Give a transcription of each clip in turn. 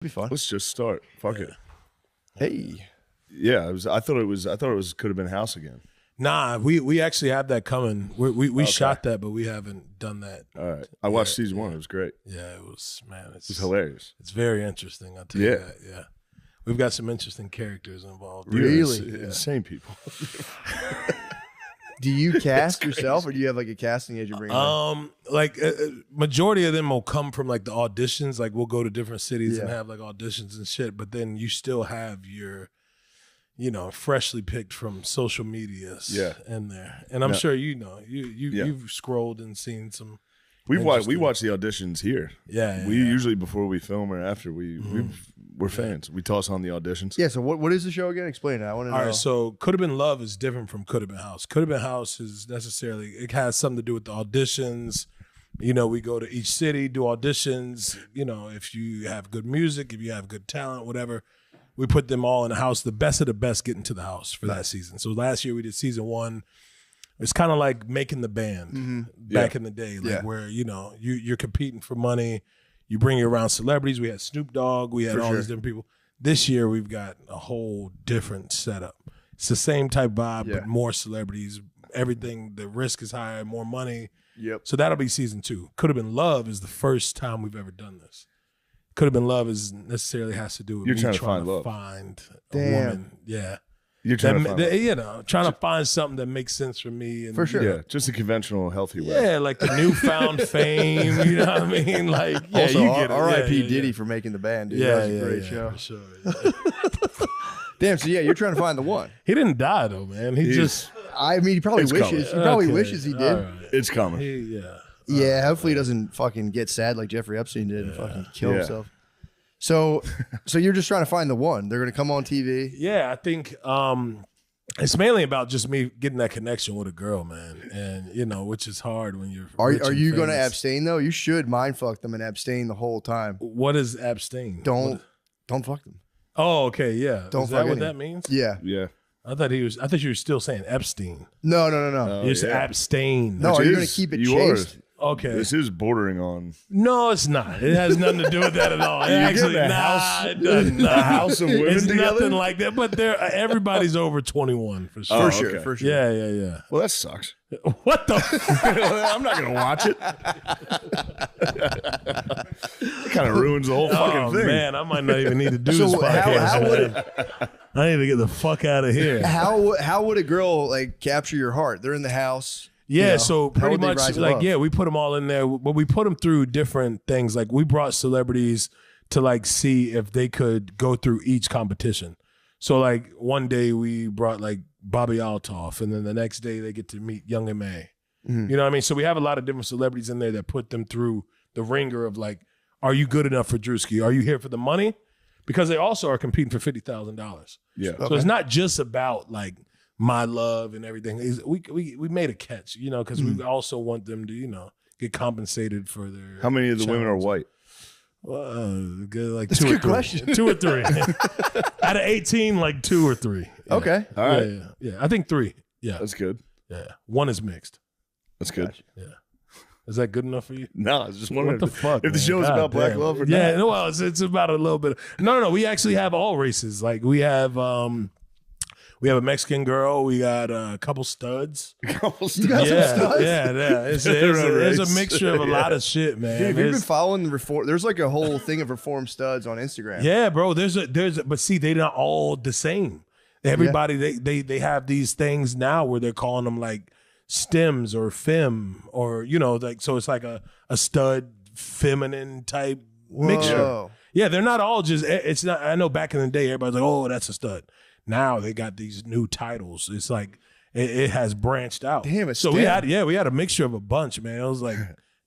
Be fun. Let's just start. Fuck it. Hey. Yeah, I thought it was could have been House again. Nah, we actually have that coming. We shot that, but we haven't done that. All right. I watched season 1. It was great. Yeah, it was, man. It was hilarious. It's very interesting, I'll tell you that. Yeah. We've got some interesting characters involved. Really? Insane people. Do you cast yourself, or do you have like a casting agent bring majority of them will come from like the auditions. Like we'll go to different cities and have like auditions and shit. But then you still have your, freshly picked from social medias in there. And I'm sure you've scrolled and seen some. We watch the auditions here. We usually before we film or after we're fans. We toss on the auditions. Yeah. So what is the show again? Explain it. I want to know. All right. So Could Have Been Love is different from Could Have Been House. Could Have Been House is it has something to do with the auditions. We go to each city, do auditions. If you have good music, if you have good talent, whatever, we put them all in the house. The best of the best get into the house for that season. So last year we did season 1. It's kind of like making the band back in the day, where you're competing for money. You bring around celebrities. We had Snoop Dogg. We had all these different people. This year we've got a whole different setup. It's the same type vibe, but more celebrities. Everything. The risk is higher, more money. Yep. So that'll be season 2. Could Have Been Love is the first time we've ever done this. Could Have Been Love is necessarily has to do with me trying to find a woman. Yeah. You're trying to find something that makes sense for me. And, for sure. Yeah, just a conventional, healthy way. Yeah, like the newfound fame, you know what I mean? Like, yeah, also, you get it. R.I.P. Diddy for making the band, dude. That was a great show. For sure. Damn, so you're trying to find the one. He didn't die, though, man. He probably wishes he did. Right. It's coming. Hopefully he doesn't fucking get sad like Jeffrey Epstein did and fucking kill himself. So you're just trying to find the one. They're going to come on TV. Yeah, I think it's mainly about just me getting that connection with a girl, man. And which is hard when you're. Are you going to abstain though? You should mind fuck them and abstain the whole time. What is abstain? Don't fuck them. Oh, okay, yeah. Don't is that what that means? Yeah. Yeah. I thought you were still saying Epstein. No. You just abstain. No, are you going to keep it chaste? Okay. This is bordering on. No, it's not. It has nothing to do with that at all. A house of women it's together? Nothing like that. But everybody's over 21 for sure. Oh, For sure. Yeah. Well, that sucks. What the? I'm not gonna watch it. It kind of ruins the whole fucking thing. Man, I might not even need to do this podcast. I need to get the fuck out of here. How would a girl like capture your heart? They're in the house. Yeah, so pretty much we put them all in there, but we put them through different things. Like we brought celebrities to like see if they could go through each competition. So like one day we brought like Bobby Altoff, and then the next day they get to meet Young M.A. You know what I mean? So we have a lot of different celebrities in there that put them through the ringer of like, are you good enough for Druski? Are you here for the money? Because they also are competing for $50,000. Yeah. So it's not just about like my love and everything. We made a catch, because we also want them to, get compensated for their. How many of the women are white? Like That's 2 or 3. question. 2 or 3. Out of 18, like 2 or 3. Yeah. Okay. All right. Yeah. I think 3. Yeah. That's good. Yeah. 1 is mixed. That's good. Gotcha. Yeah. Is that good enough for you? No, it's just wondering what the fuck, if the show's about black love or not. Yeah, well, it's about a little bit. No. We actually have all races. Like we have a Mexican girl. We got a couple studs. You got some studs? Yeah. It's a mixture of a lot of shit, man. Dude, have you been following the reform? There's like a whole thing of reform studs on Instagram. Yeah, bro. But see, they're not all the same. Everybody, they have these things now where they're calling them like stems or femme or, like, so it's like a stud feminine type mixture. Yeah, they're not all just, it's not, I know back in the day, everybody's like, oh, that's a stud. Now they got these new titles. It's like, it has branched out. Damn, so we had a mixture of a bunch, man. It was like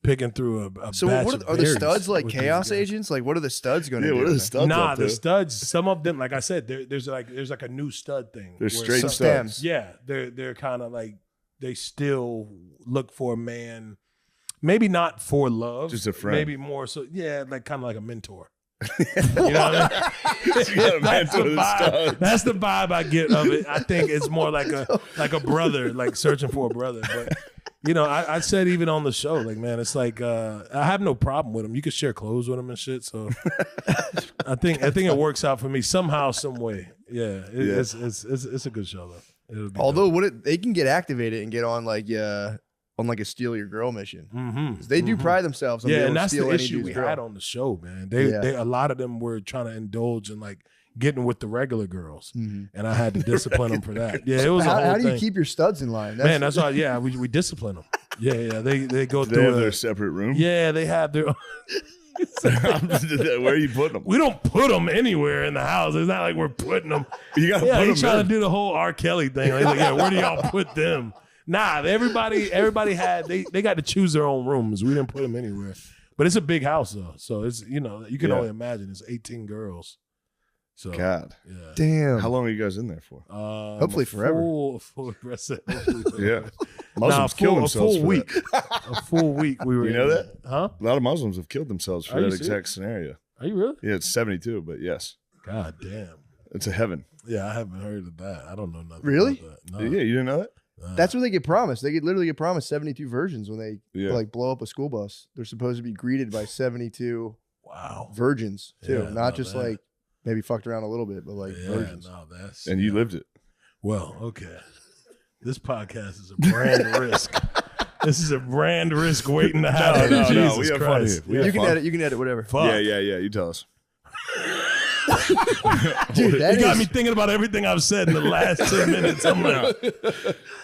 picking through a so batch what are the studs like chaos agents? Like what are the studs going to do? What are the studs Nah, the studs, some of them, like I said, there's like a new stud thing. They're straight studs. Yeah, they're kind of like, they still look for a man, maybe not for love. Just a friend. Maybe more so, like kind of like a mentor. You know what I mean? That's the vibe I get of it. I think it's more like a brother, like searching for a brother. But you know, I said even on the show, like, man, it's like I have no problem with them. You can share clothes with them and shit. So I think it works out for me somehow, some way. Yeah, it's a good show though. Although they can get activated and get on like a steal your girl mission. They do pride themselves on being able to steal the any issue we girl. had on the show, man. They a lot of them were trying to indulge in like getting with the regular girls, and I had to discipline them for that. Yeah, it was how do you keep your studs in line? That's why. Yeah, we discipline them. Yeah. They go through. They have their separate room. Yeah, they have their. Where are you putting them? We don't put them anywhere in the house. It's not like we're putting them. You got to put them. He's trying to do the whole R. Kelly thing. Like, yeah, where do y'all put them? Nah, everybody had they got to choose their own rooms. We didn't put them anywhere. But it's a big house though, so it's you can only imagine it's 18 girls. So God, yeah. Damn. How long are you guys in there for? Hopefully forever. Hopefully forever. Yeah. Muslims kill themselves for week. that. A full week we were. You know that? Huh? A lot of Muslims have killed themselves for that exact scenario. Are you really? Yeah, it's 72, but yes. God damn. It's a heaven. Yeah, I haven't heard of that. I don't know nothing. Really? About that. No. Yeah, you didn't know that? That's what they get promised. They literally get promised 72 virgins when they like blow up a school bus. They're supposed to be greeted by 72 virgins too, not just like maybe fucked around a little bit, but like virgins. No, and you lived it. Well, okay. This podcast is a brand risk. This is a brand risk waiting to happen. No, we have fun here. You can edit whatever. Fuck. Yeah. You tell us. Dude, you got me thinking about everything I've said in the last 10 minutes. I'm like,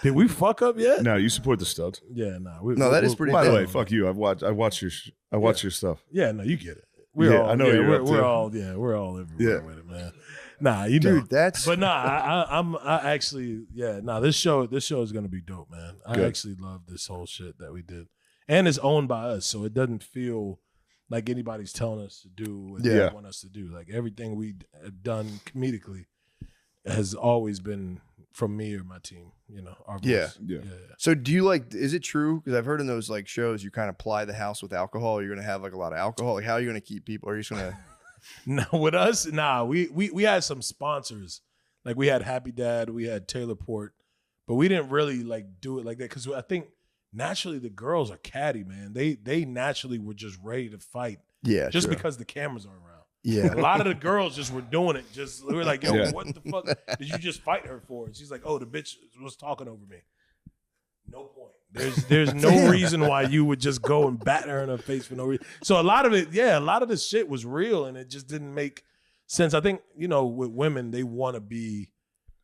did we fuck up yet? No, you support the studs. Yeah, that is pretty. By the way, fuck you. I watch your stuff. Yeah, no, you get it. I know we're all everywhere with it, man. Nah, you know, dude, that's. But I actually, this show is gonna be dope, man. I actually love this whole shit that we did, and it's owned by us, so it doesn't feel like anybody's telling us to do what they want us to do. Like everything we have done comedically has always been from me or my team. You know, our voice. Yeah. So do you is it true? Because I've heard in those like shows you kind of ply the house with alcohol. You're gonna have like a lot of alcohol. Like how are you gonna keep people? Are you just gonna? No, with us, we had some sponsors. Like we had Happy Dad, we had Taylor Port, but we didn't really like do it like that because I think naturally the girls are catty, man. They naturally were just ready to fight. Yeah, just because the cameras are around. Yeah, a lot of the girls just were doing it. We were like, yo, what the fuck did you just fight her for? And she's like, oh, the bitch was talking over me. No point. There's no reason why you would just go and bat her in her face for no reason. So a lot of this shit was real and it just didn't make sense. I think, with women, they want to be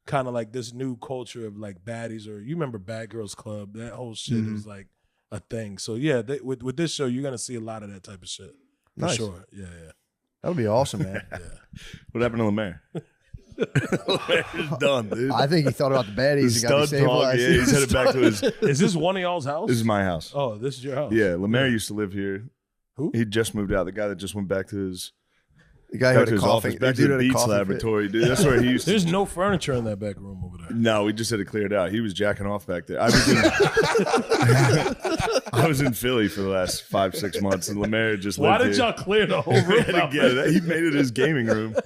kind of like this new culture of like baddies, or you remember Bad Girls Club, that whole shit is like a thing. So yeah, with this show, you're going to see a lot of that type of shit. For sure. Yeah. That would be awesome, man. Yeah. What happened to Lemaire? Lemaire done, dude. I think he thought about the baddies and got stabilized. Yeah, he's headed back to his. Is this one of y'all's house? This is my house. Oh, this is your house. Yeah, Lemaire used to live here. Who? He just moved out. The guy that just went back to his. The guy who had a coffee. Back to the Beats laboratory, dude. That's where he used to. There's no furniture in that back room over there. No, we just had to clear it out. He was jacking off back there. I was in Philly for the last 5-6 months, and Lemaire just lived Why did here. y'all clear the whole room out? He made it his gaming room,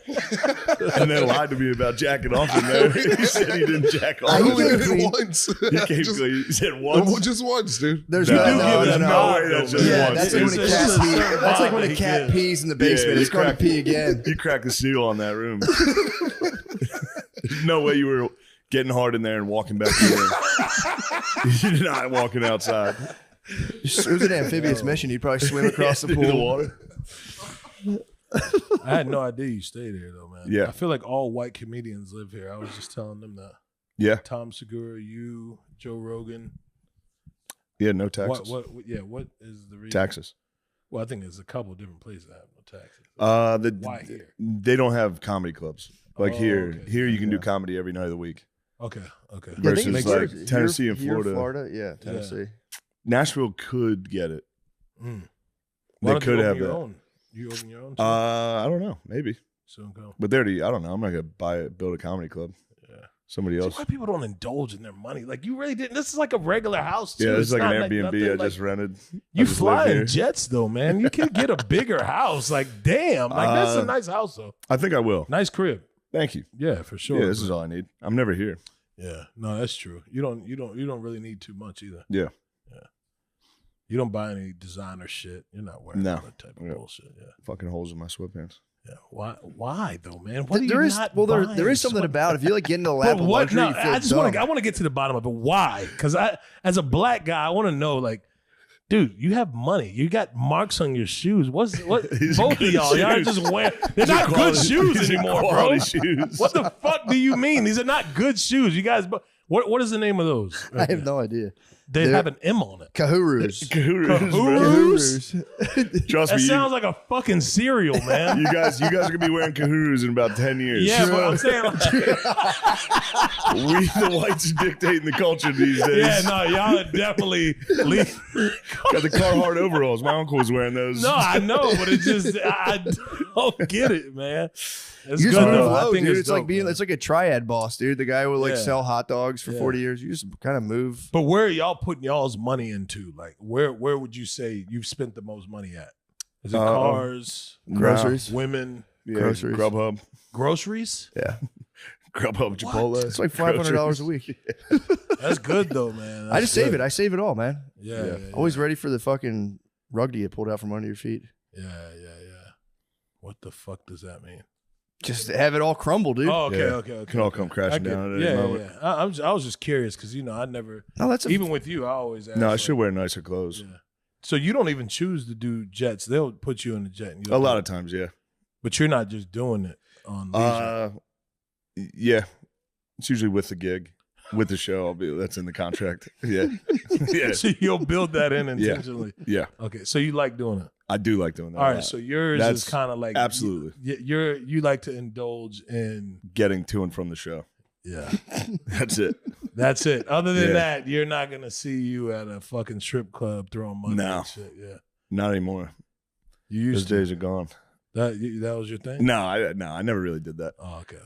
and then lied to me about jacking off in there. He said he didn't jack off. I only did it once. He said once. Just once, dude. There's no way that's just once. That's like when a cat pees in the basement. Yeah, it's going to pee again. You cracked the seal on that room. There's no way you were getting hard in there and walking back to your room. You're not walking outside. It was an amphibious mission. You'd probably swim across the pool. The water. I had no idea you stayed here, though, man. Yeah. I feel like all white comedians live here. I was just telling them that. Yeah. Tom Segura, you, Joe Rogan. Yeah, no taxes. What is the reason? Taxes. Well, I think there's a couple of different places that have no taxes. Why here? They don't have comedy clubs. Like here. Okay. Here you can do comedy every night of the week. Okay. Yeah, I think Versus like Tennessee and Florida. Yeah, Tennessee. Nashville could get it. Why They could have your that. own? You open your own? Too? I don't know. Maybe. Soon come. But I don't know. I'm not gonna build a comedy club. Yeah. Somebody else. Why people don't indulge in their money? Like you really didn't. This is like a regular house. Too. Yeah, this It's is like not an Airbnb nothing I like- just rented. You I just fly live in here. jets though, man. You can get a bigger house. Like damn, like that's a nice house though. I think I will. Nice crib. Thank you. Yeah, for sure. Yeah, this is all I need. I'm never here. Yeah, no, that's true. You don't really need too much either. Yeah. Yeah. You don't buy any designer shit. You're not wearing all that type of bullshit. Yeah. Fucking holes in my sweatpants. Yeah. Why though, man? What there is something about if you like get into the lap of luxury. No, I want to get to the bottom of it. Why? Because as a black guy, I want to know, like, dude, you have money. You got marks on your shoes. What? Both of y'all are just wearing. They're not good shoes anymore, bro. Shoes. What the fuck do you mean? These are not good shoes. You guys. What is the name of those? I have no idea. They have an M on it. Kahurus. Trust that me. Sounds like a fucking cereal, man. You guys are gonna be wearing Kahurus in about 10 years. Yeah, but I'm saying, we the whites are dictating the culture these days. Yeah, no, y'all are definitely got the Carhartt overalls. My uncle was wearing those. No, I know, but it just I don't get it, man. It's you good just though. flow, I think dude. it's It's like dope, it's like a triad boss, dude. The guy would like Yeah. sell hot dogs for 40 years. You just kind of move. But where are y'all putting y'all's money into? Like, where would you say you've spent the most money at? Is it cars, groceries, women, groceries, Grubhub, groceries? Yeah, Grubhub, Chipotle. It's like $500 a week. That's good though, man. I just save it. I save it all, man. Yeah. Always ready for the fucking rug to get pulled out from under your feet. Yeah. What the fuck does that mean? Just have it all crumble, dude. Oh, okay, Yeah. okay. Can all come crashing down at any moment. I was just curious because I never. No, that's even with you. I always ask. No, I should wear nicer clothes. Yeah. So you don't even choose to do jets. They'll put you in the jet. And A lot of times, yeah. But you're not just doing it on leisure. Yeah. It's usually with the gig. With the show, that's in the contract. Yeah. Yeah. So you'll build that in intentionally. Yeah. Okay. So you like doing it. I do like doing that. All right. So yours is kind of like absolutely. You like to indulge in getting to and from the show. Yeah. That's it. That's it. Other than that, you're not gonna see you at a fucking strip club throwing money No. and shit. Yeah. Not anymore. Those days are gone. That was your thing? No, I never really did that. Oh, okay.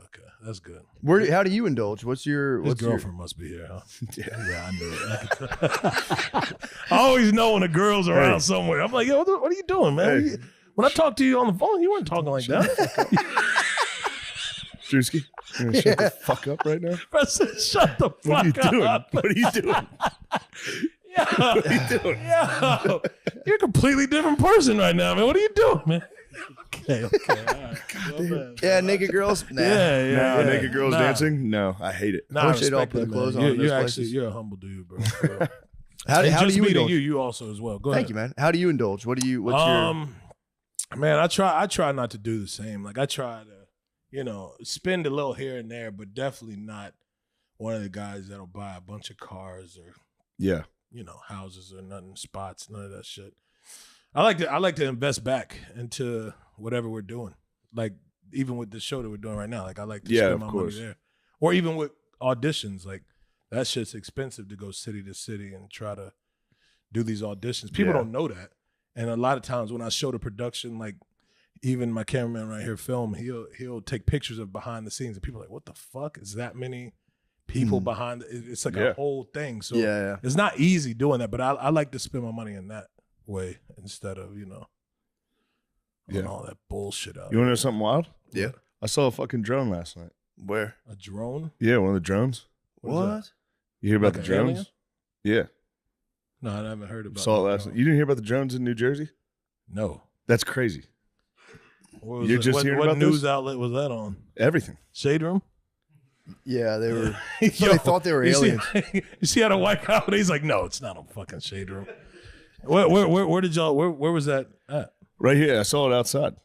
That's good. How do you indulge? What's your girlfriend must be here, huh? Yeah, I knew it. I always know when a girl's around somewhere. I'm like, yo, what are you doing, man? When I talked to you on the phone, you weren't talking like that. Druski, you gonna shut the fuck up right now? Shut the fuck up. What are you doing? Yeah. What are you doing? Yeah. You're a completely different person right now, man. What are you doing, man? Okay. All right. Yeah, naked girls? Nah. Yeah. Naked girls dancing? No, I hate it. I wish they'd all put the clothes on. You're a humble dude, bro. How do you indulge? You also as well. Go ahead. Thank you, man. How do you indulge? What's your man, I try not to do the same. Like I try to, spend a little here and there, but definitely not one of the guys that'll buy a bunch of cars or houses or nothing, spots, none of that shit. I like to invest back into whatever we're doing. Like even with the show that we're doing right now, like I like to spend my money there. Or even with auditions, like that shit's expensive to go city to city and try to do these auditions. People don't know that. And a lot of times when I show the production, like even my cameraman right here, Film, he'll take pictures of behind the scenes, and people are like, "What the fuck is that many people behind?" It's like a whole thing. So it's not easy doing that, but I like to spend my money in that way instead of on all that bullshit out. You want to know something wild? Yeah, I saw a fucking drone last night. Where? A drone? Yeah, one of the drones. What? You hear about Like the drones? alien? Yeah. No, I haven't heard about. Saw it last night. You didn't hear about the drones in New Jersey? No. That's crazy. You're just hearing about news this? Outlet was that on? Everything. Shade Room? Yeah, they were. They thought they were aliens. You see how the white guy? He's like, no, it's not a fucking Shade Room. Where did y'all? Where was that at? Right here. I saw it outside.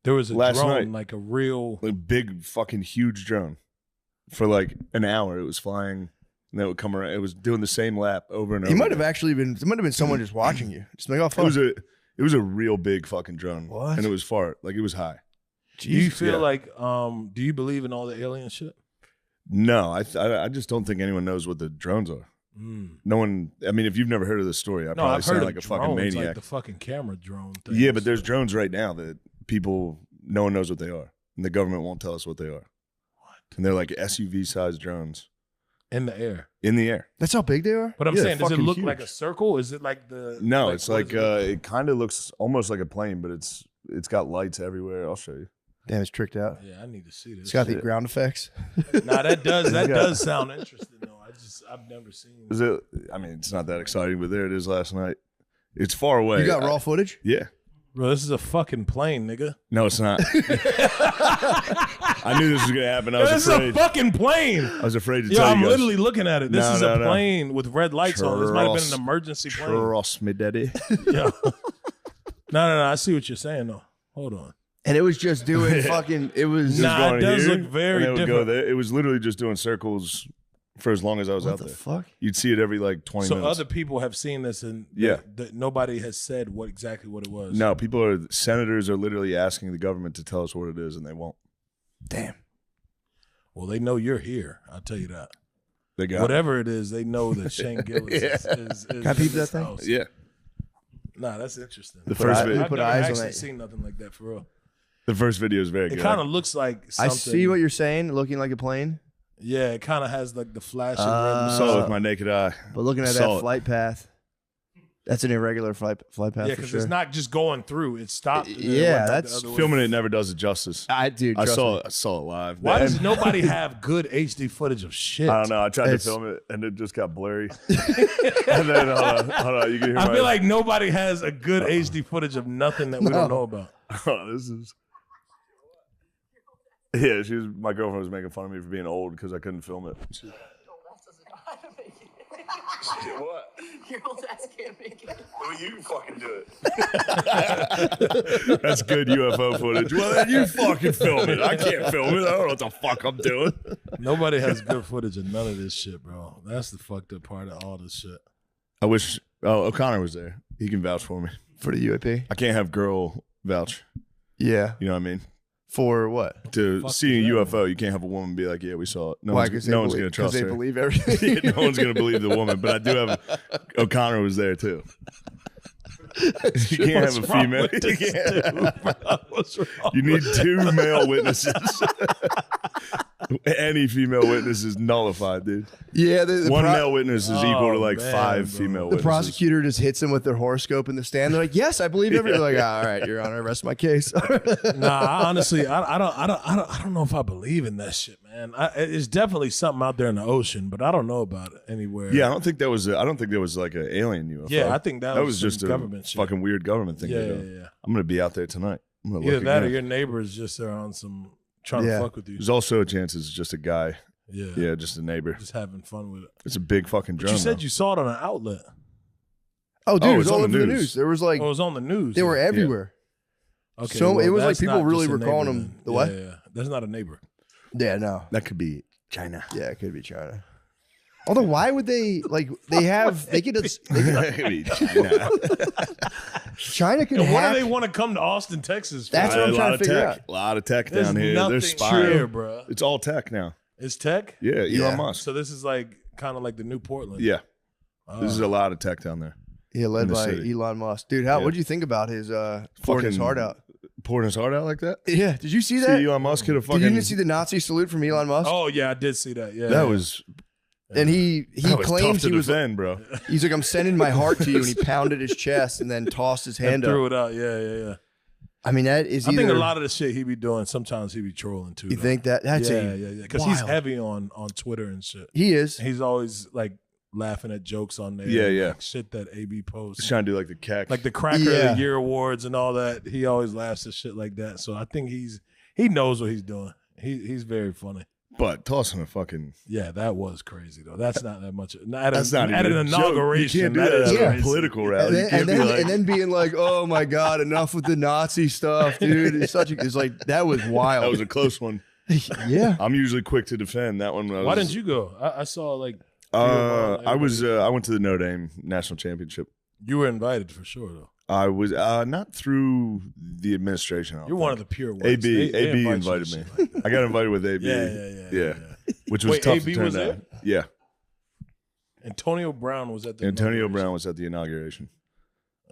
There was a last drone, night, like a real, big fucking huge drone. For like an hour, it was flying. And that would come around. It was doing the same lap over and over. He might have actually been. It might have been someone just watching you. Just like, oh, fuck. It was a real big fucking drone. What? And it was far. Like it was high. Do you feel like? Do you believe in all the alien shit? No, I just don't think anyone knows what the drones are. No one. I mean, if you've never heard of this story, I probably sound like a fucking maniac. Like the fucking camera drone thing. Yeah, but there's drones right now that no one knows what they are, and the government won't tell us what they are. What? And they're like SUV-sized drones. In the air. In the air. That's how big they are? But I'm saying, does it look like a circle? Is it like the... No, it's like, it kind of looks almost like a plane, but it's got lights everywhere. I'll show you. Damn, it's tricked out. Yeah, I need to see this. It's got the ground effects. Nah, that does sound interesting, though. I've never seen... Is it? I mean, it's not that exciting, but there it is last night. It's far away. You got raw footage? Yeah. Bro, this is a fucking plane, nigga. No, it's not. I knew this was going to happen. I was afraid. This is a fucking plane. I was afraid to Yo, tell you I'm guys. literally looking at it. This is a plane with red lights on. This might have been an emergency plane. Trust me, daddy. Yo. No. I see what you're saying, though. Hold on. And it was just doing fucking, it was. Nah, it does here, look very and it would different. Go there. It was literally just doing circles for as long as I was out there. What the fuck? You'd see it every like 20 So minutes. other people have seen this, and nobody has said exactly what it was. No, senators are literally asking the government to tell us what it is, and they won't. Damn. Well, they know you're here. I'll tell you that. They got whatever it is. They know that Shane Gillis is Can I peep that thing? house. Yeah. Nah, that's interesting. The first video. I've never actually seen nothing like that for real. The first video is very good. It kind of looks like something. I see what you're saying, looking like a plane. Yeah, it kind of has like the flash. Saw it with my naked eye. But looking at that flight path, that's an irregular flight path. Yeah, because it's not just going through; it stopped. Yeah, that's filming it never does it justice. I saw it live. Why does nobody have good HD footage of shit? I don't know. I tried to film it and it just got blurry. And then hold on, you can hear. I feel like nobody has a good HD footage of nothing that we don't know about. Oh, this is. Yeah, my girlfriend was making fun of me for being old because I couldn't film it. What? Your old ass can't make it. Well, you fucking do it. That's good UFO footage. Well, then you fucking film it. I can't film it. I don't know what the fuck I'm doing. Nobody has good footage of none of this shit, bro. That's the fucked up part of all this shit. I wish. Oh, O'Connor was there. He can vouch for me. For the UAP? I can't have girl vouch. Yeah. You know what I mean? For what? To see a UFO, you can't have a woman be like, "Yeah, we saw it." No one's going to trust her. They believe everything. No one's going to believe the woman. But I do have O'Connor was there too. You can't have a female. You need 2 male witnesses. Any female witness is nullified, dude. Yeah, one male witness is equal to like 5 female witnesses. The prosecutor just hits them with their horoscope in the stand. They're like, "Yes, I believe everything." They're like, all right, Your Honor, rest my case. Nah, honestly, I don't know if I believe in that shit, man. It's definitely something out there in the ocean, but I don't know about it anywhere. Yeah, I don't think there was like an alien UFO. Yeah, I think that was just a government shit. Fucking weird government thing. Yeah. I'm gonna be out there tonight. I'm gonna Either look that again. or your neighbors just are on some trying to fuck with you. There's also a chance it's just a guy. Yeah, just a neighbor. Just having fun with it. It's a big fucking drone. But you said you saw it on an outlet. Oh, dude, it was all over the news. There was like, it was on the news. They were everywhere. Okay, so well, it was like that's people not really just a were calling neighbor them then. the what? Yeah, that's not a neighbor. Yeah, no. That could be China. Yeah, it could be China. Although, why would they like? They could be China. China could. And why do they want to come to Austin, Texas? That's what I'm trying to figure out. A lot of tech down here. There's here, bro. It's all tech now. It's tech. Yeah, Elon Musk. So this is like kind of like the new Portland. Yeah, this is a lot of tech down there. Yeah, led by Elon Musk, dude. What'd you think about his pouring his heart out? Pouring his heart out like that? Yeah. Did you see that? See Elon Musk hit a fucking. Did you even see the Nazi salute from Elon Musk? Oh yeah, I did see that. Yeah, that was. And he claims he was defend, bro. He's like, "I'm sending my heart to you," and he pounded his chest and then tossed his hand and threw it out. Yeah. I mean, that is. I think a lot of the shit he be doing. Sometimes he be trolling too. You think that? That's because he's heavy on Twitter and shit. He is. He's always like laughing at jokes on there. Yeah. Like, shit that AB posts. He's trying to do like the cack, like the Cracker of the Year awards and all that. He always laughs at shit like that. So I think he knows what he's doing. He's very funny. But tossing a fucking that was crazy though. That's not that much. That's not at even an a joke. inauguration. You can't do that at a political rally. And then being like, "Oh my god, enough with the Nazi stuff, dude." It's like that was wild. That was a close one. Yeah, I'm usually quick to defend that one. Why didn't you go? I saw like. I went to the Notre Dame national championship. You were invited for sure though. I was not through the administration. You're one of the pure ones. AB invited me. Like I got invited with AB. Yeah. Which was tough to turn down. Yeah. Antonio Brown was at the inauguration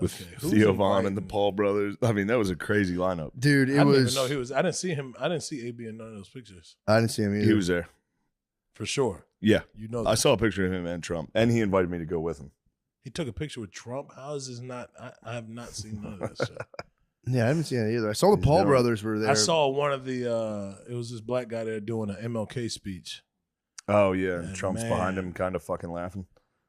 with Theo Vaughn and the Paul brothers. I mean, that was a crazy lineup, dude. I didn't even know he was. I didn't see him. I didn't see AB in none of those pictures. I didn't see him either. He was there for sure. Yeah, you know. I saw a picture of him and Trump, and he invited me to go with him. He took a picture with Trump. How is this not? I have not seen none of that shit. Yeah, I haven't seen it either. I saw the Paul brothers were there. I saw one of the. It was this black guy there doing an MLK speech. Oh yeah, and Trump's behind him, kind of fucking laughing.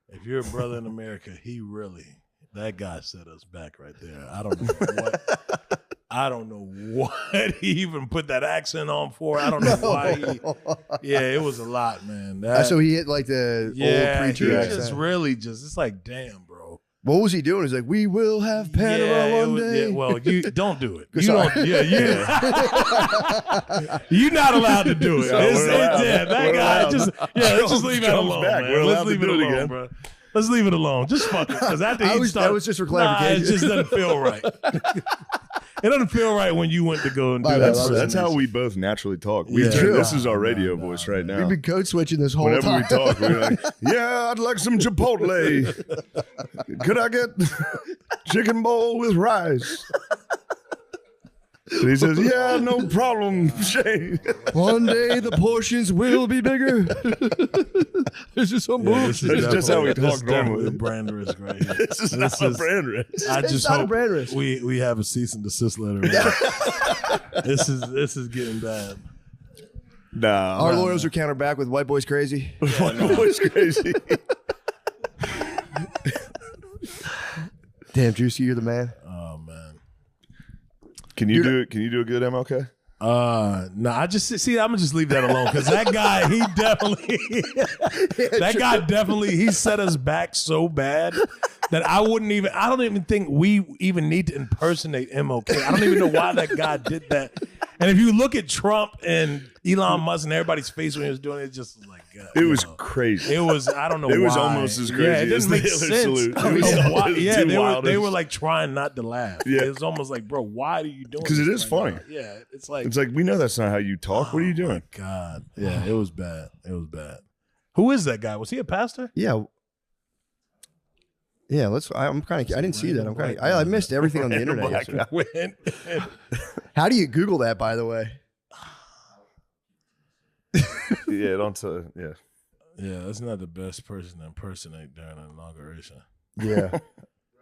If you're a brother in America, he really That guy set us back right there. I don't know what. I don't know what he even put that accent on for. I don't know why he. Yeah, it was a lot, man. So he hit like the old preacher accent. Just really it's like, damn, bro. What was he doing? He's like, we will have Panama one day. Yeah, well, you don't do it. You don't. Yeah, you're not allowed to do it. That guy let's just leave it alone, man. Let's leave it alone, bro. Let's leave it alone. Just fuck it. Because after he started, that was just for clarification. It just doesn't feel right. It doesn't feel right when you went to go and do that. That's how we both naturally talk. This is our radio voice right now. We've been code switching this whole Whenever time. we talk, we're like, yeah, I'd like some Chipotle. Could I get chicken bowl with rice? And he says, yeah, no problem, Shane. One day the portions will be bigger. This is some bullshit. That's just how we talk normally. A brand risk right here. This is not a brand risk. I just It's not a hope brand risk. we have a cease and desist letter. This is getting bad. Nah. Our lawyers are counter back with white boys crazy. White boys crazy. Damn, Juicy, you're the man. Oh man. Can you do a good MLK? No, I just see. I'm gonna just leave that alone because that guy, he definitely, he set us back so bad that I don't even think we even need to impersonate MLK. I don't even know why that guy did that. And if you look at Trump and Elon Musk and everybody's face when he was doing it, it's just like it was crazy. It was, I don't know why. It was almost as crazy it as didn't make the sense. salute. They were like trying not to laugh. Yeah. It was almost like, bro, why are you doing this? Because it is funny. Now? Yeah, it's like we know that's not how you talk. What are you doing? My God, yeah, it was bad. It was bad. Who is that guy? Was he a pastor? Yeah. Yeah, I'm kind of. I didn't see that. I'm kind of. I missed everything on the internet yesterday. How do you Google that, by the way? Yeah, don't tell. Yeah. Yeah, that's not the best person to impersonate during an inauguration. Yeah.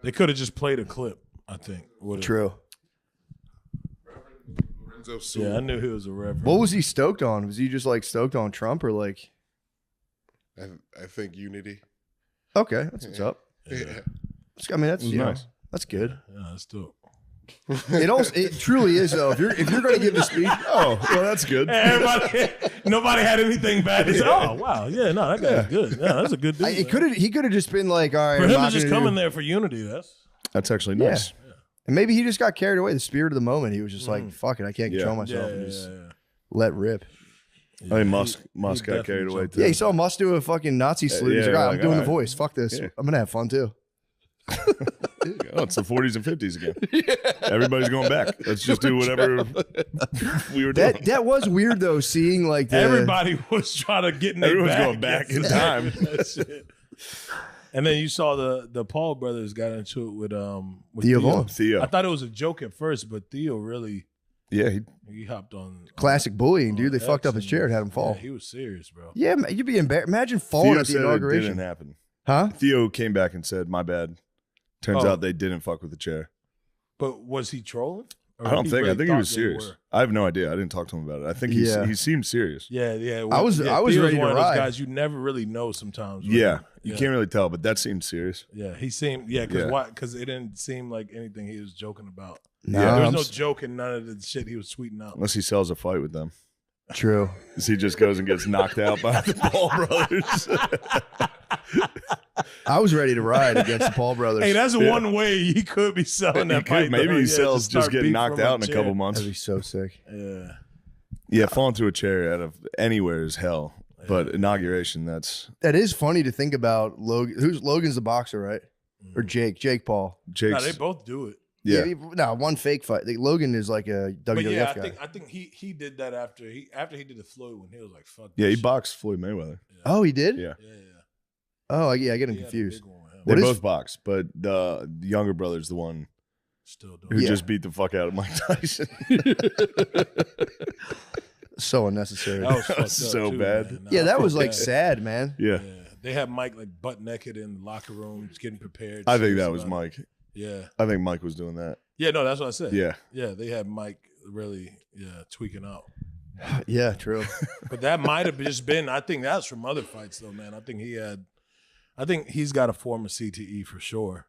They could have just played a clip, I think. True. Yeah, I knew he was a reverend. What was he stoked on? Was he just like stoked on Trump or like? I think unity. Okay, that's what's up. Yeah. I mean, that's nice. That's good. Yeah, that's dope. It truly is though. If you're going to give the speech, Oh, well, that's good. Nobody had anything bad to say. Oh, wow. Yeah, no, that guy's good. Yeah, that's a good dude. he could have just been like, all right. For him to just come in there for unity, that's actually nice. Yeah. And maybe he just got carried away. The spirit of the moment. He was just like, fuck it, I can't control myself. And just let rip. I mean, Musk got carried away too. Yeah, he saw Musk do a fucking Nazi salute. He's like, all right, I'm doing the voice. Fuck this. Yeah. I'm gonna have fun too. Oh, it's the 40s and 50s again. Everybody's going back. Let's just do whatever we were doing. That was weird though, seeing like everybody was trying to get in their Everyone's back. going back in time. And then you saw the Paul brothers got into it with Theo Vaughn. Theo. I thought it was a joke at first, but Theo really he hopped on classic bullying, dude. They fucked up his chair and had him fall. Yeah, he was serious, bro. Yeah, you'd be embarrassed. Imagine falling Theo at the said inauguration. It didn't happen. Huh? Theo came back and said, "My bad." Turns out they didn't fuck with the chair. But was he trolling? I don't think. I think he was serious. I have no idea. I didn't talk to him about it. I think he seemed serious. Yeah. I was Theo's ready to one of those ride. guys you never really know sometimes. Right? Yeah, you can't really tell, but that seemed serious. Yeah, he seemed because it didn't seem like anything he was joking about. No, there was no joke in none of the shit he was tweeting out. Unless he sells a fight with them. True. Because he just goes and gets knocked out by the Paul brothers. I was ready to ride against the Paul brothers. Hey, that's one way he could be selling that fight. Maybe he sells just getting knocked out in a couple months. That'd be so sick. Yeah, falling through a chair out of anywhere is hell. But inauguration, that is funny to think about. Logan's the boxer, right? Or Jake Paul. No, they both do it. Yeah. No, one fake fight. Logan is like a WWF guy. I think he did that after he did the Floyd when he was like, fuck. Yeah, he boxed Floyd Mayweather. Yeah. Oh, he did? Yeah. Oh, yeah, I get him confused. They both boxed, but the younger brother's the one who just beat the fuck out of Mike Tyson. So unnecessary. That was so bad. Man. Yeah, that was like sad, man. Yeah. They had Mike like butt naked in the locker room, just getting prepared. I think that was Mike. Yeah. I think Mike was doing that. Yeah, no, that's what I said. Yeah. Yeah, they had Mike really, tweaking out. Yeah, true. But that might have just been, I think that's from other fights though, man. I think he's got a form of CTE for sure.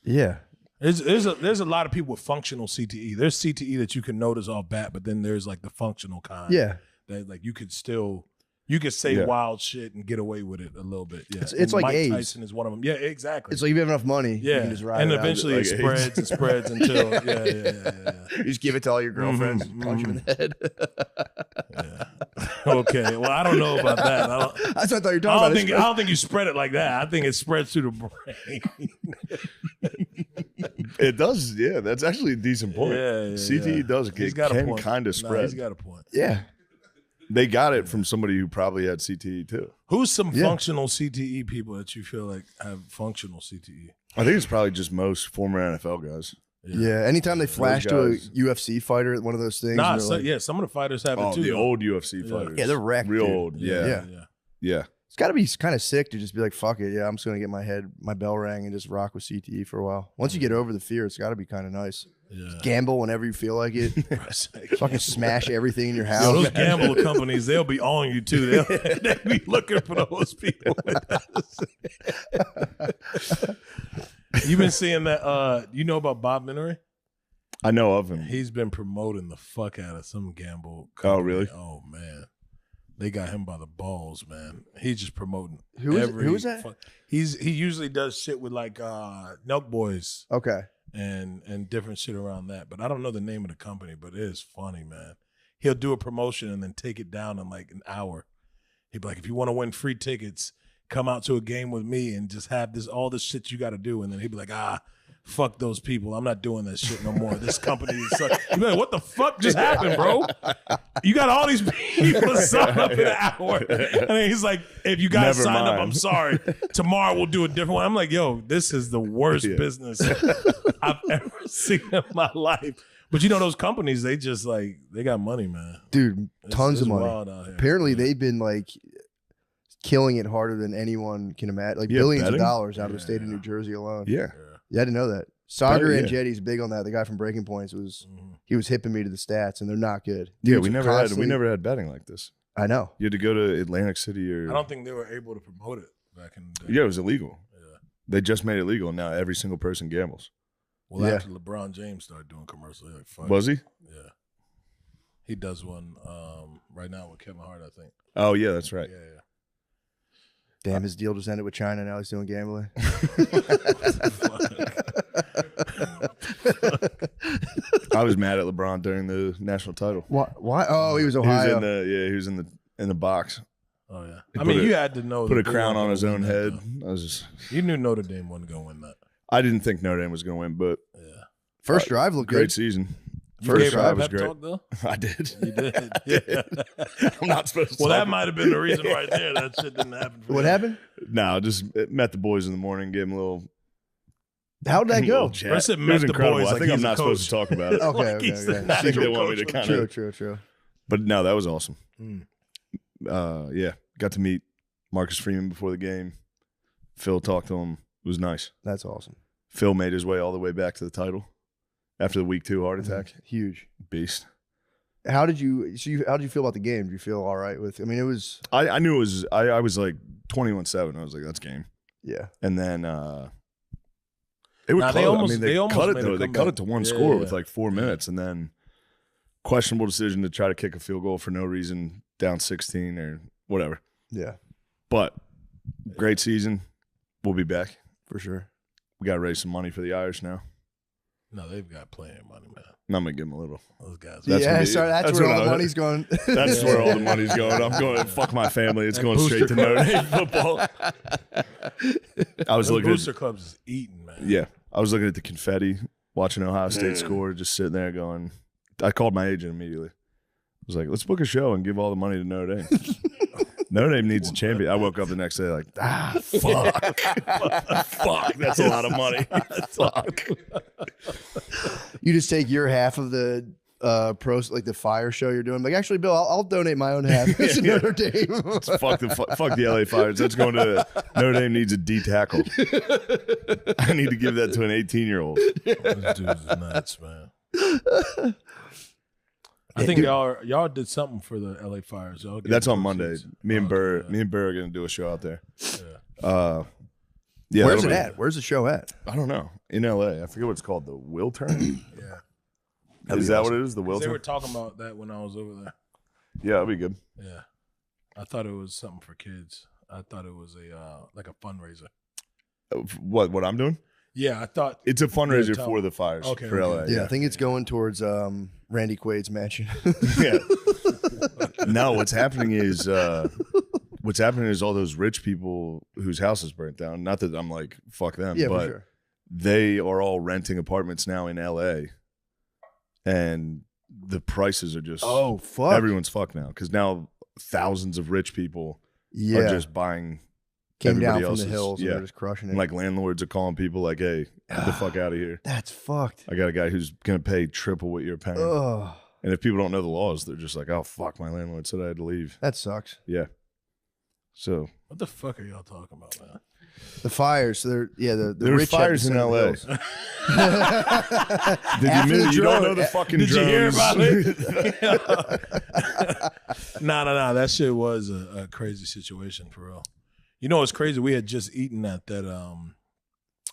Yeah. There's a lot of people with functional CTE. There's CTE that you can notice off bat, but then there's like the functional kind. Yeah. That like you could say wild shit and get away with it a little bit. Yeah. It's like Mike AIDS. Tyson is one of them. Yeah, exactly. It's like if you have enough money, yeah. you can just ride and it out. eventually it spreads and spreads until yeah. You just give it to all your girlfriends, punch them in the head. Yeah. Okay. Well, I don't know about that. That's what I thought you were talking about. I don't think you spread it like that. I think it spreads through the brain. It does, yeah. That's actually a decent point. CTE does can kind of spread. He's got a point. Yeah. They got it from somebody who probably had CTE too. Who's some functional CTE people that you feel like have functional CTE? I think it's probably just most former NFL guys. Yeah. Anytime they flash to a UFC fighter, one of those things. Nah, some of the fighters have it too. The old UFC fighters. Yeah, they're wrecked. Real dude. old. Yeah. It's got to be kind of sick to just be like, fuck it. Yeah, I'm just going to get my bell rang and just rock with CTE for a while. Once you get over the fear, it's got to be kind of nice. Yeah. Just gamble whenever you feel like it. Fucking smash everything in your house. Yo, those gamble companies, they'll be on you too. They'll be looking for those people. You've been seeing that, you know about Bob Minery? I know of him. He's been promoting the fuck out of some gamble company. Oh, really? Oh, man. They got him by the balls, man. He's just promoting. Who is that? He usually does shit with like Nelk Boys. Okay. And different shit around that. But I don't know the name of the company, but it is funny, man. He'll do a promotion and then take it down in like an hour. He'd be like, if you want to win free tickets, come out to a game with me and just have all this shit you got to do. And then he'd be like, fuck those people. I'm not doing that shit no more. This company is such. You'd be like, what the fuck just happened, bro? You got all these people sign up in an hour. And he's like, if you guys sign up, I'm sorry. Tomorrow we'll do a different one. I'm like, yo, this is the worst business I've ever seen in my life. But you know, those companies, they just like, they got money, man. Dude, tons of money. Apparently they've been like killing it harder than anyone can imagine. Like billions of dollars out of the state of New Jersey alone. Yeah, I didn't know that. Sagar and Jetty's big on that. The guy from Breaking Points he was hipping me to the stats, and they're not good. Dudes, we never had betting like this. I know. You had to go to Atlantic City or. I don't think they were able to promote it back in the day. Yeah, it was illegal. Yeah. They just made it legal, and now every single person gambles. Well, after LeBron James started doing commercials, like, fuck. Was he? Yeah. He does one right now with Kevin Hart, I think. Oh yeah, that's right. Yeah. Damn, his deal just ended with China. Now he's doing gambling. I was mad at LeBron during the national title. Why? Oh, he was Ohio. He was in the box. Oh yeah. I mean, you had to know. Put a crown on his own head. You knew Notre Dame wasn't going to win that. I didn't think Notre Dame was going to win, but first drive looked great good. Season. First drive was great. Talk, I did. You did. Yeah. I'm not supposed to. Well, that might have been the reason right there. That shit didn't happen. What happened? No, just met the boys in the morning, gave them a little. How'd that go? I said met the boys. I think I'm not supposed to talk about it. Okay. I think they want me to kind of. True. But no, that was awesome. Got to meet Marcus Freeman before the game. Phil talked to him. It was nice. That's awesome. Phil made his way all the way back to the title after the week 2 heart attack. Huge beast. How did you feel about the game? Did you feel all right with? I mean, it was. I knew it was. I was like 21-7. I was like, that's game. Yeah. And then it was close. They cut it though. They cut it to one score with like 4 minutes, and then questionable decision to try to kick a field goal for no reason, down 16 or whatever. Yeah. But great season. We'll be back for sure. We got to raise some money for the Irish now. No, they've got plenty of money, man. I'm gonna give them a little. Those guys. That's where all the money's going. That's where all the money's going. I'm going to fuck my family. It's going straight to Notre Dame football. I was looking. Booster Club's is eating, man. Yeah, I was looking at the confetti, watching Ohio State score, just sitting there going. I called my agent immediately. I was like, let's book a show and give all the money to Notre Dame. Notre Dame needs a champion. I woke up the next day like, fuck. Fuck, that's a lot of money. Fuck. You just take your half of the pros, like the fire show you're doing. Like, actually, Bill, I'll donate my own half to Notre Dame. Fuck the LA Fires. That's going to Notre Dame needs a D tackle. I need to give that to an 18-year-old. This dude's nuts, man. I think y'all did something for the LA Fires. That's on Monday. Me and Burr are going to do a show out there. Yeah. Yeah, Where's it at? Where's the show at? I don't know. In LA. I forget what it's called. The Wiltern? Yeah. Is that what it is? The They Wiltern? were talking about that when I was over there. Yeah, that'd be good. Yeah. I thought it was something for kids. I thought it was a like a fundraiser. What I'm doing? Yeah, I thought It's a fundraiser for the fires for LA. Yeah, I think it's going towards Randy Quaid's mansion. Yeah. No, what's happening is all those rich people whose houses burnt down. Not that I'm like, fuck them, Yeah, but for sure. they are all renting apartments now in LA. And the prices are just fuck. everyone's fucked now. Because now thousands of rich people are just buying Came down everybody from else's. the hills Yeah. and they're just crushing it. And like landlords are calling people like, hey, get the fuck out of here. That's fucked. I got a guy who's gonna pay triple what you're paying. Ugh, And if people don't know the laws, they're just like, oh fuck, my landlord said I had to leave. that sucks. Yeah. So what the fuck are y'all talking about, man? The fires. So the there was rich fires in LA. Did You don't know the fucking Did drones. you hear about it? Nah. That shit was a crazy situation for real. You know what's crazy? We had just eaten at that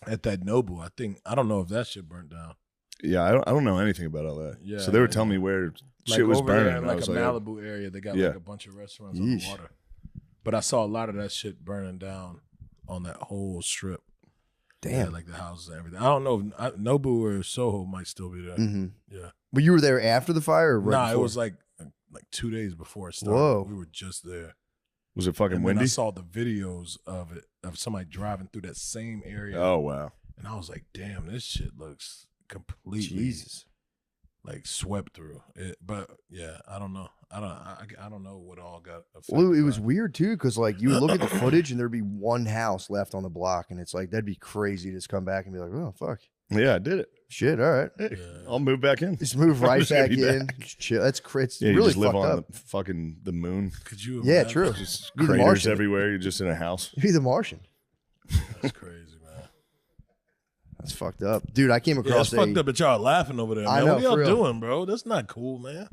Nobu. I don't know if that shit burnt down. Yeah, I don't know anything about LA. Yeah, so they were telling me where Like shit was over there burning. in and I like was a like, Malibu area, they got Yeah. like a bunch of restaurants on the water. But I saw a lot of that shit burning down on that whole strip. Damn. Yeah, like the houses and everything. I don't know if Nobu or Soho might still be there. Mm-hmm. Yeah. But you were there after the fire, or right Nah, before? it was like 2 days before it started. Whoa. We were just there. was it fucking And then windy? I saw the videos of it, of somebody driving through that same area. Oh wow. And I was like, damn, this shit looks completely Jesus. like swept through it. But yeah, I don't know. I don't know what all got affected. Well, it was by weird too, because like you would look at the footage and there'd be one house left on the block, and it's like that'd be crazy to just come back and be like, oh fuck, Yeah, I did it. shit, all right, Yeah. I'll move back in. just move I'm right just gonna back be in. back. Just chill. That's crazy. Yeah, you Really just live fucked on up. the moon. Could you? Yeah, imagine? true. Just Be the craters Martian. everywhere. You're just in a house. Be the Martian. That's crazy, man. That's fucked up, dude. I came Yeah, it's across fucked up that y'all laughing over there, man. I know, What y'all for real. doing, bro? That's not cool, man.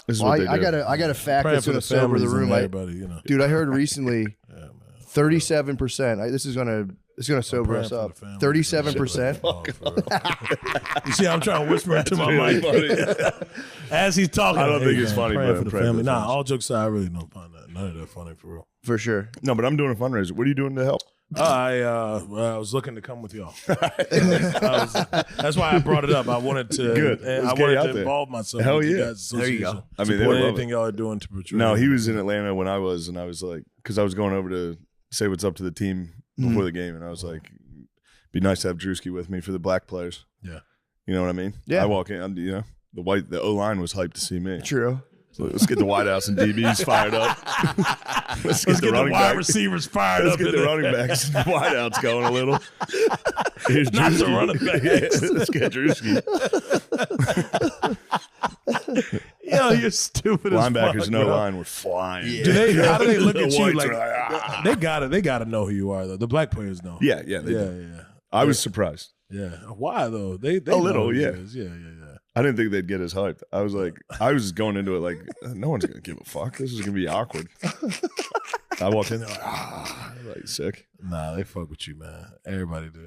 This is Well, what they I do. got a fact Praying that's for gonna the sober the families and room. everybody, you know. Dude, I heard recently, Yeah, man. 37%. This is gonna sober praying us for the up. family. 37%. Oh, for real. You see, I'm trying to whisper into my really mic as he's talking. I don't think it's man, funny, praying but for I'm the praying for family. the Nah, families. all jokes aside, I really don't find that none of that funny for real. For sure. No, but I'm doing a fundraiser. What are you doing to help? I was looking to come with y'all. That's why I brought it up. I wanted to. Good. And Let's I get wanted out to there. involve myself. Hell with you yeah. guys' There you go. association. I mean, they Support would love anything y'all are doing to portray. No, he was in Atlanta when I was, and I was like, because I was going over to say what's up to the team before the game, and I was like, be nice to have Druski with me for the black players. Yeah. You know what I mean? Yeah. I walk in, you know, the O line was hyped to see me. True. So let's get the wideouts and DBs fired up. Let's get the running wide back. receivers fired Let's up. get in the there. running backs and wideouts going a little. Here's Not the Druski. running backs. Yeah, let's get Druski. Yo, you're stupid as Linebackers fuck, and O bro. line were flying. How do they look The at you? whites Like are ah. they gotta know who you are though. The black players know. Yeah, they did. yeah. I was surprised. Yeah. Why though? They A little, know who he yeah. is. Yeah. I didn't think they'd get as hyped. I was like, I was going into it like, no one's gonna give a fuck. This is gonna be awkward. I walked in there like sick. Nah, they fuck with you, man. Everybody do.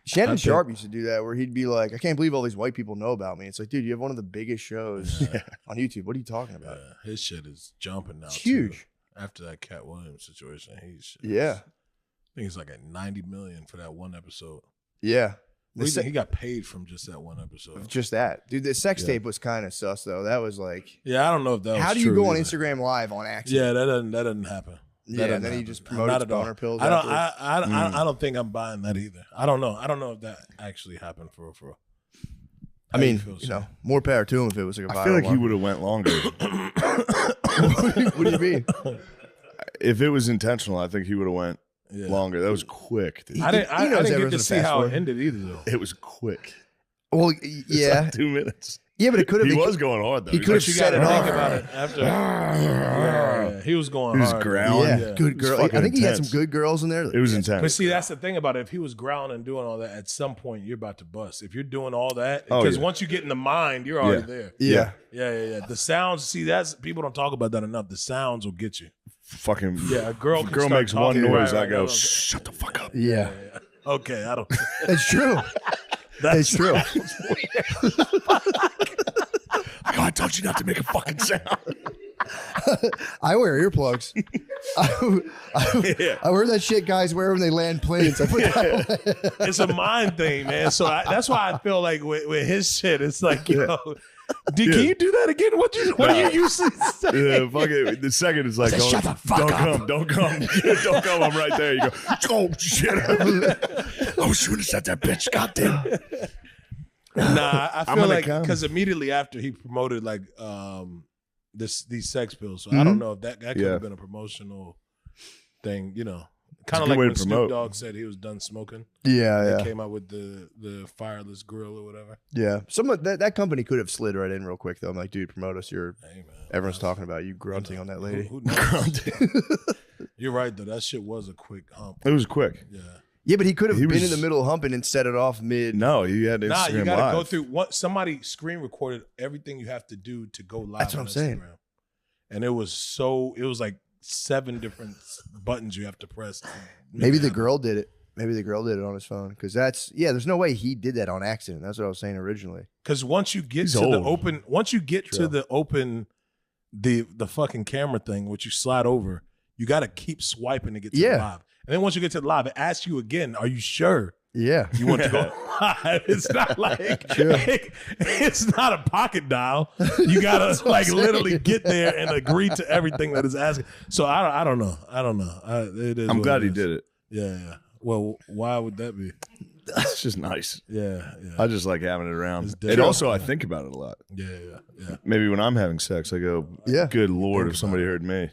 Shannon I think- Sharp used to do that, where he'd be like, I can't believe all these white people know about me. It's like, dude, you have one of the biggest shows on YouTube. What are you talking about? His shit is jumping now. It's too. huge. After that Cat Williams situation, he's Yeah. I think it's like at 90 million for that one episode. Yeah. The He se- got paid from just that one episode. just that. Dude, the sex Yeah. tape was kind of sus, though. That was like, Yeah, I don't know if that was how do you true go on either. Instagram Live on accident? Yeah, that doesn't happen. Yeah, and then he just promoted boner pills. I don't. afterwards. I don't think I'm buying that either. I don't know. I don't know if that actually happened for real. I mean, you know, more power to him if it was like a viral I feel like he one. would have went longer. What do you mean? If it was intentional, I think he would have went Yeah. longer. That was quick, dude. I didn't. knows I didn't get everyone's to a see fast how forward. it ended either though. It was quick. Well, It's yeah. like 2 minutes. Yeah, but it could have. He was going hard though. He could have set it think off. about it after. He was going He was hard. growling. Yeah, good girl. fucking I think he had some intense. good girls in there. It was intense. But see, that's the thing about it. If he was growling and doing all that, at some point you're about to bust. If you're doing all that, Oh, because yeah. once you get in the mind, you're already there. Yeah. Yeah. The sounds. See, that's people don't talk about that enough. The sounds will get you. Fucking Yeah, a girl. if Can girl start makes one talking, noise, right, I go, right. shut the fuck up. Yeah. Okay, I don't. It's true. It's true. I told you not to make a fucking sound. I wear earplugs. I wear that shit guys wear when they land planes. I put that on. It's a mind thing, man. So that's why I feel like with his shit, it's like, yo, can you do that again? What do you usually say? Yeah, fuck it. The second is like, Shut the fuck up. Don't come. Don't come. I'm right there. You go, oh, shit. I should have said that bitch. Goddamn. Nah, I I'm feel gonna like come. because immediately after he promoted like these sex pills, so I don't know if that could Yeah. have been a promotional thing, you know, kind of good like way when to Snoop promote. Dogg said he was done smoking. Yeah, He came out with the fireless grill or whatever. yeah. Someone that company could have slid right in real quick though. I'm like, dude, promote us. Hey, man, Everyone's talking about you grunting on that lady. Who knows? You're right though. That shit was a quick hump. It was quick. Yeah. Yeah, but he could have He been was- in the middle humping and set it off mid. No, you had Instagram Nah, you gotta Live. go through what somebody screen recorded everything you have to do to go live. That's what on I'm saying. Instagram. And it was like 7 different buttons you have to press. Maybe the girl did it. Maybe the girl did it on his phone because there's no way he did that on accident. That's what I was saying originally. Because once you get He's to old. the open, the fucking camera thing, which you slide over, you got to keep swiping to get to the live. And then once you get to the live, it asks you again, are you sure Yeah. you want to go live? It's not like, it's not a pocket dial. You got to like literally get there and agree to everything that is asking. So I don't know. It is I'm what glad it he is. did it. Yeah. Well, why would that be? It's just nice. Yeah. I just like having it around. It's And different. also, I think about it a lot. Yeah. Maybe when I'm having sex, I go, Yeah. good Lord, if somebody heard me.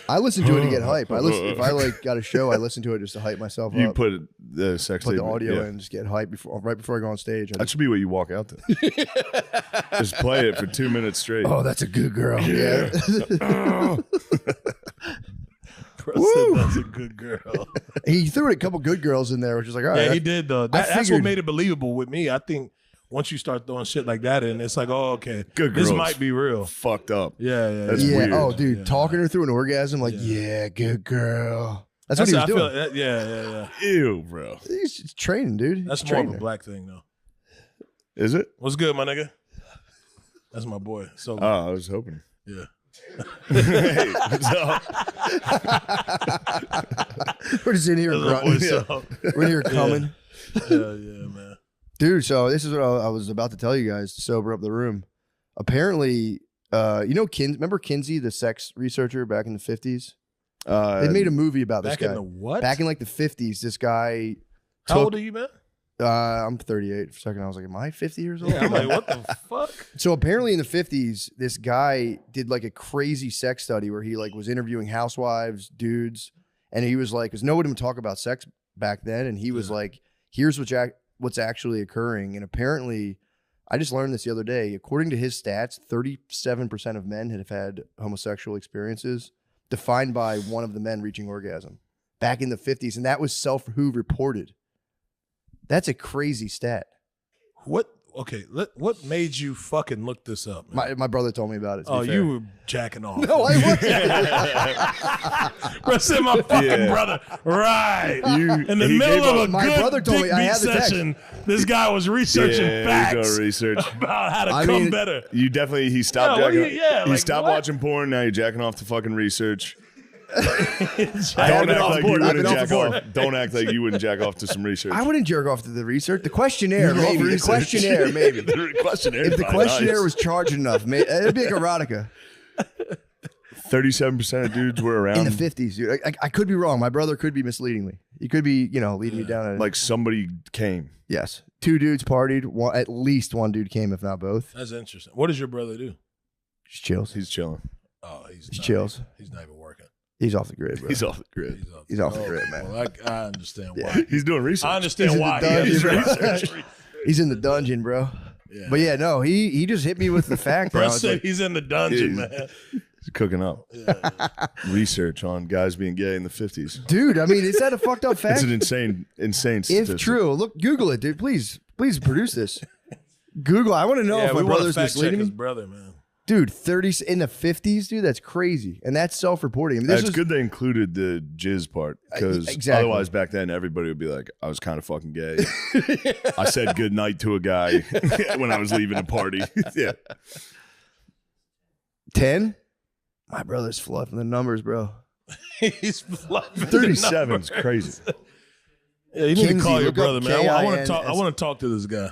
I listen to it to get hype. If I like got a show, I listen to it just to hype myself You up. put the sex Put tape the audio yeah. in, and just get hype right before I go on stage. That should be what you walk out to. Just play it for 2 minutes straight. Oh, that's a good girl. Yeah. Bro said that's a good girl. He threw a couple good girls in there, which is like, all right. Yeah, he did though. That's what figured- made it believable with me. I think once you start throwing shit like that in, it's like, oh, okay, Good this girls. might be real. Fucked up. Yeah. That's Yeah. weird. Oh, dude, Yeah. talking her through an orgasm, like, yeah, good girl. That's what he was I doing. feel. Yeah. Ew, bro. He's just training, dude. That's He's more of training a black thing though. Is it? What's good, my nigga? That's my boy. So Oh, I was hoping. yeah. Hey, what's up? We're just in here grunting. So, We're in here coming. yeah, man. Dude, so this is what I was about to tell you guys to sober up the room. Apparently, remember Kinsey, the sex researcher back in the 50s? They made a movie about this Back guy. in the what? Back in like the 50s, this guy How old are you, man? I'm 38 for a second. I was like, am I 50 years old? Yeah, I'm like, what the fuck? So apparently in the 50s, this guy did like a crazy sex study where he like was interviewing housewives, dudes, and he was like, because nobody would talk about sex back then, and he was like, here's what's actually occurring. And apparently, I just learned this the other day. According to his stats, 37% of men have had homosexual experiences, defined by one of the men reaching orgasm back in the 50s, and that was Self-Who reported. That's a crazy stat. What? Okay, what made you fucking look this up, man? My brother told me about it. Oh, you were jacking off. No, I wasn't. Bro, said my fucking brother. Right. In the middle of a My good brother told dick me I beat had the text. session, this guy was researching Yeah, facts he's doing research. about how to I come mean, better. You definitely, he stopped Yeah, what do jacking you- yeah, He like, stopped what? watching porn, now you're jacking off to fucking research. I've Don't been act off like the board. you I've been wouldn't off jack the board. off. Don't act like you wouldn't jack off to some research. I wouldn't jerk off to the research. The questionnaire, You love maybe. The research. questionnaire, maybe. The questionnaire. If the fine, questionnaire nice. was charged enough, it'd be like erotica 37% of dudes were around. in the 50s, dude. I could be wrong. My brother could be misleading me. He could be, leading me down a... Like somebody came. Yes. 2 dudes partied. At least 1 dude came, if not both. That's interesting. What does your brother do? Just chills. He's chilling. Oh, he's He not chills. even- He's not even working. He's off the grid, bro. He's off the grid. He's off the grid, man. Well, I understand why. He's doing research. I understand He's in why. the He dungeon, has bro. research. He's in the dungeon, bro. Yeah. But yeah, no, he just hit me with the fact. Bro that I was said like, he's in the dungeon, man. He's cooking up research on guys being gay in the 50s. dude, I mean, is that a fucked up fact? It's an insane statistic. If true, look, Google it, dude. Please produce this. Google. I want to know if my brother's misleading me. His brother, man. Dude, 30s in the 50s, dude. That's crazy, and that's self-reporting. I mean, It's good they included the jizz part because otherwise back then everybody would be like, I was kind of fucking gay. I said good night to a guy when I was leaving a party. Yeah. 10. My brother's fluffing the numbers, bro. He's fluffing 37 is crazy. Yeah, you need Kinsey, to call your look brother, up man. I want to KINS. talk. I want to talk to this guy.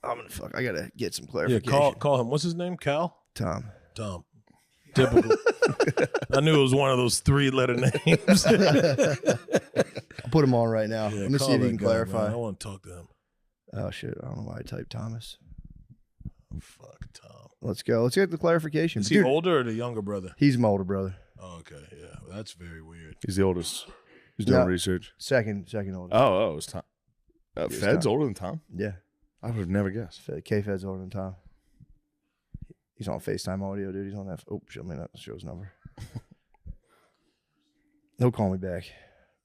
I'm gonna fuck. I gotta get some Yeah, clarification. call him. What's his name? Cal? Tom. Typical. I knew it was one of those 3-letter names. I'll put him on right now. Yeah, Let me call see if he that can guy, clarify. man. I want to talk to him. Oh shit! I don't know why I typed Thomas. Fuck Tom. Let's go. Let's get the clarification. Is he Dude, older or the younger brother? he's my older brother. Oh, okay, yeah, that's very weird. He's the oldest. He's doing No. research. Second oldest. Oh, it was Tom. It's Fed's Tom. older than Tom? Yeah. I would have never guessed. K-Fed's older than Tom. He's on FaceTime audio, dude. He's on that. Oh, show me that show's number. He'll call me back.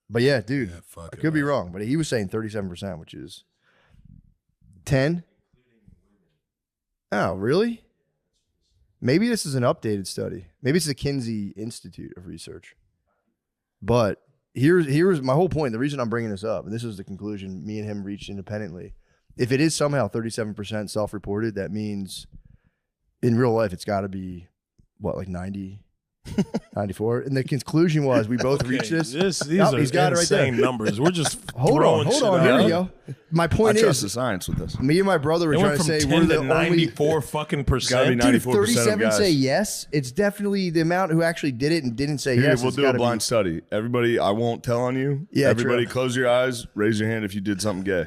But yeah, dude, Yeah, fuck I it, could be man. wrong, but he was saying 37%, which is 10. Oh, really? Maybe this is an updated study. Maybe it's the Kinsey Institute of Research. But here's my whole point. The reason I'm bringing this up, and this is the conclusion me and him reached independently. If it is somehow 37% self-reported, that means in real life it's got to be what, like 90, 94. And the conclusion was we both reached this. These Nope, are he's got it right there. insane numbers. We're just Hold throwing on. shit Here out. we go. My I point trust the is, science with this. me and my brother were It trying went to from say 10 we're the to only. 94 fucking Gotta be percent. 90. Dude, 94% of 37 guys. say yes. It's definitely the amount who actually did it and didn't say Here, yes. we'll It's do a gotta blind study. Everybody, I won't tell on you. Yeah, Everybody, true. close your eyes. Raise your hand if you did something gay.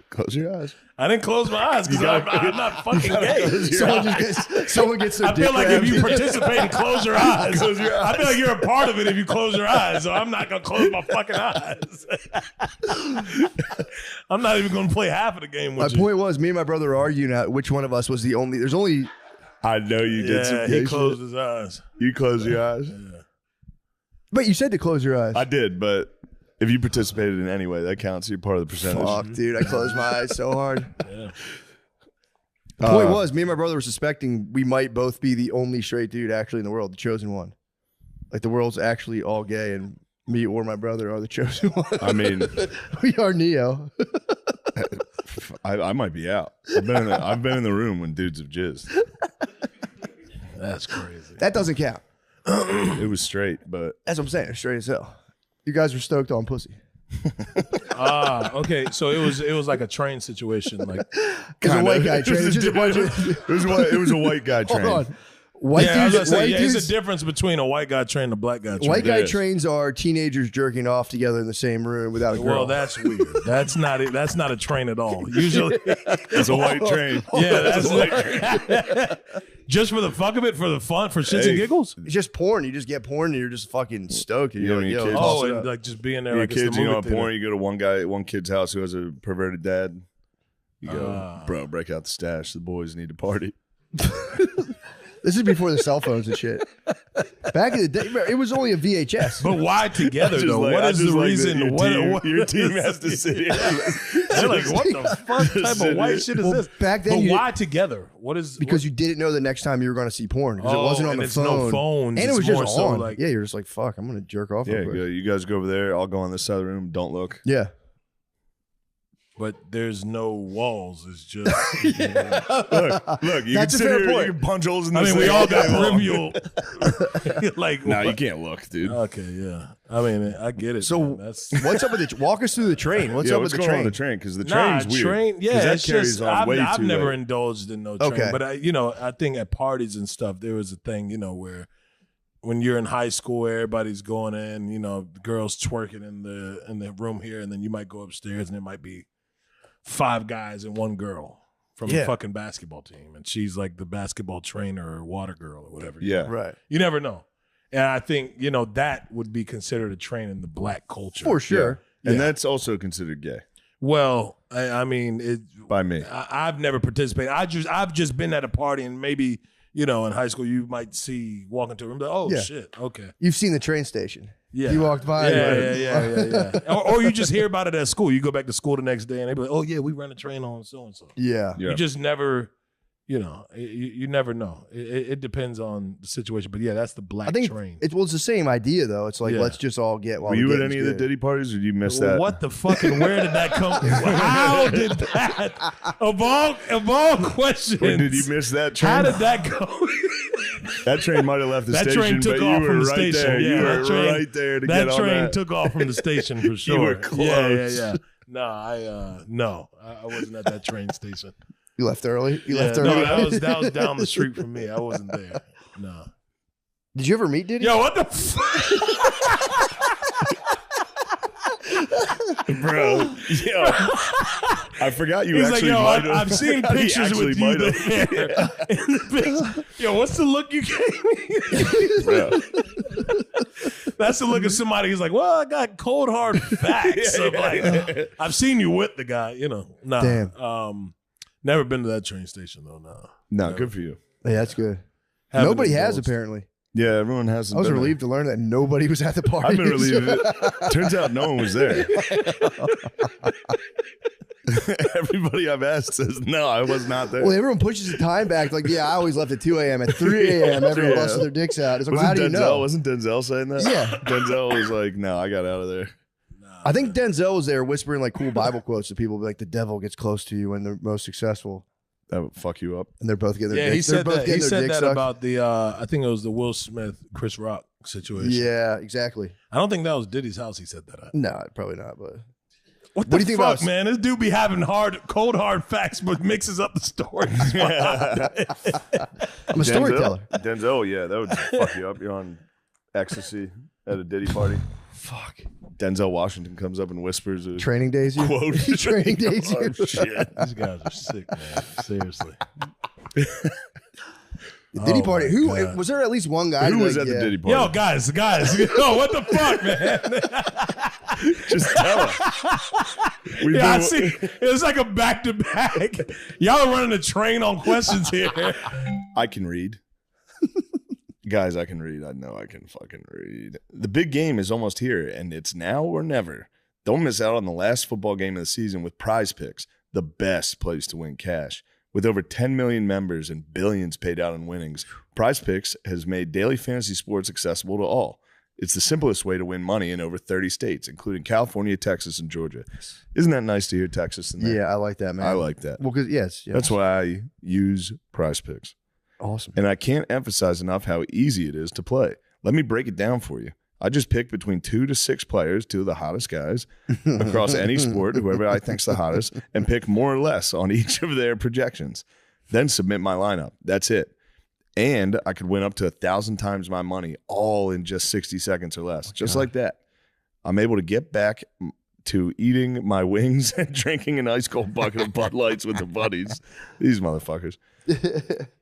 Close your eyes. I didn't close my eyes because I'm not fucking gay. Someone gets their I feel dick like grabbed. if you participate and close your eyes, Close your I feel like you're a part of it if you close your eyes. So I'm not gonna close my fucking eyes. I'm not even gonna play half of the game My with you. point was, me and my brother are arguing at which one of us was the only. There's only. I know you did some Yeah, gay he closed shit. his eyes. You close your eyes. But you said to close your eyes. I did, but if you participated in any way, that counts. You're part of the percentage. Fuck, dude, I closed my eyes so hard. Yeah. The point was, me and my brother were suspecting we might both be the only straight dude actually in the world, the chosen one. Like the world's actually all gay, and me or my brother are the chosen one. I mean, we are Neo. I might be out. I've been in the room when dudes have jizzed. That's crazy. That doesn't count. It was straight, but That's what I'm saying. Straight as hell. You guys were stoked on pussy. Okay. So it was like a train situation. Like, Because a kinda. white guy trained. Just a bunch of. it was a white guy Hold train. on. White yeah, I was dudes. gonna say, White yeah, it's dudes. a difference between a white guy train and a black guy train. White guy Yes. trains are teenagers jerking off together in the same room without a girl. Well, that's weird. That's not it. That's not a train at all. Usually, It's a white train. yeah, that's just for the fuck of it, for the fun, for shits Hey. and giggles. It's just porn. You just get porn and you're just fucking stoked. And You you're know, like, your yo, kids- toss Oh, it and up. like just being there, Your like it's kids, the you know, movie at porn, theater. you go to one kid's house who has a perverted dad. You go, bro, break out the stash. The boys need to party. This is before the cell phones and shit. Back in the day, it was only a VHS. But why together though? What is the reason? Your team has to sit here. They're like, what the fuck type of white shit is Well, this? back then but you- why together? What is Because you didn't know the next time you were going to see porn. Because it Oh, wasn't on and the it's phone. no phones. And it It's was just more so on. like- Yeah, you're just like, fuck, I'm going to jerk off Yeah, real quick. you guys go over there. I'll go on this side of the room. Don't look. Yeah. But there's no walls. It's just. Look, you That's a can sit fair here. point. You can punch holes in the I mean, we ceiling all got day long. trivial. Like, No, you what? can't look, dude. Okay, yeah. I mean, I get it. So man. That's what's up with the walk us through the train? What's up what's with the going on train? with the train? Because the nah, train's weird. train. 'Cause Yeah, that it's carries just on I've, way I've too never late. indulged in no train, Okay. but I think at parties and stuff there was a thing, where when you're in high school, everybody's going in, the girls twerking in the room here, and then you might go upstairs and there might be 5 guys and 1 girl from the fucking basketball team, and she's like the basketball trainer or water girl or whatever. Yeah. Right. You never know. And I think, that would be considered a train in the black culture. For sure. And Yeah. that's also considered gay. Well, I mean, by me. I've never participated. I've just been at a party and maybe, in high school you might see walk into a room. Like, oh shit, okay. You've seen the train station. Yeah, you walked by. Yeah. or you just hear about it at school. You go back to school the next day and they be like, oh yeah, we ran a train on so and so. Yeah. You just never. You never know. It depends on the situation. But yeah, that's the black train. It's the same idea though. It's like let's just all get. Were you at any of the Diddy parties, or did you miss that? What the fucking? Where did that come? How did that? Of all questions, When did you miss that train? How did that go? That train might have left the that station, train took but off you from were the right station. there. Yeah, You were that train, right there to get on that. That train took off from the station for sure. You were close. Yeah. No, I wasn't at that train station. You left early. No, that was down the street from me. I wasn't there. No. Did you ever meet Diddy? Yo, what the fuck? Bro, I forgot you He's actually like, might have. I've seen pictures with you there. In the picture. Yo, what's the look you gave me? Bro. That's the look of somebody who's like, well, I got cold hard facts. So like, I've seen you with the guy, Nah. Damn. Never been to that train station though. No, good for you. Hey, that's good. Haven't Nobody has indulged. apparently. Yeah, everyone has. I was relieved to learn that nobody was at the party. I've been relieved. Turns out no one was there. Everybody I've asked says, no, I was not there. Well, everyone pushes the time back. Like, yeah, I always left at 2 a.m. At 3 a.m., everyone busted their dicks out. It's like, well, how do you know? Wasn't Denzel saying that? Yeah. Denzel was like, no, I got out of there. I think Denzel was there whispering like cool Bible quotes to people, like the devil gets close to you when they're most successful. That would fuck you up. And they're both getting their Yeah, dicks. he said that sucked. about the I think it was the Will Smith Chris Rock situation. Yeah, exactly. I don't think that was Diddy's house he said that at. No, probably not. But What do you think about man? This dude be having cold hard facts, but mixes up the stories. I'm a storyteller. Denzel, yeah, that would fuck you up. You're on ecstasy at a Diddy party. Fuck. Denzel Washington comes up and whispers a Training days, you. quote. Training days, you. Oh, shit. These guys are sick, man. Seriously. The Diddy party. Who God. was there? At least one guy Who was like, at the Diddy party? Yo, guys. Yo, what the fuck, man? Just tell us. I see. It's like a back-to-back. Y'all are running a train on questions here. I can read. Guys, I can read. I know I can fucking read. The big game is almost here, and it's now or never. Don't miss out on the last football game of the season with Prize Picks, the best place to win cash. With over 10 million members and billions paid out in winnings, Prize Picks has made daily fantasy sports accessible to all. It's the simplest way to win money in over 30 states, including California, Texas, and Georgia. Isn't that nice to hear Texas in there? Yeah, I like that, man. I like that. Well, because yes, That's why I use Prize Picks. Awesome. And I can't emphasize enough how easy it is to play. Let me break it down for you. I just pick between 2 to 6 players, 2 of the hottest guys across any sport, whoever I think's the hottest, and pick more or less on each of their projections. Then submit my lineup. That's it. And I could win up to 1,000 times my money, all in just 60 seconds or less. Just like that. I'm able to get back to eating my wings and drinking an ice cold bucket of Bud Lights with the buddies. These motherfuckers.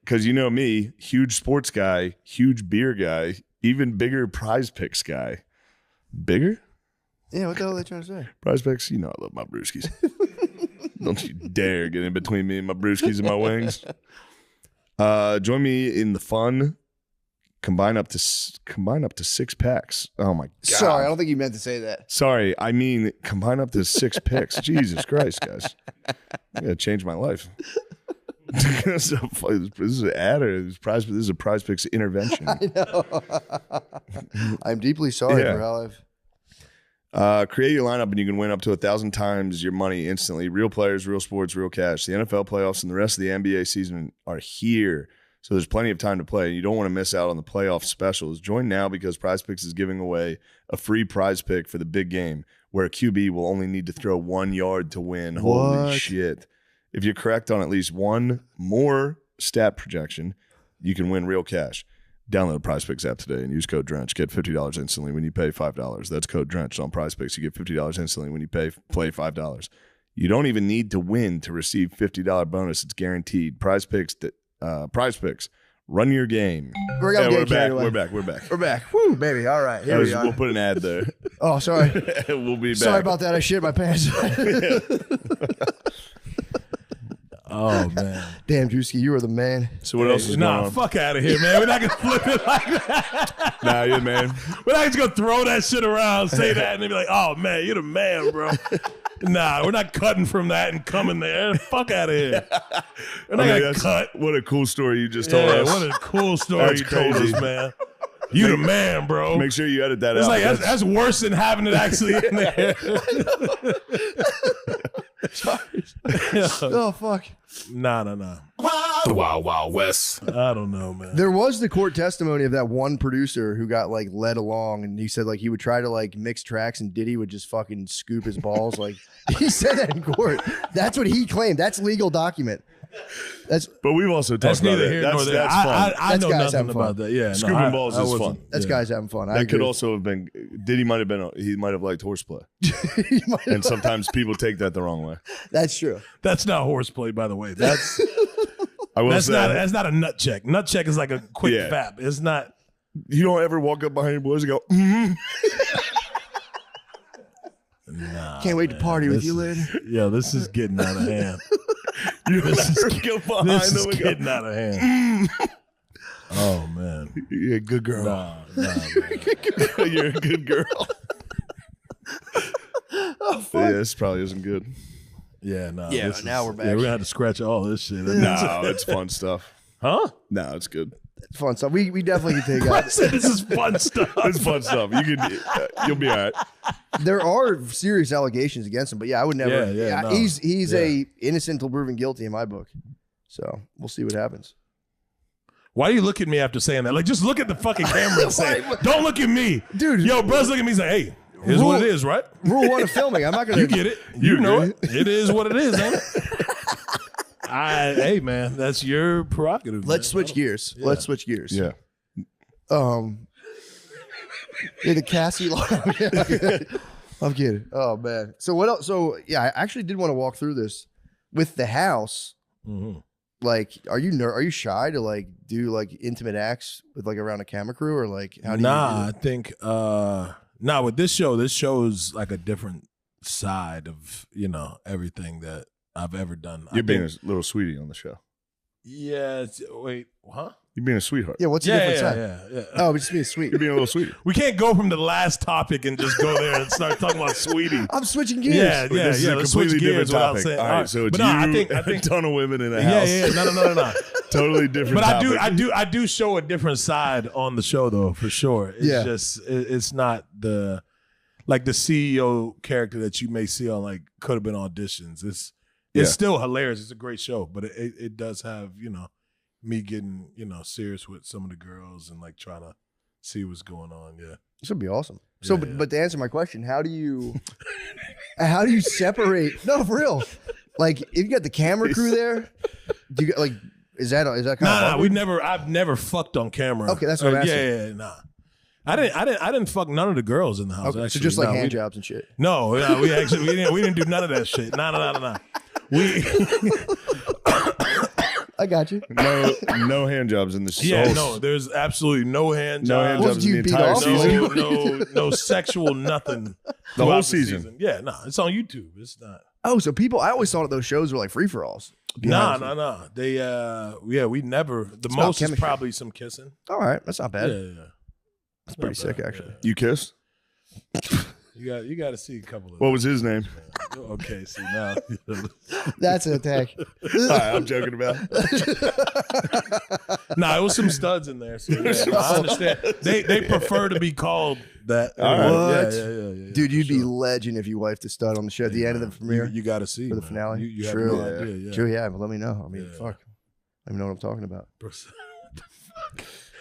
Because you know me, huge sports guy, huge beer guy, even bigger Prize Picks guy. Bigger? Yeah, what the hell are they trying to say? Prize Picks, you know I love my brewskis. Don't you dare get in between me and my brewskis and my wings. Join me in the fun. Combine up to 6 packs. Oh my God. Sorry, I don't think you meant to say that. Sorry, I mean combine up to 6 picks. Jesus Christ, guys. I gotta change my life. This is an ad or this is a Prize Picks intervention. I know. I'm deeply sorry for how I've create your lineup and you can win up to 1,000 times your money instantly. Real players, real sports, real cash. The NFL playoffs and the rest of the NBA season are here. So there's plenty of time to play. You don't want to miss out on the playoff specials. Join now because Prize Picks is giving away a free prize pick for the big game where a QB will only need to throw 1 yard to win. Holy shit. If you're correct on at least one more stat projection, you can win real cash. Download the Prize Picks app today and use code DRENCH. Get $50 instantly when you pay $5. That's code DRENCH on Prize Picks. You get $50 instantly when you play $5. You don't even need to win to receive $50 bonus. It's guaranteed. Prize Picks, Run your game. We're back. We're back. We're back. Woo, baby. All right. Here we are. We'll put an ad there. Oh, sorry. We'll be back. Sorry about that. I shit my pants. Oh man. Damn, Druski, you are the man. So what else is going on? Fuck out of here, man. We're not gonna flip it like that. Nah, yeah, man. We're not just gonna throw that shit around, say that, and then be like, "Oh man, you're the man, bro." Nah, we're not cutting from that and coming there. Fuck out of here. We're not gonna cut. What a cool story you just told us. What a cool story That's you told crazy. us, man. You the man, bro. Make sure you edit that It's out. like that's worse than having it actually in there. Oh, fuck. Nah. The Wild Wild West. I don't know, man. There was the court testimony of that one producer who got like led along, and he said like he would try to like mix tracks and Diddy would just fucking scoop his balls. Like he said that in court. That's what he claimed. That's legal document. But we've also talked about neither it. here nor there. That's fun. I know guys nothing having fun. about that. Yeah, Scooping balls is fun. That's guys having fun. That could also have been. Diddy might have been. He might have liked horseplay, and sometimes people take that the wrong way. That's true. That's not horseplay, by the way. That's I will that's say not a nut check. Nut check is like a quick fap. It's not. You don't ever walk up behind your boys and go, Nah, Can't wait to party with you later. Yo, this is getting out of hand. this is getting out of hand. Oh man, you're a good girl. Nah, man. You're a good girl. Yeah, this probably isn't good. Yeah, no. Yeah, now we're back. Yeah, we're gonna have to scratch all this shit. No, it's fun stuff. Huh? No, it's good. It's fun stuff. We definitely can take I out. said this is fun stuff. It's fun stuff. You'll be all right. There are serious allegations against him, but yeah, I would never. No. He's a innocent till proven guilty in my book. So we'll see what happens. Why do you look at me after saying that? Like, just look at the fucking camera and say, "Don't look at me, Dude. Yo, bro's look at me and say, "Hey, here's what it is, right? Rule 1 of filming. I'm not gonna. You get it. You know it. It is what it is, ain't it?" Hey, man, that's your prerogative. Let's man. switch gears. Yeah. Let's switch gears. Yeah. Yeah, the Cassie law. I'm kidding. Oh man. So what else? So yeah, I actually did want to walk through this with the house. Mm-hmm. Like, are you shy to like do like intimate acts with like around a camera crew, or like how do you? I think with this show is like a different side of everything that I've ever done. You're being a little sweetie on the show. Yeah. Wait. Huh? You're being a sweetheart. Yeah. What's the different side? Yeah. Oh, just being sweet. You're being a little sweetie. We can't go from the last topic and just go there and start talking about sweetie. I'm switching gears. Yeah. This is a Let's switch completely different gears without topic. saying. All right, so it's but you, I think a ton of women in a house. Yeah. No. Totally different. But topic. I do show a different side on the show though, for sure. It's just it's not the CEO character that you may see on like could have been auditions. It's still hilarious. It's a great show, but it does have me getting serious with some of the girls and like trying to see what's going on. Yeah, this would be awesome. So, but to answer my question, how do you separate? No, for real. Like, if you got the camera crew there, do you like? Is that kind of? Nah, I've never fucked on camera. Okay, that's what I'm asking. Yeah, nah. I didn't fuck none of the girls in the house. Okay, actually. so just like hand jobs and shit. No, we didn't do none of that shit. Nah. I got you. No hand jobs in the show. Yeah, no, there's absolutely no hand No hand jobs. jobs in the entire season. No sexual nothing. The whole throughout season. Yeah, no, it's on YouTube. It's not. Oh, so I always thought those shows were like free for alls. No. They we never. The It's most is chemistry. probably some kissing. All right, that's not bad. Yeah. That's pretty sick, actually. You kissed? You got to see a couple of. What was his name? Okay, see now. That's an attack. All right, I'm joking about. Nah, it was some studs in there. So yeah, I understand. They prefer to be called that. All right. What? Yeah. Dude, you'd be legend if you wifed a stud on the show at the end of the premiere. You got to see for the man. finale. You True. have no idea. Yeah. True, yeah, but let me know. I mean, Yeah. fuck. Let me know what I'm talking about.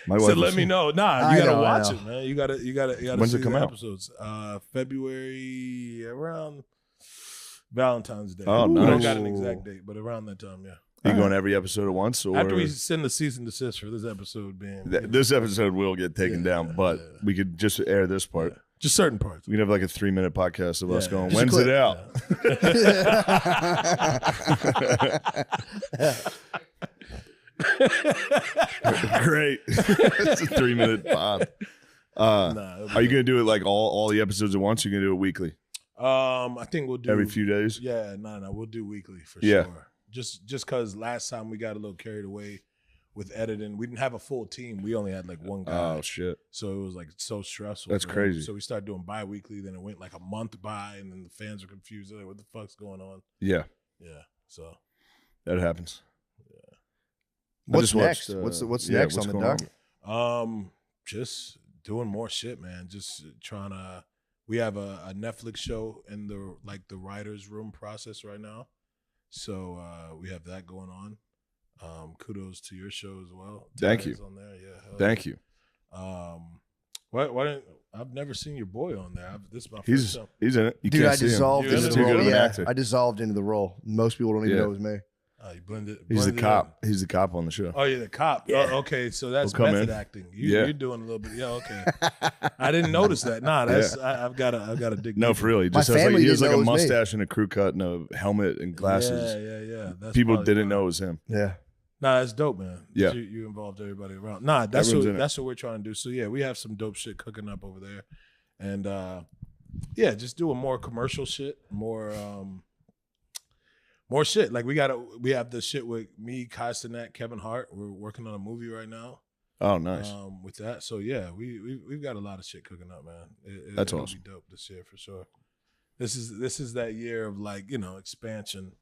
My So wife let was- me know. Nah, I you gotta know, I watch know. it, man. You gotta. When's see it come the out? Episodes. February around Valentine's Day. Oh, We don't nice. got an exact date, but around that time, yeah. You going every episode at once, or After we send the cease and desist for this episode being this episode will get taken down, but we could just air this part. just certain parts. We can have like a 3-minute podcast of us Yeah. going, Just a when's clip. it out? Great. It's a 3-minute pod. Are you gonna do it like all the episodes at once? Or are you gonna do it weekly? I think we'll do every few days. Yeah, no, we'll do weekly for sure. Just because last time we got a little carried away with editing. We didn't have a full team. We only had like one guy. Oh shit! So it was like so stressful. That's crazy. So we started doing bi-weekly. Then it went like a month by, and then the fans were confused. Like, what the fuck's going on? Yeah. So that happens. Yeah. What's next? What's next on the docket? Just doing more shit, man. Just trying to. We have a Netflix show in the writers' room process right now. So we have that going on. Kudos to your show as well. Thank you. On there. Yeah. Thank you. Why didn't I've never seen your boy on there. This is my first time. He's in it. You Dude, can't I see dissolved him. into the role. Yeah, I dissolved into the role. Most people don't even know it was me. You blended. He's the cop. He's the cop on the show. Oh, you're the cop. Yeah. Oh, okay, so that's method acting. You're doing a little bit. Yeah, okay. I didn't notice that. Nah, that's I've got to dig. No, deeper. for real. He just has like a mustache and a crew cut and a helmet and glasses. Yeah. That's people didn't know it was him. Yeah. Nah, that's dope, man. Yeah. You involved everybody around. Nah, that's what we're trying to do. So yeah, we have some dope shit cooking up over there, and just doing more commercial shit, more shit. Like we have the shit with me, Kai Cenat, Kevin Hart. We're working on a movie right now. Oh, nice. With that, so yeah, we've got a lot of shit cooking up, man. That's it'll awesome. Be dope this year for sure. This is that year of like expansion,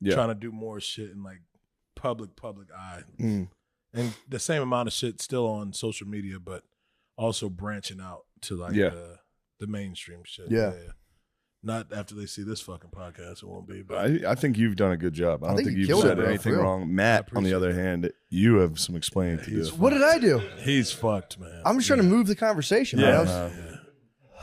trying to do more shit in like public eye, and the same amount of shit still on social media, but also branching out to like the mainstream shit. Yeah. Not after they see this fucking podcast, it won't be. But I think you've done a good job. I don't think you've said anything wrong. Matt, on the other hand, you have some explaining to do. What did I do? He's fucked, man. I'm just trying to move the conversation.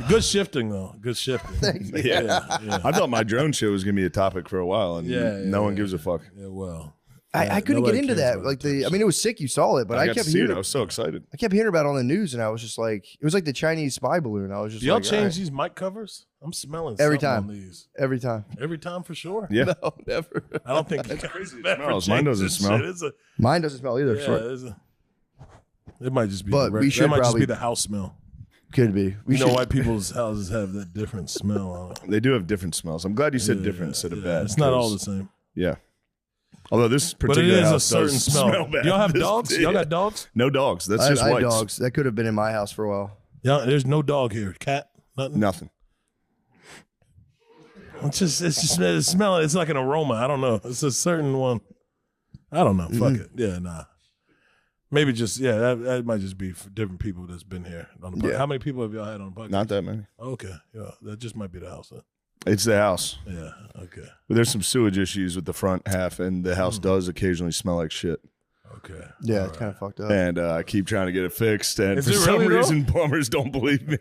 Good shifting, though. Good shifting. Thanks. Yeah. I thought my drone show was going to be a topic for a while, and no one gives a fuck. Yeah, well. I couldn't get into that. Like it was sick. You saw it, but I kept hearing. I was so excited. I kept hearing about it on the news, and I was just like, it was like the Chinese spy balloon. I was just. Do y'all change these mic covers? I'm smelling every time. On these. Every time. Every time for sure. Yeah. No, never. I don't think it smells. Mine doesn't smell. Mine doesn't smell either. It might just be. But we should probably just be the house smell. Could be. You know why people's houses have that different smell on it. They do have different smells. I'm glad you said different instead of bad. It's not all the same. Yeah. Although this particular house a certain smell bad. Do y'all have dogs? Y'all got dogs? No dogs. That's just whites. Dogs. That could have been in my house for a while. Yeah, there's no dog here. Cat? Nothing. It's just smell. It's like an aroma. I don't know. It's a certain one. I don't know. Fuck it. Yeah, nah. Maybe just that might just be for different people that's been here on the podcast. How many people have y'all had on the podcast? Not that many. Okay. Yeah, that just might be the house then. It's the house. Yeah. Okay. But there's some sewage issues with the front half, and the house does occasionally smell like shit. Okay. Yeah, it's kind of fucked up. And I keep trying to get it fixed, and for some reason, plumbers don't believe me.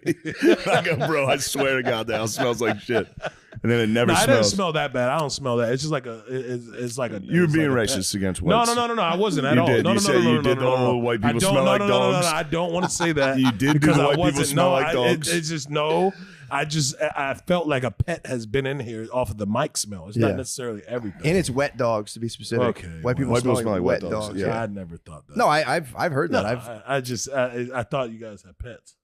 I go, bro, I swear to God, the house smells like shit. And then it never smells. I didn't smell that bad. I don't smell that. It's just like it's like a. You were being racist against whites. No. I wasn't at all. Did. No. You did all white people smell like dogs. No. I don't want to say that. You did because white people smell like dogs. It's just no. I felt like a pet has been in here off of the mic smell. It's not necessarily everything. And it's wet dogs, to be specific. Okay. White people smell like wet dogs. Yeah. I never thought that. No, I've heard that. I thought you guys had pets.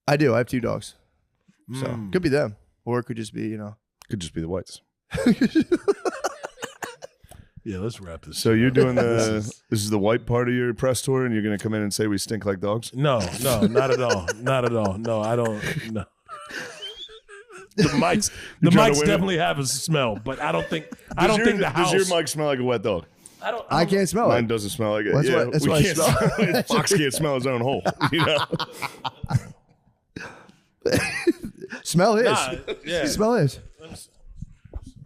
I do. I have 2 dogs. So could be them, or it could just be Could just be the whites. Yeah, let's wrap this. So you're doing this is the white part of your press tour, and you're going to come in and say we stink like dogs? No, not at all. Not at all. No, I don't. No. The mics definitely have a smell, but I don't think the house. Does your mic smell like a wet dog? I can't smell it. Mine doesn't smell like it. That's why I smell. Fox can't smell his own hole. Smell his. Yeah. Smell his.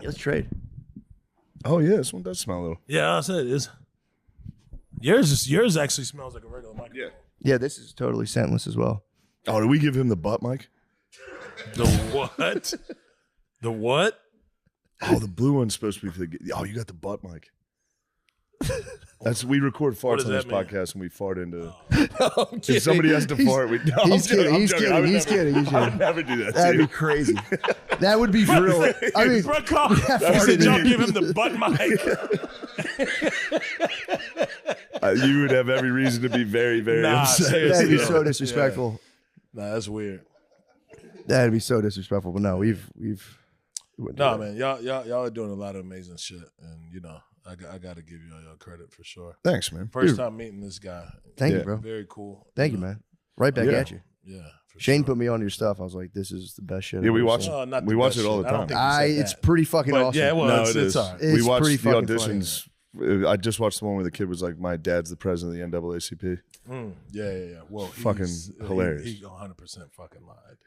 Let's trade. Oh yeah, this one does smell a little. Yeah, I said it is. Yours actually smells like a regular mic. Yeah, this is totally scentless as well. Oh, did we give him the butt mic? The what? The what? Oh, the blue one's supposed to be for the. Oh, you got the butt mic. We record farts on this podcast and we fart into. If somebody has to fart, we. No, He's kidding. I would never do that. That'd be crazy. That would be real. I mean, he said, "Y'all give him the butt mic." You would have every reason to be very, very upset. Seriously, That'd be though. so disrespectful. Yeah. Nah, that's weird. That'd be so disrespectful. But no, we wouldn't do Nah, that. man, y'all are doing a lot of amazing shit, and you know, I got to give y'all credit for sure. Thanks, man. First time meeting this guy. Thank Yeah. you, bro. Very cool. Thank you, man. Right back Yeah. at you. Yeah. For Shane sure. put me on your stuff. I was like, this is the best shit. Yeah, I've we ever watched seen. it. Not We the watch best it all shit. the I don't time. think you said It's that. pretty fucking But awesome. yeah, well, No, it's it is. all right. It's We watched pretty the fucking funny. auditions. I just watched the one where the kid was like, "My dad's the president of the NAACP." Yeah. Well, Fucking hilarious. He 100% fucking lied.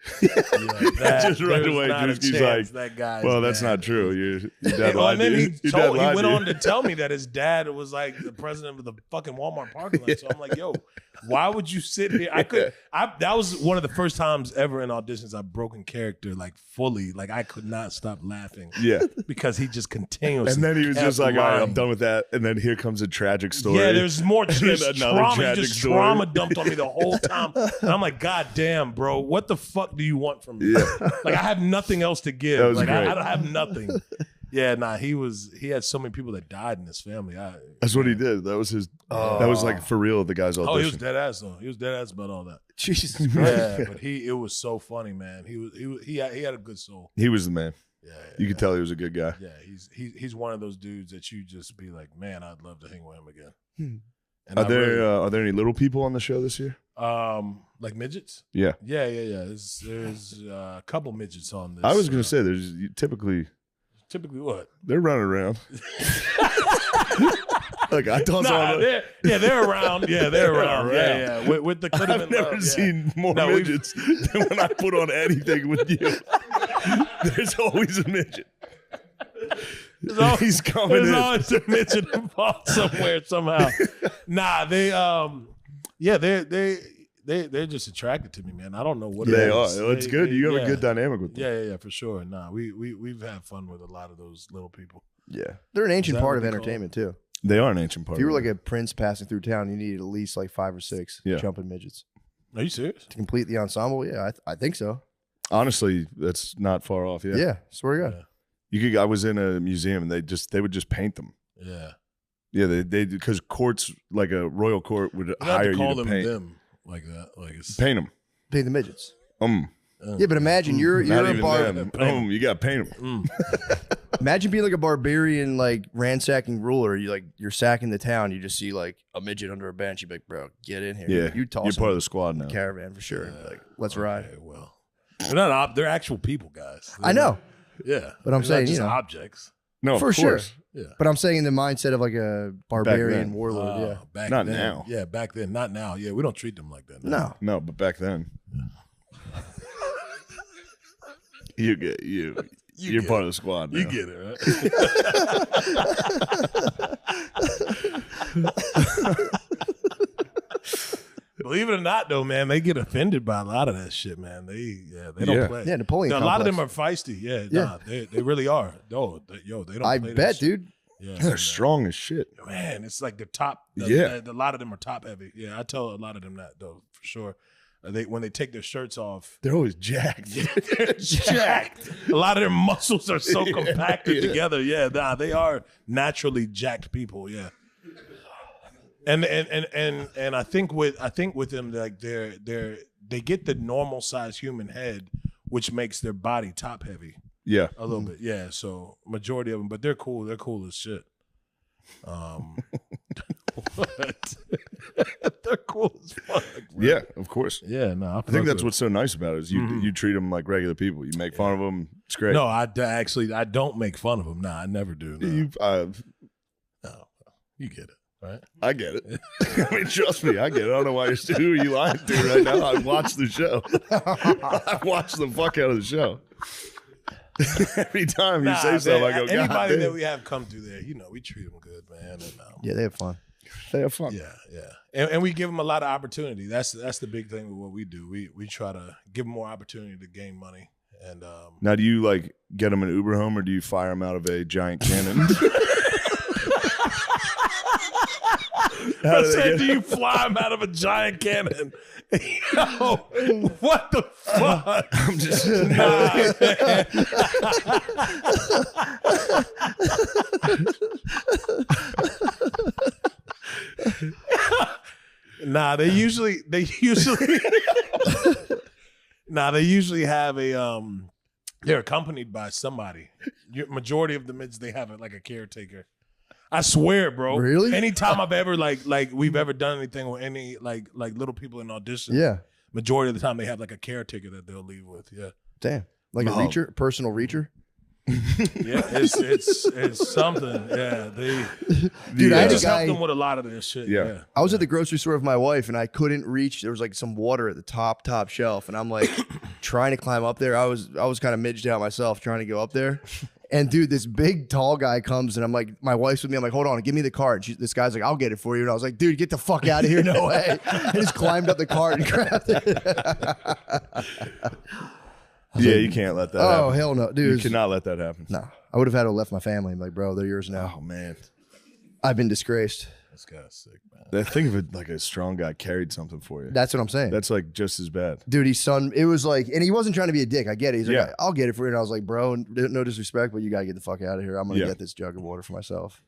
Just right away, Druski's like, that guy. "Well, that's not true. Your dad Well, lied and then to you. he Your dad lied went to you." on to tell me that his dad was like the president of the fucking Walmart parking lot. So I'm like, yo, why would you sit here? That was one of the first times ever in auditions I've broken character like fully. Like I could not stop laughing. Yeah. Because he just continuously. And then he was kept just like, "All right, I'm lying. done with that." And then here comes a tragic story. Yeah, there's more then just another trauma. He tragic just story. trauma dumped on me the whole time. And I'm like, God damn, bro, what the fuck do you want from me? Yeah. Like, I have nothing else to give. That was Like, great. I don't have nothing. Yeah, nah, he had so many people that died in his family. That's what he did. That was his. That was like for real. The guy's audition. Oh, he was dead ass though. He was dead ass about all that. Jesus Christ. Yeah, but it was so funny, man. He had a good soul. He was the man. Yeah, You could tell he was a good guy. yeah. He's one of those dudes that you just be like, man, I'd love to hang with him again. And Are I there really- are there any little people on the show this year? like midgets? Yeah. Yeah. There's a couple midgets on this. I was gonna say there's typically typically what? they're running around. Like I thought. Nah, they're around. Yeah, they're around. Yeah. With the could have I've been never love, yeah. seen more No, we've- midgets than when I put on anything with you. There's always a midget. He's coming There's in. always a midget involved somewhere somehow. Nah, they're just attracted to me, man. I don't know what They it are. is. It's good. You have a good dynamic with them. Yeah, for sure. Nah, we've had fun with a lot of those little people. Yeah. They're an ancient Is that part of what they call entertainment, too. They are an ancient part. If you were of like it. a prince passing through town, you needed at least like 5 or 6 Yeah. jumping midgets. Are you serious? To complete the ensemble, yeah, I think so. Honestly, that's not far off. Yeah. Yeah, swear to God. Yeah. You could. I was in a museum and they would just paint them. Yeah. Yeah, they because courts like a royal court would You have hire to call you to them paint them like that. Like it's paint them. Pay the midgets. Yeah, but imagine you're Not a even them. You got to paint them. Imagine being like a barbarian, like ransacking ruler. You're sacking the town. You just see like a midget under a bench. You be like, bro, get in here. Yeah, you toss you're him part of in the squad now. the caravan for sure. Like, let's ride. Okay, well, they're not. They're actual people, guys. I know, Yeah, But I'm They're saying, not just you know. objects. No, for of sure. course. Yeah. But I'm saying in the mindset of like a barbarian then. warlord. Yeah. Back Not then. now. Yeah, back then. Not now. Yeah, we don't treat them like that. No. No, but back then, you get you. You're get part it. of the squad. Now. You get it, right? Believe it or not, though, man, they get offended by a lot of that shit, man. They don't Yeah. play. Yeah, Napoleon A lot of them complex. are feisty. Yeah, Yeah. nah, they really are. No, they don't. I play that bet, shit. dude. Yeah, They're strong as shit. Man, it's like the top. Yeah. A lot of them are top heavy. Yeah, I tell a lot of them that though for sure. When they take their shirts off, They're always jacked. they're jacked. A lot of their muscles are so compacted together. Yeah, nah, they are naturally jacked people. Yeah, and I think with them, like they get the normal size human head, which makes their body top heavy Yeah. a little bit. Yeah, so majority of them, but they're cool. They're cool as shit. What? They're cool as fuck. Bro. Yeah, of course. Yeah, no, I think that's what's so nice about it is you treat them like regular people. You make fun of them. It's great. No, I don't make fun of them. Nah, I never do. No. No, you get it, right? I get it. I mean, trust me, I get it. I don't know why who are you lying to right now. I watch the show. I watch the fuck out of the show. Every time you say something, I go, God anybody damn. that we have come through there, we treat them good, man. And, Yeah, they have fun. They have fun. yeah, and we give them a lot of opportunity. That's the big thing with what we do. We try to give them more opportunity to gain money. And Now, do you like get them an Uber home, or do you fire them out of a giant cannon? I said, do you fly them out of a giant cannon? Yo, what the fuck? I'm just Nah, they usually have a they're accompanied by somebody. Majority of the mids, they have like a caretaker. I swear, bro. Really? Anytime I've ever like we've ever done anything with any like little people in audition, Yeah. majority of the time they have like a caretaker that they'll leave with. Yeah. Damn. Like a reacher, personal reacher. Yeah, it's something. Yeah, Dude, I just help them with a lot of this shit. Yeah. I was at the grocery store with my wife and I couldn't reach. There was like some water at the top shelf, and I'm like trying to climb up there. I was kind of midged out myself trying to go up there. And dude, this big tall guy comes and I'm like, my wife's with me. I'm like, hold on, give me the card. This guy's like, I'll get it for you. And I was like, dude, get the fuck out of here. No way. I just climbed up the cart and grabbed it. Yeah, you can't let that happen. Oh, hell no. Dude. You cannot let that happen. No. I would have had to left my family. I'm like, bro, they're yours now. Oh, man. I've been disgraced. This guy's sick, man. I think of it like a strong guy carried something for you. That's what I'm saying. That's like just as bad. Dude, it was like, and he wasn't trying to be a dick. I get it. He's like, Yeah. I'll get it for you. And I was like, bro, no disrespect, but you got to get the fuck out of here. I'm going to get this jug of water for myself.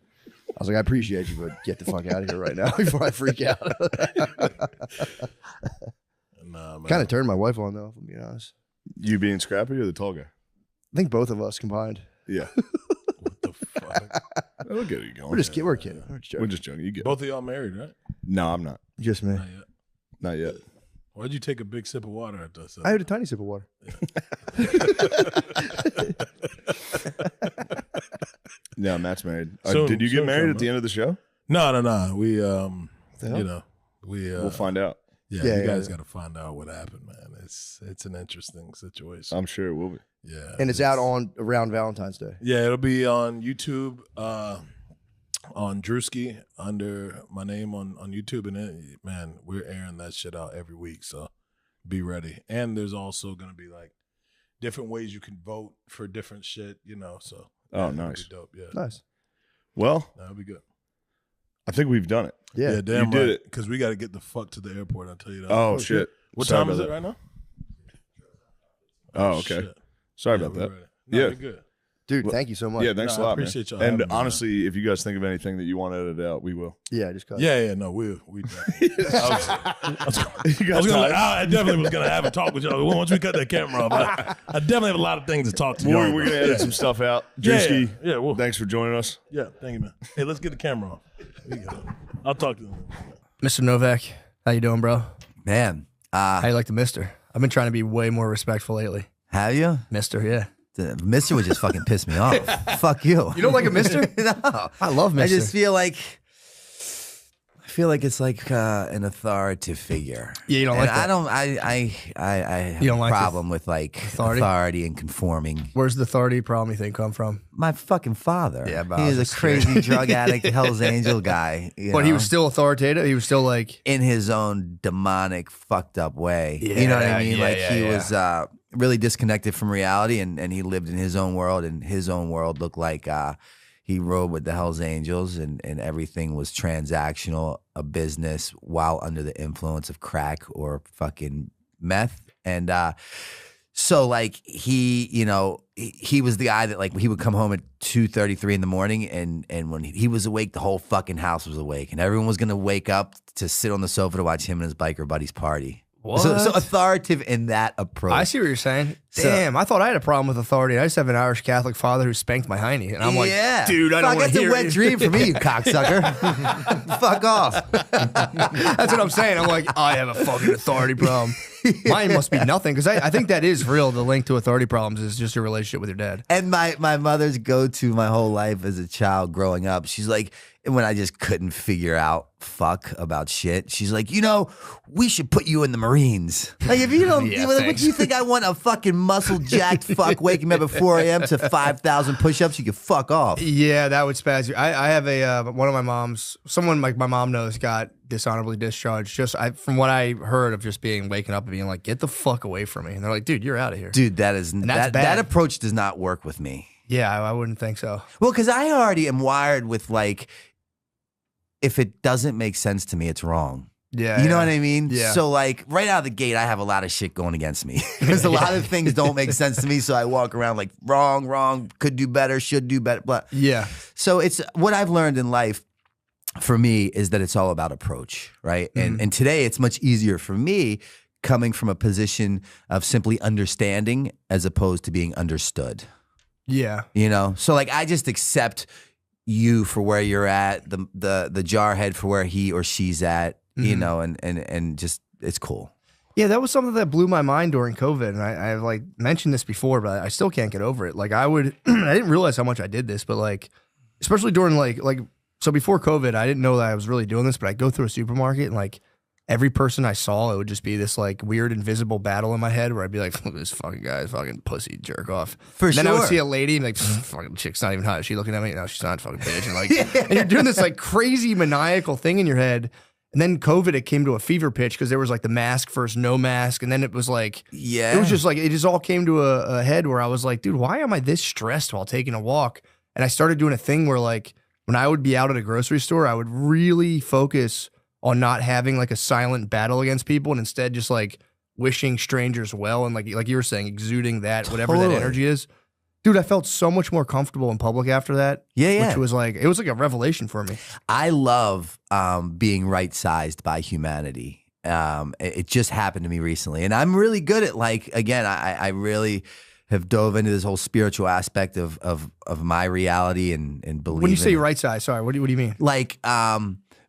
I was like, I appreciate you, but get the fuck out of here right now before I freak out. Nah, man. Kind of turned my wife on, though, if I'm being honest. You being scrappy or the tall guy? I think both of us combined. Yeah. What the fuck? We'll get it going. We're kidding. We're just joking. You get it. Both of y'all married, right? No, I'm not. Just me. Not yet. Not yet. Why'd you take a big sip of water at this? I had a tiny sip of water. Yeah, Matt's married. Soon- did you get soon married come, at the end of the show? No. We hell? We'll find out. Yeah, you guys got to find out what happened, man. It's an interesting situation. I'm sure it will be. Yeah, And it's out around Valentine's Day. Yeah, it'll be on YouTube, on Druski under my name on YouTube, and man, we're airing that shit out every week, so be ready. And there's also gonna be like different ways you can vote for different shit, So Oh, it'll nice. be dope. Yeah, Nice. Well, that'll be good. I think we've done it. Yeah. Damn you did right, it. because we got to get the fuck to the airport. I'll tell you that. Oh, shit. What Sorry time is about it that. right now? Oh, okay. Shit. Sorry Yeah, about we're that. ready. No, Yeah. you're good. Dude, thank you so much. Yeah, thanks a I lot, appreciate man. y'all And having me, honestly, if you guys think of anything that you want edited out, we will. Yeah, just cut. Yeah, no, we definitely. I definitely was gonna have a talk with y'all once we cut that camera off. I definitely have a lot of things to talk to y'all. We're gonna edit some stuff out. Drewski, Yeah, well, thanks for joining us. yeah, thank you, man. Hey, let's get the camera off. There you go. I'll talk to them. Mr. Novak, how you doing, bro? Man, How you like the mister? I've been trying to be way more respectful lately. have you? Mister, yeah. The mister would just fucking piss me off. Fuck you. You don't like a mister? No. I love mister. I just feel like it's like an authoritative figure. Yeah, you don't And like that? I have You don't a like problem with like authority and conforming. Where's the authority problem you think come from? My fucking father. Yeah, but he I was was a just crazy drug addict, Hell's Angel guy. But he know? was still authoritative? He was still like... in his own demonic, fucked up way. Yeah, you know what I mean? yeah, Like yeah, he yeah. was really disconnected from reality, and he lived in his own world, and his own world looked like he rode with the Hells Angels, and everything was transactional, a business, while under the influence of crack or fucking meth. And so like he was the guy that like he would come home at 2:33 in the morning, and when he was awake, the whole fucking house was awake, and everyone was gonna wake up to sit on the sofa to watch him and his biker buddies party. What? So authoritative in that approach. I see what you're saying. So- Damn, I thought I had a problem with authority. I just have an Irish Catholic father who spanked my hiney. And I'm like, dude, I don't want That's to a hear wet it. dream for me, you cocksucker. Fuck off. That's what I'm saying. I'm like, I have a fucking authority problem. Mine must be nothing. Because I think that is real. The link to authority problems is just your relationship with your dad. And my mother's go-to my whole life as a child growing up, she's like, and when I just couldn't figure out fuck about shit, she's like, we should put you in the Marines. Like, if you don't, Yeah, what thanks. do you think I want a fucking muscle-jacked fuck waking me up at 4 a.m. to 5,000 push-ups? You can fuck off. Yeah, that would spaz you. I have one of my moms, someone like my mom knows, got dishonorably discharged. From what I heard of just waking up and being like, get the fuck away from me. And they're like, dude, you're out of here. Dude, that's that bad. approach does not work with me. Yeah, I wouldn't think so. Well, because I already am wired with like, if it doesn't make sense to me, it's wrong. Yeah. You know what I mean? Yeah. So like right out of the gate, I have a lot of shit going against me because a lot of things don't make sense to me. So I walk around like wrong, could do better, should do better. But Yeah. so it's what I've learned in life for me is that it's all about approach, right? And today it's much easier for me coming from a position of simply understanding as opposed to being understood. Yeah. You know? So like I just accept you for where you're at, the jarhead for where he or she's at, you know, and just it's cool. Yeah, that was something that blew my mind during COVID, and I've like mentioned this before, but I still can't get over it. Like I would, I didn't realize how much I did this, but like, especially during like so before COVID, I didn't know that I was really doing this, but I'd go through a supermarket and like every person I saw, it would just be this like weird invisible battle in my head where I'd be like, look, this fucking guy, fucking pussy jerk off. For and then sure. I would see a lady and like, fucking chick's not even hot. Is she looking at me? No, she's not, fucking bitch. And like, and you're doing this like crazy maniacal thing in your head. And then COVID, it came to a fever pitch because there was like the mask first, no mask. And then it was like, it was just like, it just all came to a head where I was like, dude, why am I this stressed while taking a walk? And I started doing a thing where like, when I would be out at a grocery store, I would really focus on not having like a silent battle against people and instead just like wishing strangers well. And like you were saying, exuding that, whatever that energy is. Dude, I felt so much more comfortable in public after that. Yeah. Which was like, it was like a revelation for me. I love being right-sized by humanity. It just happened to me recently. And I'm really good at like, again, I really have dove into this whole spiritual aspect of my reality and believing. When you say right-sized, sorry, what do you mean? Like,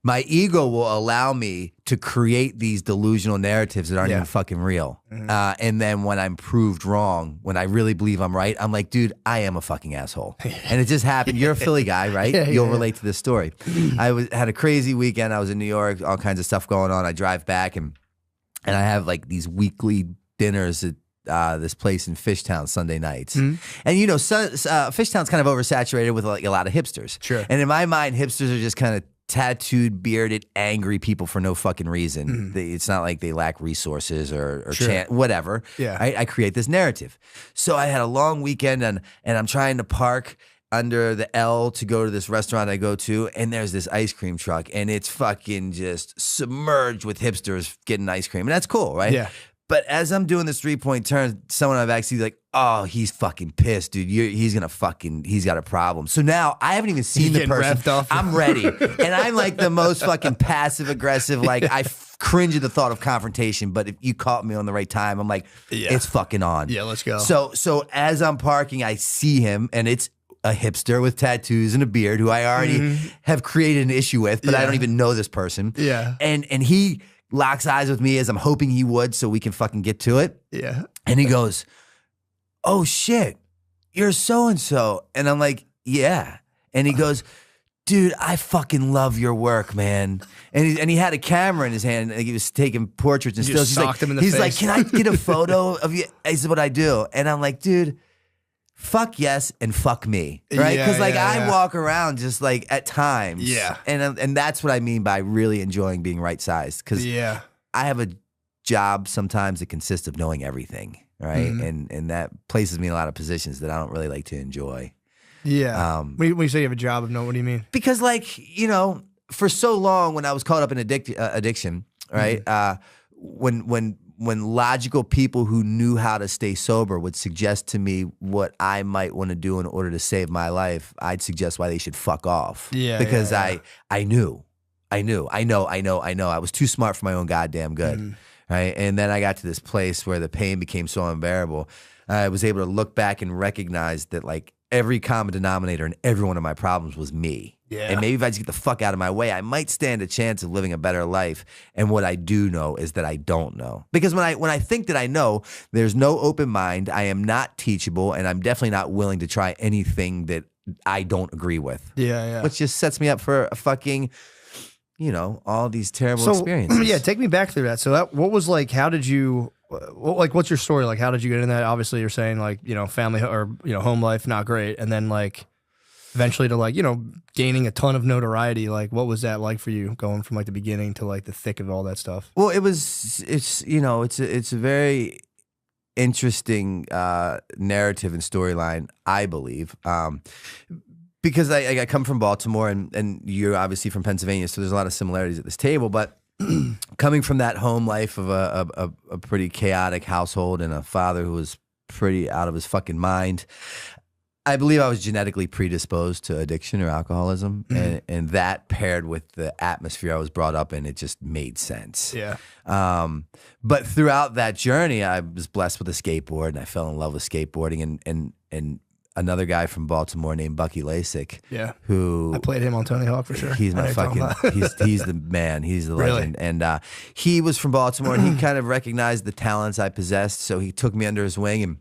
my ego will allow me to create these delusional narratives that aren't even fucking real. And then when I'm proved wrong, when I really believe I'm right, I'm like, dude, I am a fucking asshole. And it just happened. You're a Philly guy, right? You'll relate to this story. I had a crazy weekend. I was in New York, all kinds of stuff going on. I drive back and I have like these weekly dinners at this place in Fishtown Sunday nights. And you know, Fishtown's kind of oversaturated with like a lot of hipsters. Sure. And in my mind, hipsters are just kind of tattooed, bearded, angry people for no fucking reason. It's not like they lack resources or whatever. Yeah. I create this narrative. So I had a long weekend and I'm trying to park under the L to go to this restaurant I go to, and there's this ice cream truck, and it's fucking just submerged with hipsters getting ice cream. And that's cool, right? Yeah. But as I'm doing this 3-point turn, someone I've actually like, oh, he's fucking pissed, dude. He's got a problem. So now I haven't even seen the person. I'm ready. And I'm like the most fucking passive aggressive. Like I cringe at the thought of confrontation. But if you caught me on the right time, I'm like, it's fucking on. Yeah, let's go. So as I'm parking, I see him, and it's a hipster with tattoos and a beard who I already have created an issue with, but I don't even know this person. Yeah. And he locks eyes with me as I'm hoping he would so we can fucking get to it. Yeah. And he goes, oh shit, you're so-and-so. And I'm like, yeah. And he goes, dude, I fucking love your work, man. And he had a camera in his hand and he was taking portraits and stills. He's like, can I get a photo of you? He said, what I do. And I'm like, dude, fuck yes and fuck me, right? Because I walk around just like at times, and that's what I mean by really enjoying being right-sized. Because I have a job sometimes that consists of knowing everything, right? And that places me in a lot of positions that I don't really like to enjoy. Yeah. When you say you have a job of what do you mean? Because like, you know, for so long when I was caught up in addiction, right? When logical people who knew how to stay sober would suggest to me what I might want to do in order to save my life, I'd suggest why they should fuck off. Because I know. I was too smart for my own goddamn good, right? And then I got to this place where the pain became so unbearable. I was able to look back and recognize that like every common denominator in every one of my problems was me. Yeah. And maybe if I just get the fuck out of my way, I might stand a chance of living a better life. And what I do know is that I don't know. Because when I think that I know, there's no open mind, I am not teachable, and I'm definitely not willing to try anything that I don't agree with. Yeah. Which just sets me up for a fucking, you know, all these terrible experiences. Yeah, take me back through that. So what was like, how did you, like, what's your story? Like, how did you get in that? Obviously, you're saying like, you know, family or, you know, home life, not great. And then like, eventually to like, you know, gaining a ton of notoriety. Like, what was that like for you going from like the beginning to like the thick of all that stuff? Well, it's you know, it's a very interesting narrative and storyline, I believe. Because I come from Baltimore and you're obviously from Pennsylvania, so there's a lot of similarities at this table, but coming from that home life of a pretty chaotic household and a father who was pretty out of his fucking mind, I believe I was genetically predisposed to addiction or alcoholism, and that paired with the atmosphere I was brought up in, it just made sense. Yeah. But throughout that journey, I was blessed with a skateboard, and I fell in love with skateboarding, and another guy from Baltimore named Bucky Lasik. Yeah. Who I played him on Tony Hawk for sure. He's my he's the man. He's the legend. And he was from Baltimore, and he kind of recognized the talents I possessed, so he took me under his wing and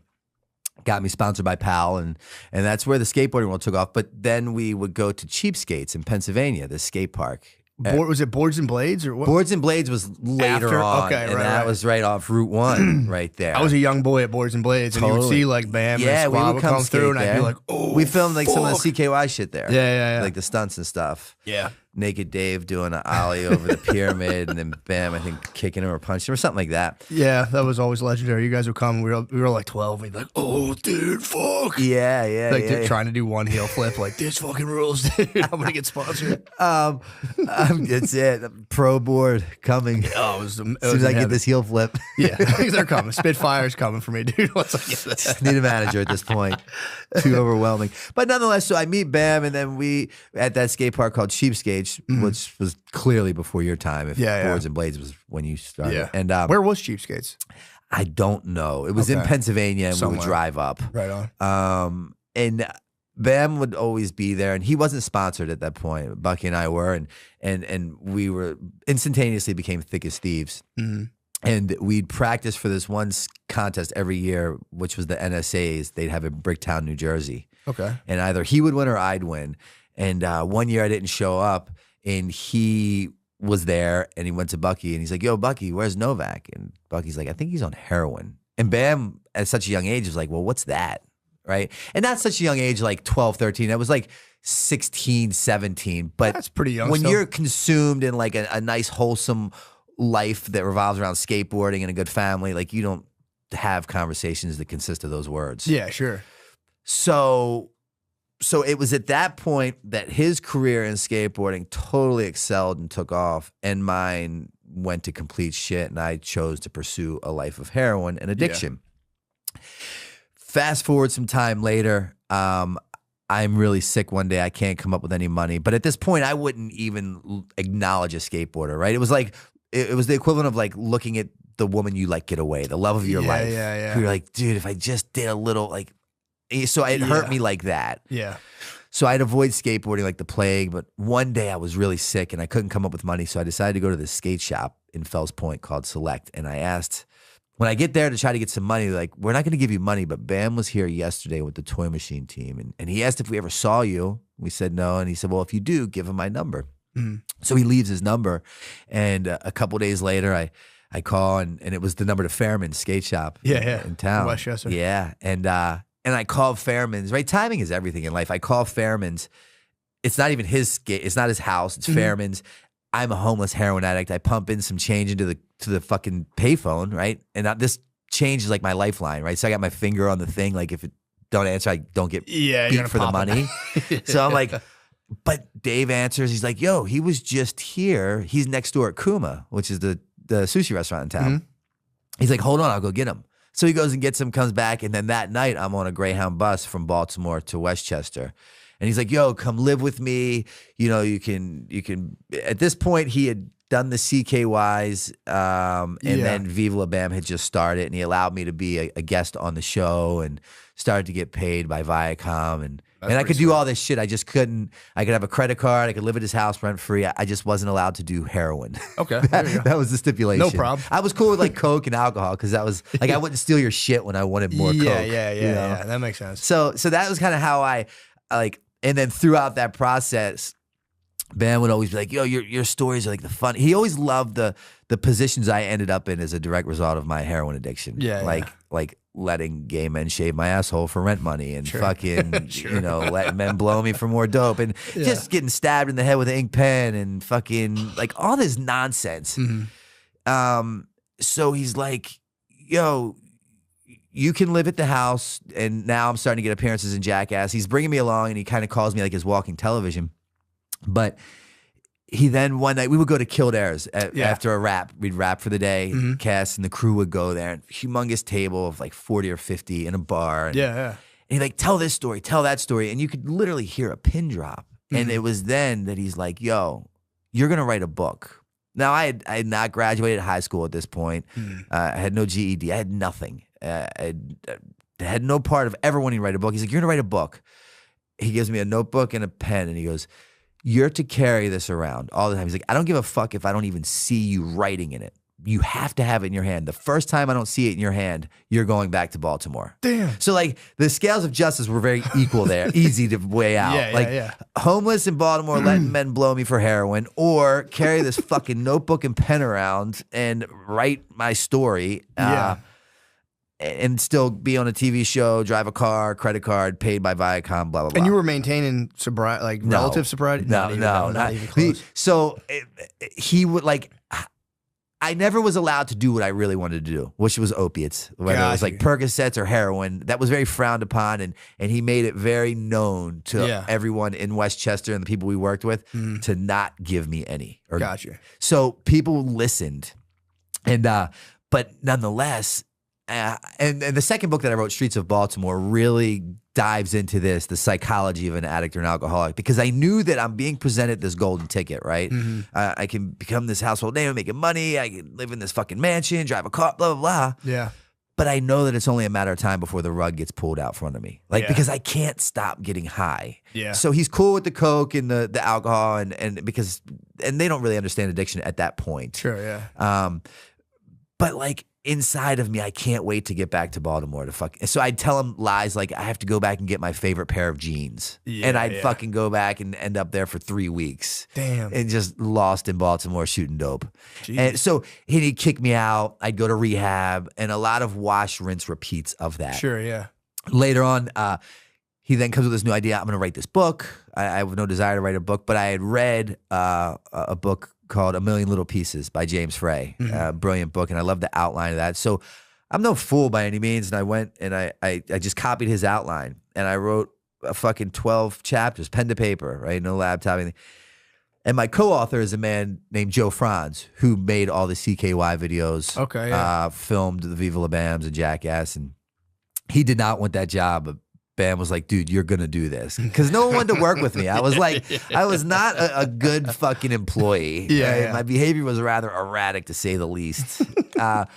got me sponsored by PAL, and that's where the skateboarding world took off. But then we would go to Cheapskates in Pennsylvania, the skate park. Was it Boards and Blades or what? Boards and Blades was later on, okay, and right, that right. was right off Route 1 right there. I was a young boy at Boards and Blades, and you would see like Bam and we Squad would come through, and there. I'd be like, oh, we filmed like some of fuck. the CKY shit there. Yeah. Like the stunts and stuff. Yeah. Naked Dave doing an ollie over the pyramid, and then Bam, I think, kicking him or punching him or something like that. Yeah, that was always legendary. You guys would come. We were like 12. We'd be like, oh, dude, fuck. Yeah. Like trying to do one heel flip. Like, this fucking rules, dude. I'm going to get sponsored. It's it. Pro board coming. Oh, as soon as I get this heel flip. Yeah, they're coming. Spitfire's coming for me, dude. Once I get that. Just need a manager at this point. Too overwhelming. But nonetheless, so I meet Bam, and then we, at that skate park called Cheapskates, which was clearly before your time. If Boards and Blades was when you started. Yeah. And where was Cheapskates? I don't know. It was in Pennsylvania, and we would drive up. Right on. And Bam would always be there, and he wasn't sponsored at that point. Bucky and I were, and we were instantaneously became thick as thieves. And we'd practice for this one contest every year, which was the NSAs. They'd have in Bricktown, New Jersey. Okay. And either he would win or I'd win. And one year I didn't show up, and he was there, and he went to Bucky, and he's like, yo, Bucky, where's Novak? And Bucky's like, I think he's on heroin. And Bam, at such a young age, was like, well, what's that? Right? And not such a young age, like 12, 13. It was like 16, 17. But that's pretty young. When you're consumed in like a nice, wholesome life that revolves around skateboarding and a good family, like you don't have conversations that consist of those words. Yeah, sure. So it was at that point that his career in skateboarding totally excelled and took off, and mine went to complete shit, and I chose to pursue a life of heroin and addiction. Yeah. Fast forward some time later, I'm really sick one day. I can't come up with any money. But at this point, I wouldn't even acknowledge a skateboarder, right? It was like, it was the equivalent of like looking at the woman you like get away, the love of your life. Yeah. You're like, dude, if I just did a little, like, so it hurt me like that. Yeah. So I'd avoid skateboarding like the plague, but one day I was really sick and I couldn't come up with money, so I decided to go to this skate shop in Fells Point called Select, and I asked, when I get there to try to get some money, like, we're not going to give you money, but Bam was here yesterday with the Toy Machine team, and he asked if we ever saw you. We said no, and he said, well, if you do, give him my number. So he leaves his number, and a couple days later, I call, and it was the number to Fairman's skate shop in town. Westchester. Yeah, and I called Fairman's, right? Timing is everything in life. I call Fairman's. It's not even his skate. It's not his house. It's Fairman's. I'm a homeless heroin addict. I pump in some change into the fucking payphone, right? And this change is like my lifeline, right? So I got my finger on the thing. Like if it don't answer, I don't get beat for the money. So I'm like, but Dave answers. He's like, yo, he was just here. He's next door at Kuma, which is the sushi restaurant in town. He's like, hold on, I'll go get him. So he goes and gets him, comes back, and then that night I'm on a Greyhound bus from Baltimore to Westchester. And he's like, yo, come live with me. You know, you can, at this point he had done the CKYs, and then Viva La Bam had just started, and he allowed me to be a guest on the show and started to get paid by Viacom, and I could do all this shit. I just couldn't. I could have a credit card. I could live at his house rent free. I just wasn't allowed to do heroin. Okay, that was the stipulation. No problem. I was cool with like coke and alcohol because that was like I wouldn't steal your shit when I wanted more coke. Yeah. That makes sense. So that was kind of how I like. And then throughout that process, Bam would always be like, yo, your stories are like the fun. He always loved the positions I ended up in as a direct result of my heroin addiction. Like letting gay men shave my asshole for rent money and fucking, you know, letting men blow me for more dope and just getting stabbed in the head with an ink pen and fucking like all this nonsense. So he's like, yo, you can live at the house. And now I'm starting to get appearances in Jackass. He's bringing me along and he kind of calls me like his walking television. But he then one night we would go to Kildare's after a rap. We'd rap for the day. Cass and the crew would go there. And humongous table of like 40 or 50 in a bar. And, he'd like, tell this story, tell that story. And you could literally hear a pin drop. And it was then that he's like, yo, you're going to write a book. Now, I had not graduated high school at this point. I had no GED. I had nothing. I had no part of ever wanting to write a book. He's like, you're going to write a book. He gives me a notebook and a pen, and he goes, you're to carry this around all the time. He's like, I don't give a fuck if I don't even see you writing in it. You have to have it in your hand. The first time I don't see it in your hand, you're going back to Baltimore. Damn. So like the scales of justice were very equal there, easy to weigh out. Homeless in Baltimore, letting men blow me for heroin, or carry this fucking notebook and pen around and write my story. And still be on a TV show, drive a car, credit card, paid by Viacom, blah, blah, blah. And you were maintaining sobriety, like relative sobriety? No, not even close. So he would like, I never was allowed to do what I really wanted to do, which was opiates, whether it was like Percocets or heroin. That was very frowned upon, and he made it very known to everyone in Westchester and the people we worked with to not give me any. So people listened, and but nonetheless, and the second book that I wrote, Streets of Baltimore, really dives into the psychology of an addict or an alcoholic, because I knew that I'm being presented this golden ticket, right? I can become this household name, making money. I can live in this fucking mansion, drive a car, blah, blah, blah. Yeah. But I know that it's only a matter of time before the rug gets pulled out from under me. Because I can't stop getting high. Yeah. So he's cool with the coke and the alcohol and they don't really understand addiction at that point. Sure, yeah. But like, inside of me, I can't wait to get back to Baltimore to fuck. So I'd tell him lies like I have to go back and get my favorite pair of jeans. And I'd fucking go back and end up there for 3 weeks. Damn. And just lost in Baltimore shooting dope. Jeez. And so he'd kick me out. I'd go to rehab and a lot of wash, rinse, repeats of that. Sure, yeah. Later on, he then comes with this new idea. I'm going to write this book. I have no desire to write a book, but I had read a book called A Million Little Pieces by James Frey. Brilliant book, and I love the outline of that. So I'm no fool by any means, and I went and I just copied his outline, and I wrote a fucking 12 chapters, pen to paper, right? No laptop, anything. And my co-author is a man named Joe Franz, who made all the CKY videos. Okay, yeah. Filmed the Viva La Bams and Jackass, and he did not want that job, but Bam was like, dude, you're going to do this. Because no one wanted to work with me. I was like, I was not a good fucking employee. Yeah. My behavior was rather erratic, to say the least. But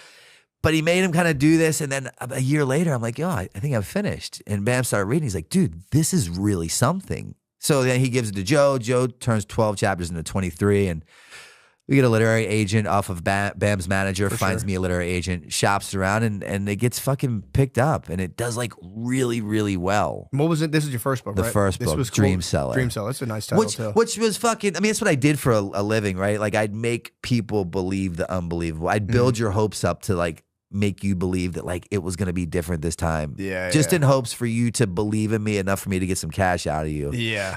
he made him kind of do this. And then a year later, I'm like, yo, I think I'm finished. And Bam started reading. He's like, dude, this is really something. So then he gives it to Joe. Joe turns 12 chapters into 23. And we get a literary agent off of Bam's manager, finds me a literary agent, shops around, and it gets fucking picked up. And it does like really, really well. What was it? This is your first book, right? The first book, Dream Seller. Dream Seller. That's a nice title, too. Which was fucking, I mean, that's what I did for a living, right? Like I'd make people believe the unbelievable. I'd build your hopes up to like make you believe that like it was going to be different this time. Just in hopes for you to believe in me enough for me to get some cash out of you.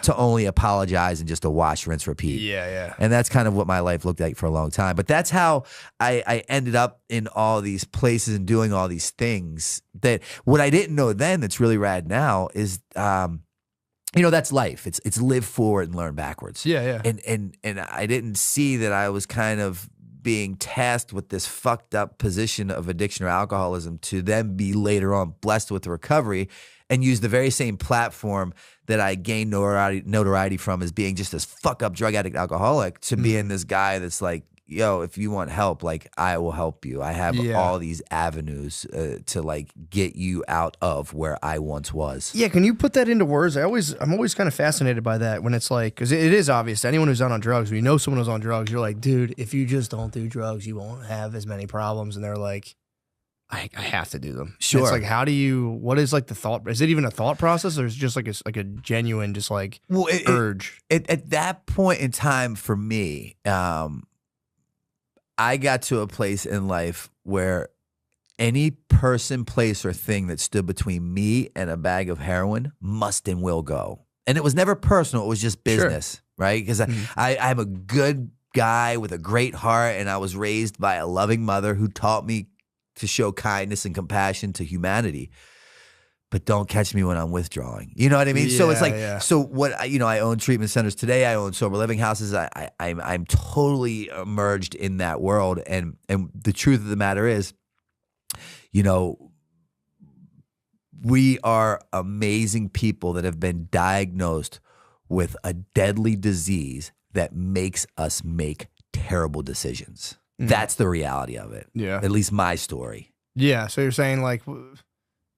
To only apologize and just to wash, rinse, repeat. And that's kind of what my life looked like for a long time. But that's how I ended up in all these places and doing all these things. That what I didn't know then that's really rad now is that's life. It's live forward and learn backwards. And I didn't see that I was kind of being tasked with this fucked up position of addiction or alcoholism to then be later on blessed with recovery and use the very same platform that I gained notoriety from as being just this fuck up drug addict alcoholic to being this guy that's like, yo, if you want help, like I will help you. I have all these avenues to like get you out of where I once was. Yeah, can you put that into words? I'm always kind of fascinated by that when it's like, because it is obvious to anyone who's not on drugs. When you know someone who's on drugs, you're like, dude, if you just don't do drugs, you won't have as many problems. And they're like, I have to do them. Sure. And it's like, what is like the thought? Is it even a thought process, or is it just like a genuine, just like urge? At that point in time for me, I got to a place in life where any person, place, or thing that stood between me and a bag of heroin must and will go. And it was never personal. It was just business, right? Because I'm a good guy with a great heart, and I was raised by a loving mother who taught me to show kindness and compassion to humanity. But don't catch me when I'm withdrawing. You know what I mean? So it's like, so what, I own treatment centers today. I own sober living houses. I'm totally immersed in that world. And the truth of the matter is, we are amazing people that have been diagnosed with a deadly disease that makes us make terrible decisions. That's the reality of it. Yeah. At least my story. Yeah. So you're saying like,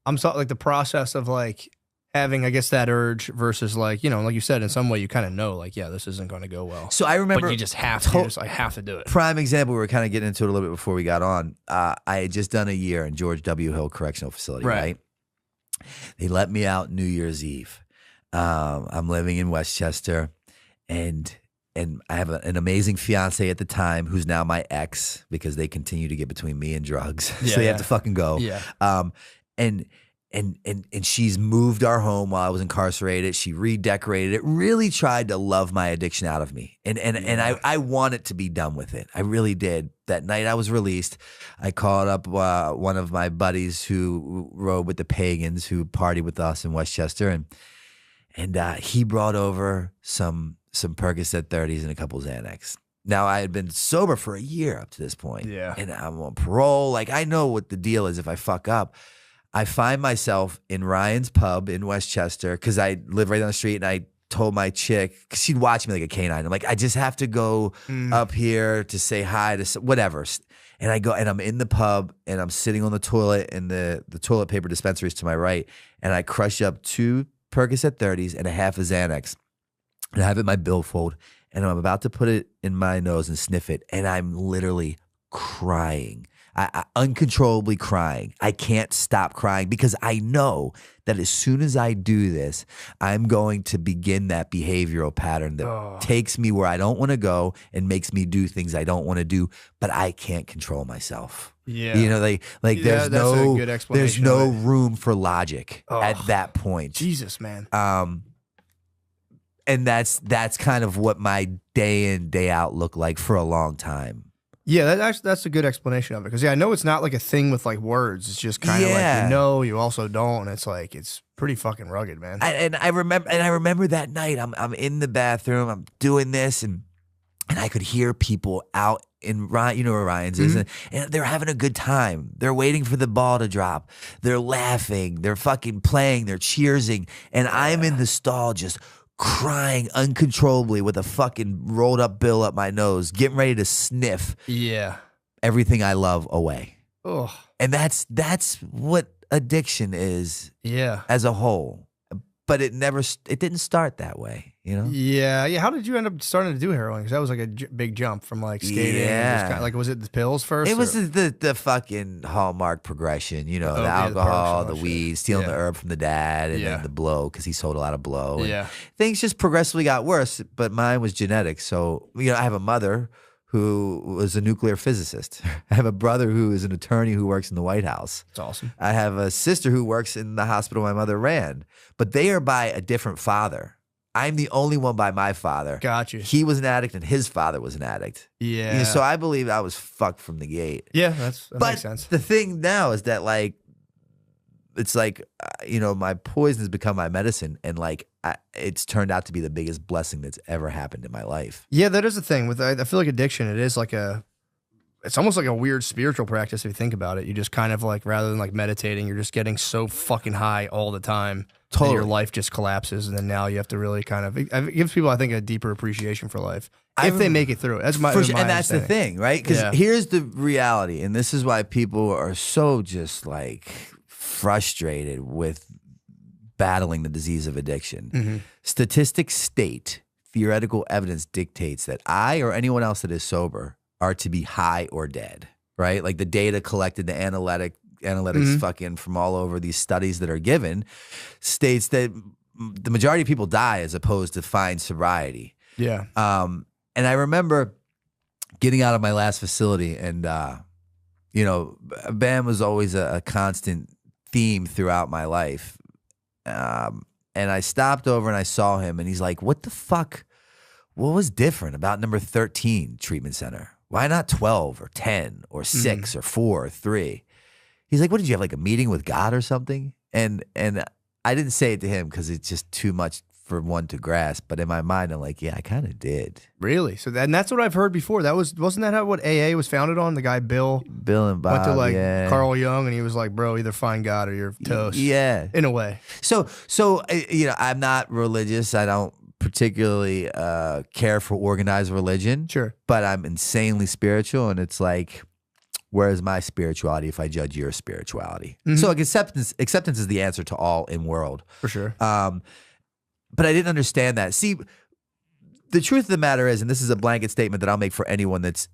I'm so like the process of like having, I guess, that urge versus like, you know, like you said, in some way you kind of know like, yeah, this isn't going to go well. So I remember, but you just have to, I have to do it. Prime example, we were kind of getting into it a little bit before we got on. I had just done a year in George W. Hill Correctional Facility, right? They let me out New Year's Eve. I'm living in Westchester, and I have an amazing fiance at the time who's now my ex because they continue to get between me and drugs. So they have to fucking go. Yeah. And she's moved our home while I was incarcerated. She redecorated it, really tried to love my addiction out of me. And I wanted to be done with it. I really did. That night I was released, I called up one of my buddies who rode with the Pagans, who partied with us in Westchester, and he brought over some Percocet 30s and a couple Xanax. Now, I had been sober for a year up to this point. Yeah. And I'm on parole. Like, I know what the deal is if I fuck up. I find myself in Ryan's pub in Westchester because I live right down the street, and I told my chick, because she'd watch me like a canine. I'm like, I just have to go up here to say hi to whatever. And I go, and I'm in the pub, and I'm sitting on the toilet, and the toilet paper dispensary is to my right, and I crush up 2 Percocet 30s and a half of Xanax, and I have it in my billfold, and I'm about to put it in my nose and sniff it, and I'm literally crying. I uncontrollably crying. I can't stop crying because I know that as soon as I do this, I'm going to begin that behavioral pattern that takes me where I don't want to go and makes me do things I don't want to do, but I can't control myself. Yeah. You know, like there's a good explanation room for logic at that point. Jesus, man. And that's kind of what my day in, day out looked like for a long time. Yeah, that's a good explanation of it. Because I know it's not like a thing with like words. It's just kind of like, you know, you also don't. And it's like, it's pretty fucking rugged, man. I remember that night, I'm in the bathroom, I'm doing this, and I could hear people out in Ryan, you know where Ryan's is, and they're having a good time. They're waiting for the ball to drop. They're laughing. They're fucking playing. They're cheersing. And I'm in the stall just crying uncontrollably with a fucking rolled up bill up my nose, getting ready to sniff everything I love away. Oh. And that's what addiction is as a whole. But it didn't start that way, you know? Yeah. How did you end up starting to do heroin? Because that was like a big jump from like skating. Yeah. Just like, was it the pills first? It was the fucking hallmark progression, you know, the alcohol, the weed, stealing the herb from the dad, and then the blow, because he sold a lot of blow. And things just progressively got worse, but mine was genetic. So, you know, I have a mother who was a nuclear physicist. I have a brother who is an attorney who works in the White House. That's awesome. I have a sister who works in the hospital my mother ran, but they are by a different father. I'm the only one by my father. Got you. He was an addict and his father was an addict. Yeah. So I believe I was fucked from the gate. Yeah, that makes sense. The thing now is that like, it's like, you know, my poison has become my medicine, and like it's turned out to be the biggest blessing that's ever happened in my life. Yeah, that is the thing with I feel like addiction. It is like it's almost like a weird spiritual practice if you think about it. You just kind of like, rather than like meditating, you're just getting so fucking high all the time. Totally. Your life just collapses, and then now you have to really kind of, it gives people, I think, a deeper appreciation for life if they make it through it. That's my and that's the thing, right? Because here's the reality, and this is why people are so just like frustrated with battling the disease of addiction. Statistics state, theoretical evidence dictates that I or anyone else that is sober are to be high or dead, right? Like the data collected, the analytics fucking from all over these studies that are given states that the majority of people die as opposed to find sobriety. Yeah. And I remember getting out of my last facility, and you know, BAM was always a constant theme throughout my life. And I stopped over and I saw him, and he's like, what the fuck? What was different about number 13 treatment center? Why not 12 or 10 or 6 or 4 or 3? He's like, what, did you have like a meeting with God or something? And I didn't say it to him because it's just too much for one to grasp. But in my mind, I'm like, yeah, I kind of did. Really? So that's what I've heard before. Wasn't that how what AA was founded on? The guy Bill and Bob went to like yeah. Carl Jung, and he was like, bro, either find God or you're toast. Yeah, in a way. So you know, I'm not religious. I don't particularly care for organized religion. Sure, but I'm insanely spiritual, and it's like, where is my spirituality if I judge your spirituality? So like acceptance is the answer to all in world. For sure. But I didn't understand that. See, the truth of the matter is, and this is a blanket statement that I'll make for anyone that's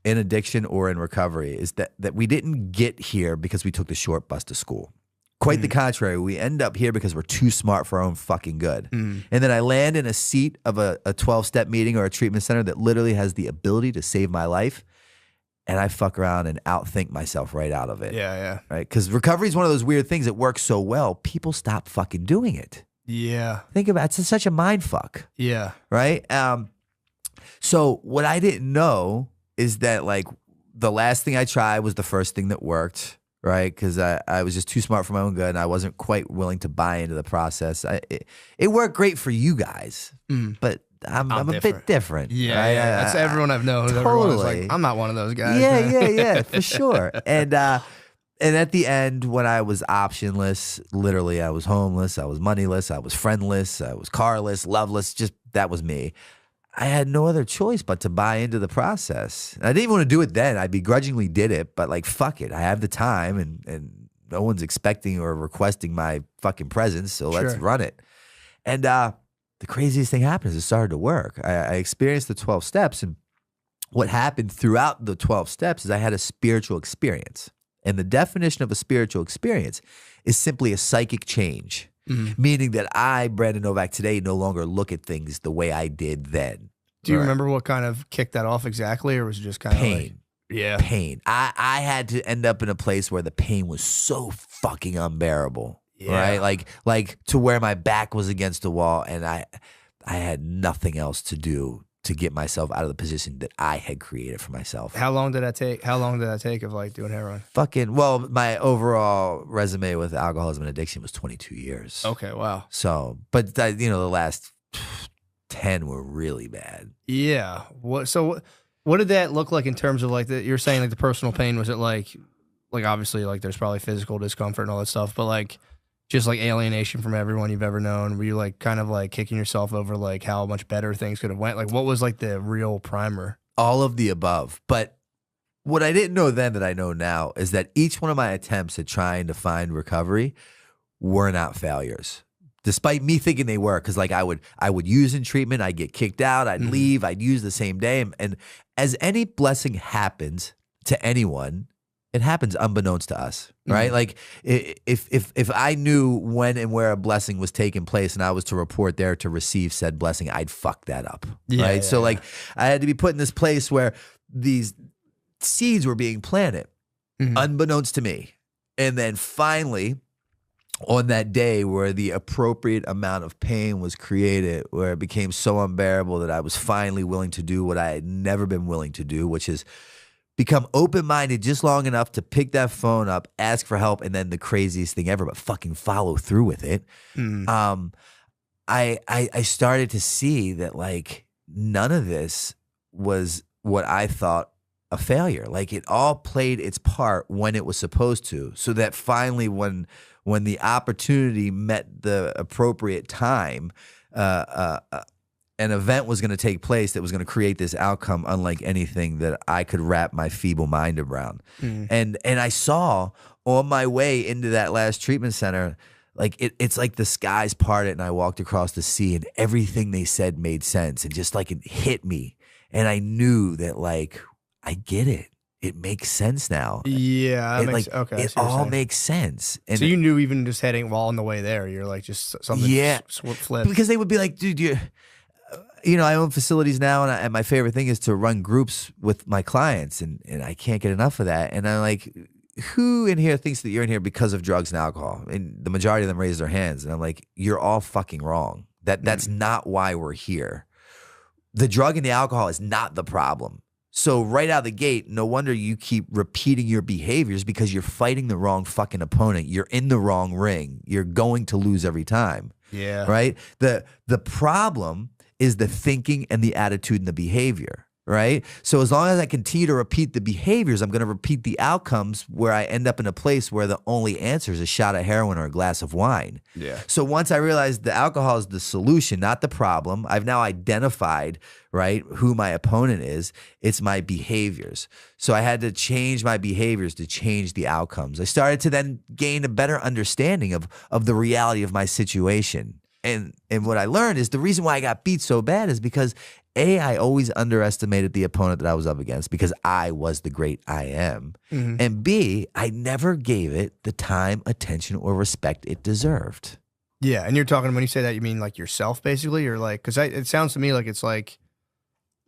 in addiction or in recovery, is that we didn't get here because we took the short bus to school. Quite the contrary. We end up here because we're too smart for our own fucking good. And then I land in a seat of a 12-step meeting or a treatment center that literally has the ability to save my life. And I fuck around and outthink myself right out of it. Yeah. Right? Because recovery is one of those weird things that works so well, people stop fucking doing it. Yeah. Think about it. It's such a mind fuck. Yeah. Right? So what I didn't know is that like the last thing I tried was the first thing that worked, right? Because I was just too smart for my own good, and I wasn't quite willing to buy into the process. It worked great for you guys, but I'm a bit different. Yeah, right? That's everyone I've known. Totally. Everyone's like, I'm not one of those guys. Yeah, for sure. And at the end, when I was optionless, literally I was homeless, I was moneyless, I was friendless, I was carless, loveless, just that was me. I had no other choice but to buy into the process. And I didn't even want to do it then. I begrudgingly did it, but like, fuck it. I have the time and no one's expecting or requesting my fucking presence, so let's run it. And the craziest thing happened is it started to work. I experienced the 12 steps, and what happened throughout the 12 steps is I had a spiritual experience. And the definition of a spiritual experience is simply a psychic change, meaning that I, Brandon Novak, today no longer look at things the way I did then. Do you remember what kind of kicked that off exactly, or was it just kind of pain? Like, Pain. I had to end up in a place where the pain was so fucking unbearable, right? Like to where my back was against the wall, and I had nothing else to do to get myself out of the position that I had created for myself. How long did that take? How long did that take of like doing heroin? Well, my overall resume with alcoholism and addiction was 22 years. Okay, wow. So, but the last 10 were really bad. Yeah. What did that look like in terms of like you're saying like the personal pain? Was it like obviously like there's probably physical discomfort and all that stuff, but like just like alienation from everyone you've ever known? Were you like kind of like kicking yourself over like how much better things could have went? Like what was like the real primer? All of the above. But what I didn't know then that I know now is that each one of my attempts at trying to find recovery were not failures, despite me thinking they were. Because like I would use in treatment, I'd get kicked out, I'd leave, I'd use the same day. And as any blessing happens to anyone, it happens unbeknownst to us, right? Like if I knew when and where a blessing was taking place and I was to report there to receive said blessing, I'd fuck that up, right? Yeah, so like I had to be put in this place where these seeds were being planted unbeknownst to me. And then finally, on that day where the appropriate amount of pain was created, where it became so unbearable that I was finally willing to do what I had never been willing to do, which is become open-minded just long enough to pick that phone up, ask for help, and then the craziest thing ever, but fucking follow through with it. I started to see that like none of this was what I thought a failure. Like it all played its part when it was supposed to, so that finally when the opportunity met the appropriate time, an event was going to take place that was going to create this outcome unlike anything that I could wrap my feeble mind around. And I saw on my way into that last treatment center, like it's like the skies parted and I walked across the sea and everything they said made sense, and just like it hit me. And I knew that like, I get it. It makes sense now. Yeah. It all makes sense. And so you knew even just heading while on the way there, you're like just something flipped. Because they would be like, dude, I own facilities now, and my favorite thing is to run groups with my clients, and I can't get enough of that. And I'm like, who in here thinks that you're in here because of drugs and alcohol? And the majority of them raise their hands. And I'm like, you're all fucking wrong. That's not why we're here. The drug and the alcohol is not the problem. So right out of the gate, no wonder you keep repeating your behaviors, because you're fighting the wrong fucking opponent. You're in the wrong ring. You're going to lose every time. Yeah. Right? The problem is the thinking and the attitude and the behavior. Right? So as long as I continue to repeat the behaviors, I'm going to repeat the outcomes where I end up in a place where the only answer is a shot of heroin or a glass of wine. Yeah. So once I realized the alcohol is the solution, not the problem, I've now identified, right, who my opponent is. It's my behaviors. So I had to change my behaviors to change the outcomes. I started to then gain a better understanding of the reality of my situation. And what I learned is the reason why I got beat so bad is because I always underestimated the opponent that I was up against because I was the great I am. And B, I never gave it the time, attention, or respect it deserved. Yeah, and you're talking, when you say that, you mean like yourself, basically? Or like, because it sounds to me like it's like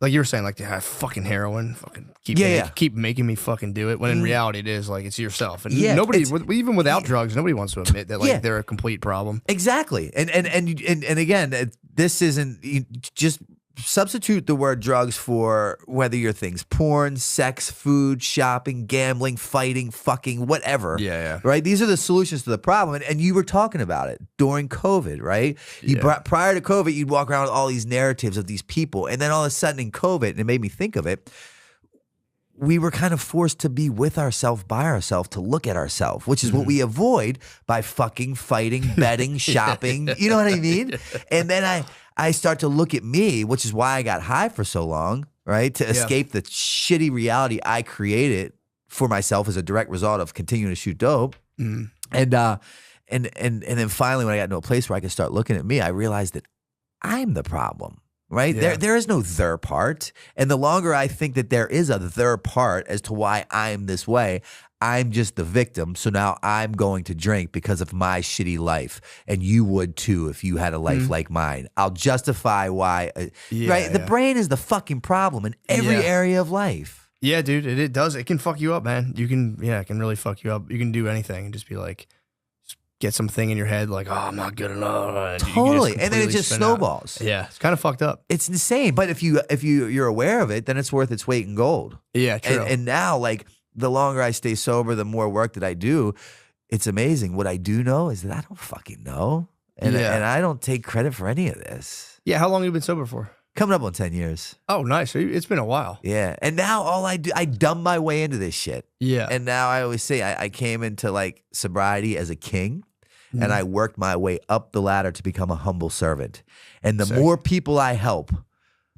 you were saying, like, fucking heroin, fucking keep making me fucking do it. When in reality, it is like, it's yourself. And nobody, even without drugs, nobody wants to admit that like they're a complete problem. Exactly. And again, this isn't just substitute the word drugs for whether your things porn, sex, food, shopping, gambling, fighting, fucking, whatever. Yeah. Right? These are the solutions to the problem. And you were talking about it during COVID, right? Prior to COVID, you'd walk around with all these narratives of these people. And then all of a sudden in COVID, and it made me think of it, we were kind of forced to be with ourselves, by ourselves, to look at ourselves, which is what we avoid by fucking fighting, betting, shopping. You know what I mean? And then I start to look at me, which is why I got high for so long, right? To escape the shitty reality I created for myself as a direct result of continuing to shoot dope. And then finally, when I got to a place where I could start looking at me, I realized that I'm the problem. Right? Yeah. There is no their part. And the longer I think that there is a their part as to why I'm this way, I'm just the victim. So now I'm going to drink because of my shitty life. And you would too if you had a life like mine. I'll justify why. Right? The brain is the fucking problem in every area of life. Yeah, dude. It does. It can fuck you up, man. It can really fuck you up. You can do anything and just be like, get something in your head like, oh, I'm not good enough. Totally. And then it just snowballs. Out. Yeah. It's kind of fucked up. It's insane. But if you're aware of it, then it's worth its weight in gold. Yeah, true. And now, like, the longer I stay sober, the more work that I do, it's amazing. What I do know is that I don't fucking know. And I don't take credit for any of this. Yeah. How long have you been sober for? Coming up on 10 years. Oh, nice. So it's been a while. Yeah. And now all I do, I dumb my way into this shit. Yeah. And now I always say I came into like sobriety as a king. And I worked my way up the ladder to become a humble servant. And the more people I help,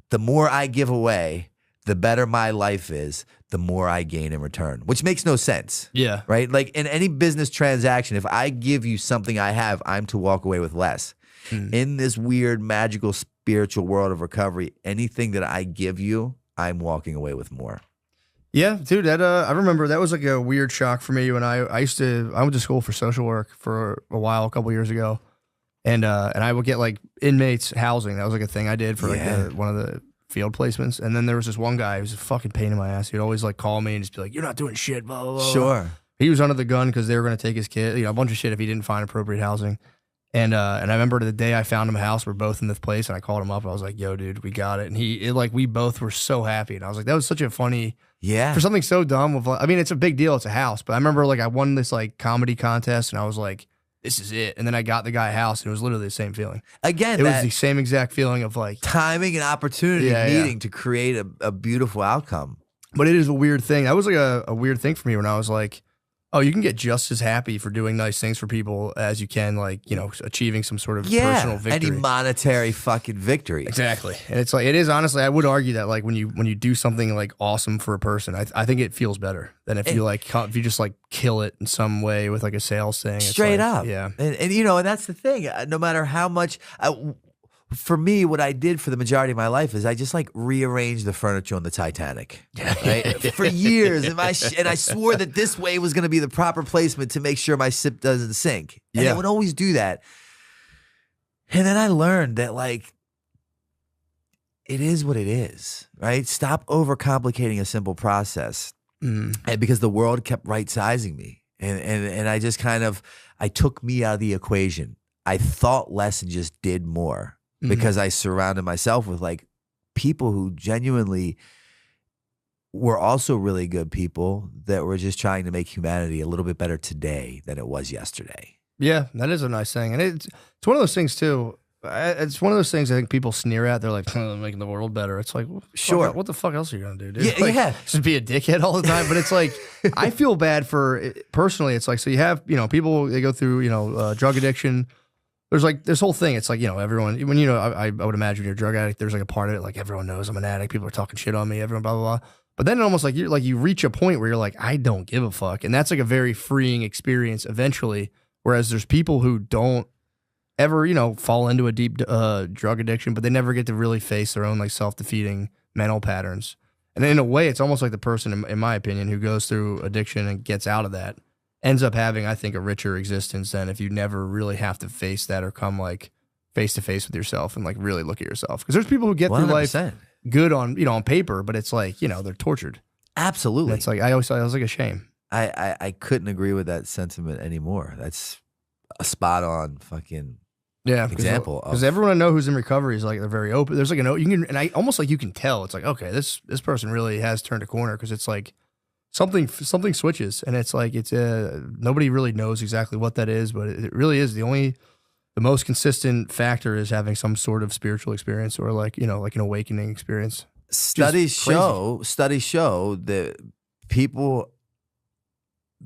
the more I give away, the better my life is, the more I gain in return, which makes no sense. Yeah. Right? Like in any business transaction, if I give you something I have, I'm to walk away with less. In this weird, magical, spiritual world of recovery, anything that I give you, I'm walking away with more. Yeah, dude, that I remember that was like a weird shock for me when I went to school for social work for a while, a couple years ago, and I would get like inmates housing. That was like a thing I did for like one of the field placements. And then there was this one guy who was a fucking pain in my ass. He'd always like call me and just be like, "You're not doing shit." Blah blah blah. Sure. He was under the gun because they were going to take his kid, a bunch of shit if he didn't find appropriate housing. And I remember the day I found him a house, we're both in this place, and I called him up. And I was like, "Yo, dude, we got it." And we both were so happy. And I was like, that was such a funny. Yeah. For something so dumb. I mean, it's a big deal. It's a house. But I remember like I won this like comedy contest and I was like, this is it. And then I got the guy a house and it was literally the same feeling. Again, it was the same exact feeling of like timing and opportunity meeting to create a beautiful outcome. But it is a weird thing. That was like a weird thing for me when I was like, oh, you can get just as happy for doing nice things for people as you can, like, achieving some sort of personal victory. Any monetary fucking victory. Exactly. And it's like, it is honestly, I would argue that like when you do something like awesome for a person, I think it feels better than if you just like kill it in some way with like a sales thing. Straight up. Yeah. And that's the thing. No matter how much, for me, what I did for the majority of my life is I just like rearranged the furniture on the Titanic, right? For years, and I swore that this way was going to be the proper placement to make sure my ship doesn't sink, and it would always do that. And then I learned that like it is what it is, right? Stop overcomplicating a simple process, and because the world kept right sizing me, and I just I took me out of the equation. I thought less and just did more. Because I surrounded myself with like people who genuinely were also really good people that were just trying to make humanity a little bit better today than it was yesterday. Yeah, that is a nice thing. And it's one of those things, too. It's one of those things I think people sneer at. They're like, making the world better. It's like, sure. What the fuck else are you going to do, dude? Yeah, like, yeah. Just be a dickhead all the time. But it's like, I feel bad for, personally, it's like, so you have, people, they go through, drug addiction. There's like this whole thing. It's like, everyone, when, I would imagine you're a drug addict, there's like a part of it, like everyone knows I'm an addict. People are talking shit on me, everyone, blah, blah, blah. But then almost like you reach a point where you're like, I don't give a fuck. And that's like a very freeing experience eventually. Whereas there's people who don't ever, fall into a deep drug addiction, but they never get to really face their own like self-defeating mental patterns. And in a way, it's almost like the person, in my opinion, who goes through addiction and gets out of that ends up having, I think, a richer existence than if you never really have to face that or come like face to face with yourself and like really look at yourself. Because there's people who get 100%. Through life good on, on paper, but it's like, they're tortured. Absolutely. And it's like, I was like a shame. I couldn't agree with that sentiment anymore. That's a spot on fucking example. Because everyone I know who's in recovery is like, they're very open. There's like almost like you can tell. It's like, okay, this person really has turned a corner, because it's like something switches, and it's like nobody really knows exactly what that is, but it really is the most consistent factor is having some sort of spiritual experience or like like an awakening experience. Studies show that people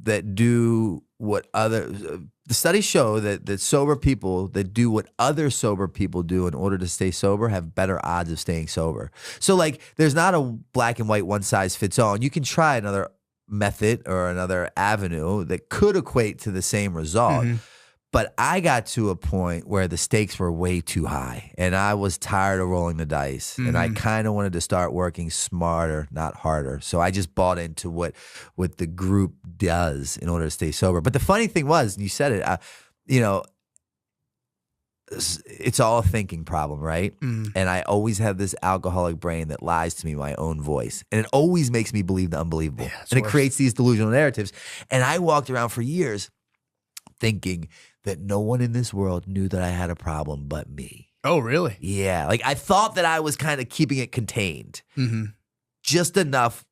that do what the studies show that sober people that do what other sober people do in order to stay sober have better odds of staying sober. So like there's not a black and white one size fits all. And you can try another method or another avenue that could equate to the same result. Mm-hmm. But I got to a point where the stakes were way too high and I was tired of rolling the dice. Mm-hmm. And I kind of wanted to start working smarter, not harder. So I just bought into what the group does in order to stay sober. But the funny thing was, and you said it, it's all a thinking problem, right? Mm. And I always have this alcoholic brain that lies to me, my own voice. And it always makes me believe the unbelievable. Yeah, and it creates these delusional narratives. And I walked around for years thinking that no one in this world knew that I had a problem but me. Oh, really? Yeah. Like I thought that I was kind of keeping it contained. Mm-hmm. Just enough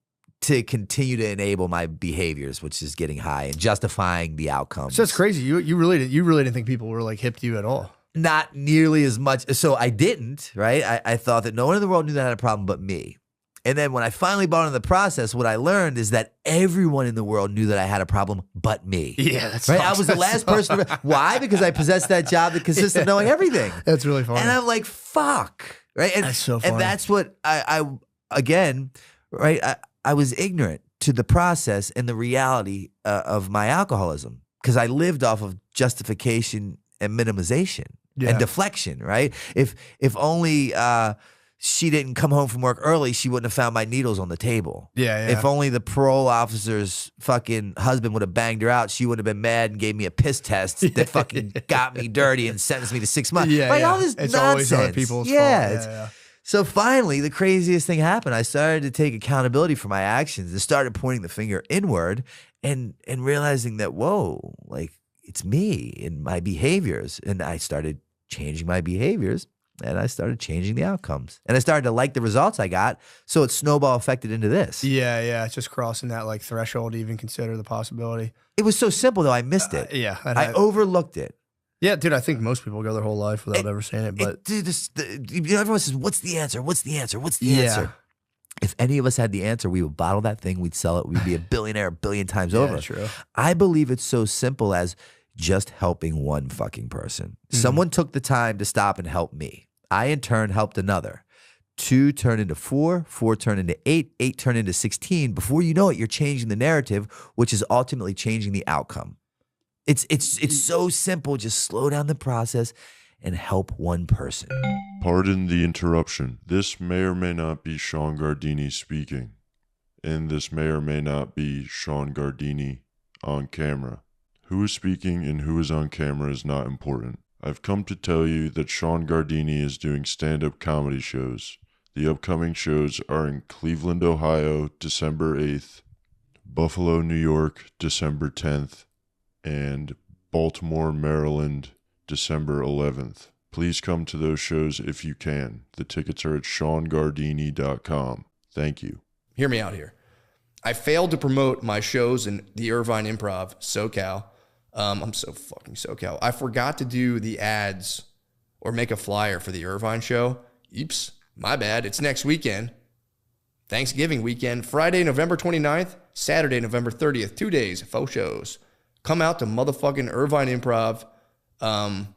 to continue to enable my behaviors, which is getting high and justifying the outcomes. So that's crazy. You really didn't think people were like hip to you at all. Not nearly as much. So I didn't, right? I thought that no one in the world knew that I had a problem but me. And then when I finally bought into the process, what I learned is that everyone in the world knew that I had a problem but me. Yeah, that's right. I was the last person. Why? Because I possessed that job that consists of knowing everything. That's really funny. And I'm like, fuck. Right. And that's so funny. And that's what I again, right? I was ignorant to the process and the reality of my alcoholism because I lived off of justification and minimization and deflection. Right. If only she didn't come home from work early, she wouldn't have found my needles on the table. Yeah. If only the parole officer's fucking husband would have banged her out, she would have been mad and gave me a piss test that fucking got me dirty and sentenced me to 6 months. Yeah, like, all this it's nonsense. Always other people's fault. Yeah. So finally, the craziest thing happened. I started to take accountability for my actions and started pointing the finger inward and realizing that, whoa, like it's me and my behaviors. And I started changing my behaviors. And I started changing the outcomes. And I started to like the results I got. So it snowball affected into this. Yeah. It's just crossing that like threshold to even consider the possibility. It was so simple, though. I missed it. Yeah. I overlooked it. Yeah, dude, I think most people go their whole life without ever saying it. But dude, everyone says, what's the answer? What's the answer? What's the answer? If any of us had the answer, we would bottle that thing. We'd sell it. We'd be a billionaire a billion times over. True. I believe it's so simple as just helping one fucking person. Mm-hmm. Someone took the time to stop and help me. I, in turn, helped another. 2 turned into 4, 4 turned into 8, 8 turned into 16. Before you know it, you're changing the narrative, which is ultimately changing the outcome. It's so simple. Just slow down the process and help one person. Pardon the interruption. This may or may not be Sean Gardini speaking. And this may or may not be Sean Gardini on camera. Who is speaking and who is on camera is not important. I've come to tell you that Sean Gardini is doing stand-up comedy shows. The upcoming shows are in Cleveland, Ohio, December 8th, Buffalo, New York, December 10th, and Baltimore, Maryland, December 11th. Please come to those shows if you can. The tickets are at SeanGardini.com. Thank you. Hear me out here. I failed to promote my shows in the Irvine Improv, SoCal, I'm so fucking SoCal. I forgot to do the ads or make a flyer for the Irvine show. Oops, my bad. It's next weekend. Thanksgiving weekend. Friday, November 29th. Saturday, November 30th. 2 days, faux shows. Come out to motherfucking Irvine Improv. And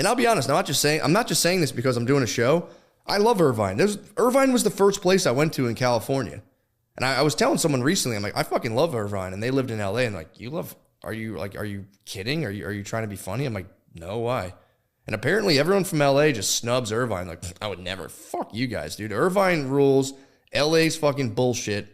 I'll be honest, I'm not just saying this because I'm doing a show. I love Irvine. Irvine was the first place I went to in California. And I was telling someone recently, I'm like, I fucking love Irvine. And they lived in LA and like, are you kidding? Are you trying to be funny? I'm like, no, why? And apparently everyone from LA just snubs Irvine. Like, I would never. Fuck you guys, dude. Irvine rules. LA's fucking bullshit.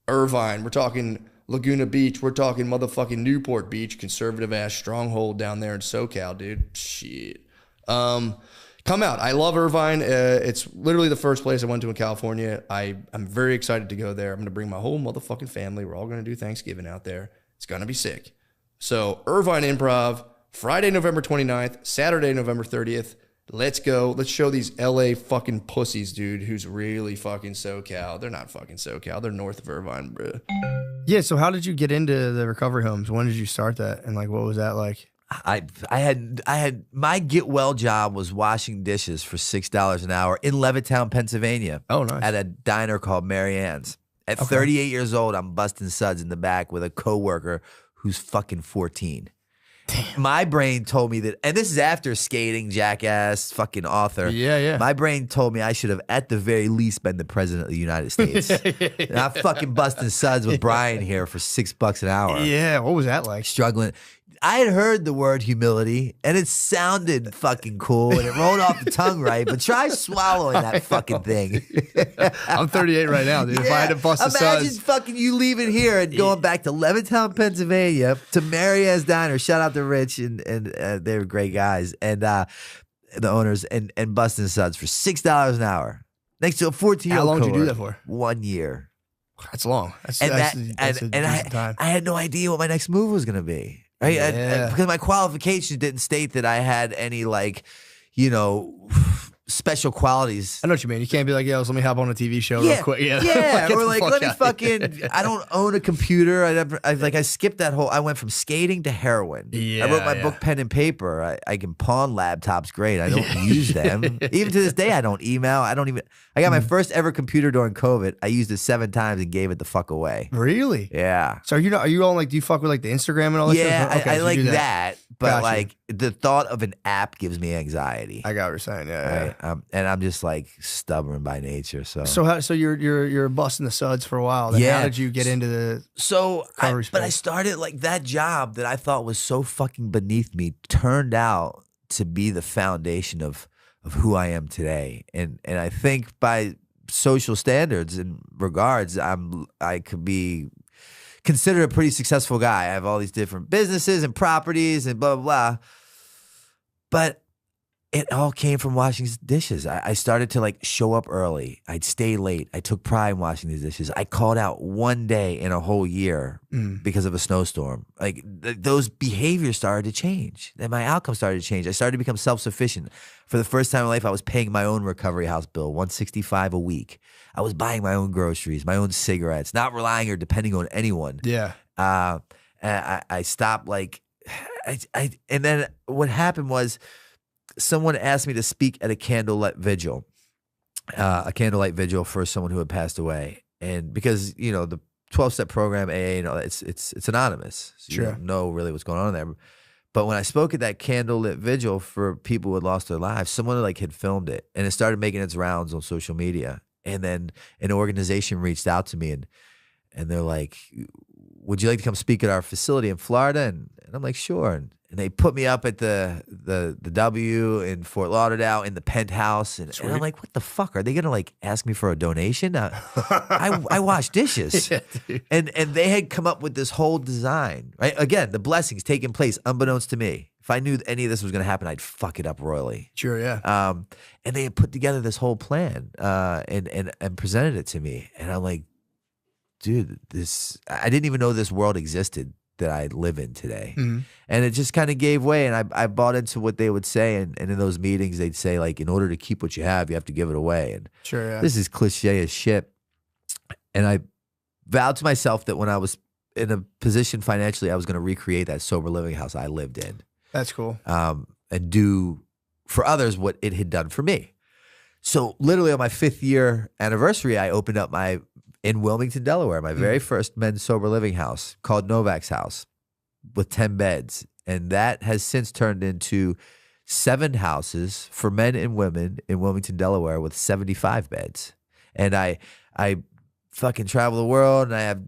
Irvine, we're talking Laguna Beach. We're talking motherfucking Newport Beach, conservative ass stronghold down there in SoCal, dude. Shit. Come out. I love Irvine. It's literally the first place I went to in California. I'm very excited to go there. I'm going to bring my whole motherfucking family. We're all going to do Thanksgiving out there. It's going to be sick. So Irvine Improv, Friday, November 29th, Saturday, November 30th. Let's go. Let's show these LA fucking pussies, dude, who's really fucking SoCal. They're not fucking SoCal. They're north of Irvine, bro. Yeah, so how did you get into the recovery homes? When did you start that? And like, what was that like? I had my get well job was washing dishes for $6 an hour in Levittown, Pennsylvania. Oh, nice. At a diner called Mary Ann's. At 38 years old, I'm busting suds in the back with a coworker who's fucking 14. Damn. My brain told me that, and this is after skating, jackass, fucking author. Yeah, yeah. My brain told me I should have, at the very least, been the president of the United States. And I'm fucking busting suds with Brian here for $6 an hour. Yeah, what was that like? Struggling. I had heard the word humility, and it sounded fucking cool, and it rolled off the tongue right, but try swallowing that fucking thing. I'm 38 right now, dude. Yeah. If I had to bust a suds. Imagine fucking you leaving here and going back to Levittown, Pennsylvania, to Mary Ann's Diner. Shout out to Rich, and they were great guys, and the owners, and busting suds for $6 an hour. Next to a 14-year-old How long did you do that for? 1 year. That's long. That's I had no idea what my next move was going to be. Right? Yeah. Because my qualifications didn't state that I had any, like, special qualities. I know what you mean. You can't be like, yo, let me hop on a TV show real quick. Yeah. Or like, let me fucking, I don't own a computer. I skipped that whole, I went from skating to heroin. Yeah, I wrote my book, pen and paper. I can pawn laptops great. I don't use them. Even to this day, I don't email. I got my first ever computer during COVID. I used it 7 times and gave it the fuck away. Really? Yeah. So are you all like, do you fuck with like the Instagram and all that stuff? Yeah, Okay, I so like you do that. But like the thought of an app gives me anxiety. I got what you're saying. Yeah. Right? And I'm just like stubborn by nature. So you're busting the suds for a while. Then how did you get into the recovery space? But I started like that job that I thought was so fucking beneath me turned out to be the foundation of who I am today. And I think by social standards and regards, I could be considered a pretty successful guy. I have all these different businesses and properties and blah, blah, blah. But it all came from washing dishes. I started to like show up early. I'd stay late. I took pride in washing these dishes. I called out 1 day in a whole year because of a snowstorm. Like those behaviors started to change. And my outcome started to change. I started to become self-sufficient. For the first time in life, I was paying my own recovery house bill, $165 a week. I was buying my own groceries, my own cigarettes, not relying or depending on anyone. Yeah. I stopped like, and then what happened was, someone asked me to speak at a candlelight vigil for someone who had passed away. And because, the 12-step program, AA, it's anonymous. So you don't know really what's going on there. But when I spoke at that candlelit vigil for people who had lost their lives, someone had filmed it and it started making its rounds on social media. And then an organization reached out to me and they're like, would you like to come speak at our facility in Florida? And I'm like, sure. And they put me up at the W in Fort Lauderdale in the penthouse. And I'm like, what the fuck? Are they going to ask me for a donation? I wash dishes. Yeah, and they had come up with this whole design, right? Again, the blessings taking place unbeknownst to me. If I knew any of this was going to happen, I'd fuck it up royally. Sure, yeah. And they had put together this whole plan and presented it to me. And I'm like, dude, I didn't even know this world existed that I live in today. Mm-hmm. And it just kind of gave way. And I bought into what they would say. And in those meetings, they'd say, in order to keep what you have to give it away. And sure, yeah. This is cliche as shit. And I vowed to myself that when I was in a position financially, I was going to recreate that sober living house I lived in. That's cool. And do for others what it had done for me. So literally on my 5th year anniversary, I opened up in Wilmington, Delaware, my very first men's sober living house called Novak's House with 10 beds. And that has since turned into 7 houses for men and women in Wilmington, Delaware with 75 beds. And I fucking travel the world, and I have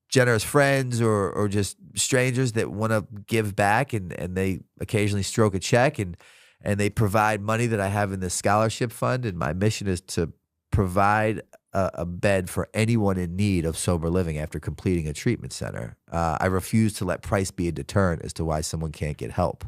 generous friends or just strangers that want to give back, and they occasionally stroke a check, and they provide money that I have in the scholarship fund. And my mission is to provide a bed for anyone in need of sober living after completing a treatment center. I refuse to let price be a deterrent as to why someone can't get help.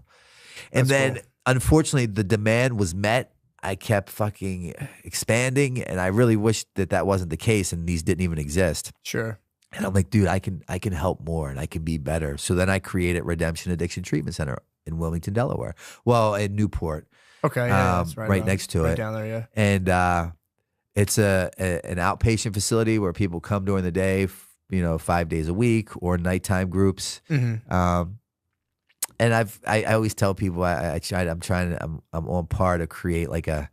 And then, cool. Unfortunately, the demand was met. I kept fucking expanding, and I really wish that wasn't the case and these didn't even exist. Sure. And I'm like, dude, I can help more and I can be better. So then I created Redemption Addiction Treatment Center in Wilmington, Delaware. Well, in Newport. Okay, yeah, that's right next to it. Right down there, yeah. And it's an outpatient facility where people come during the day, 5 days a week, or nighttime groups. Mm-hmm. And I always tell people I'm on par to create like a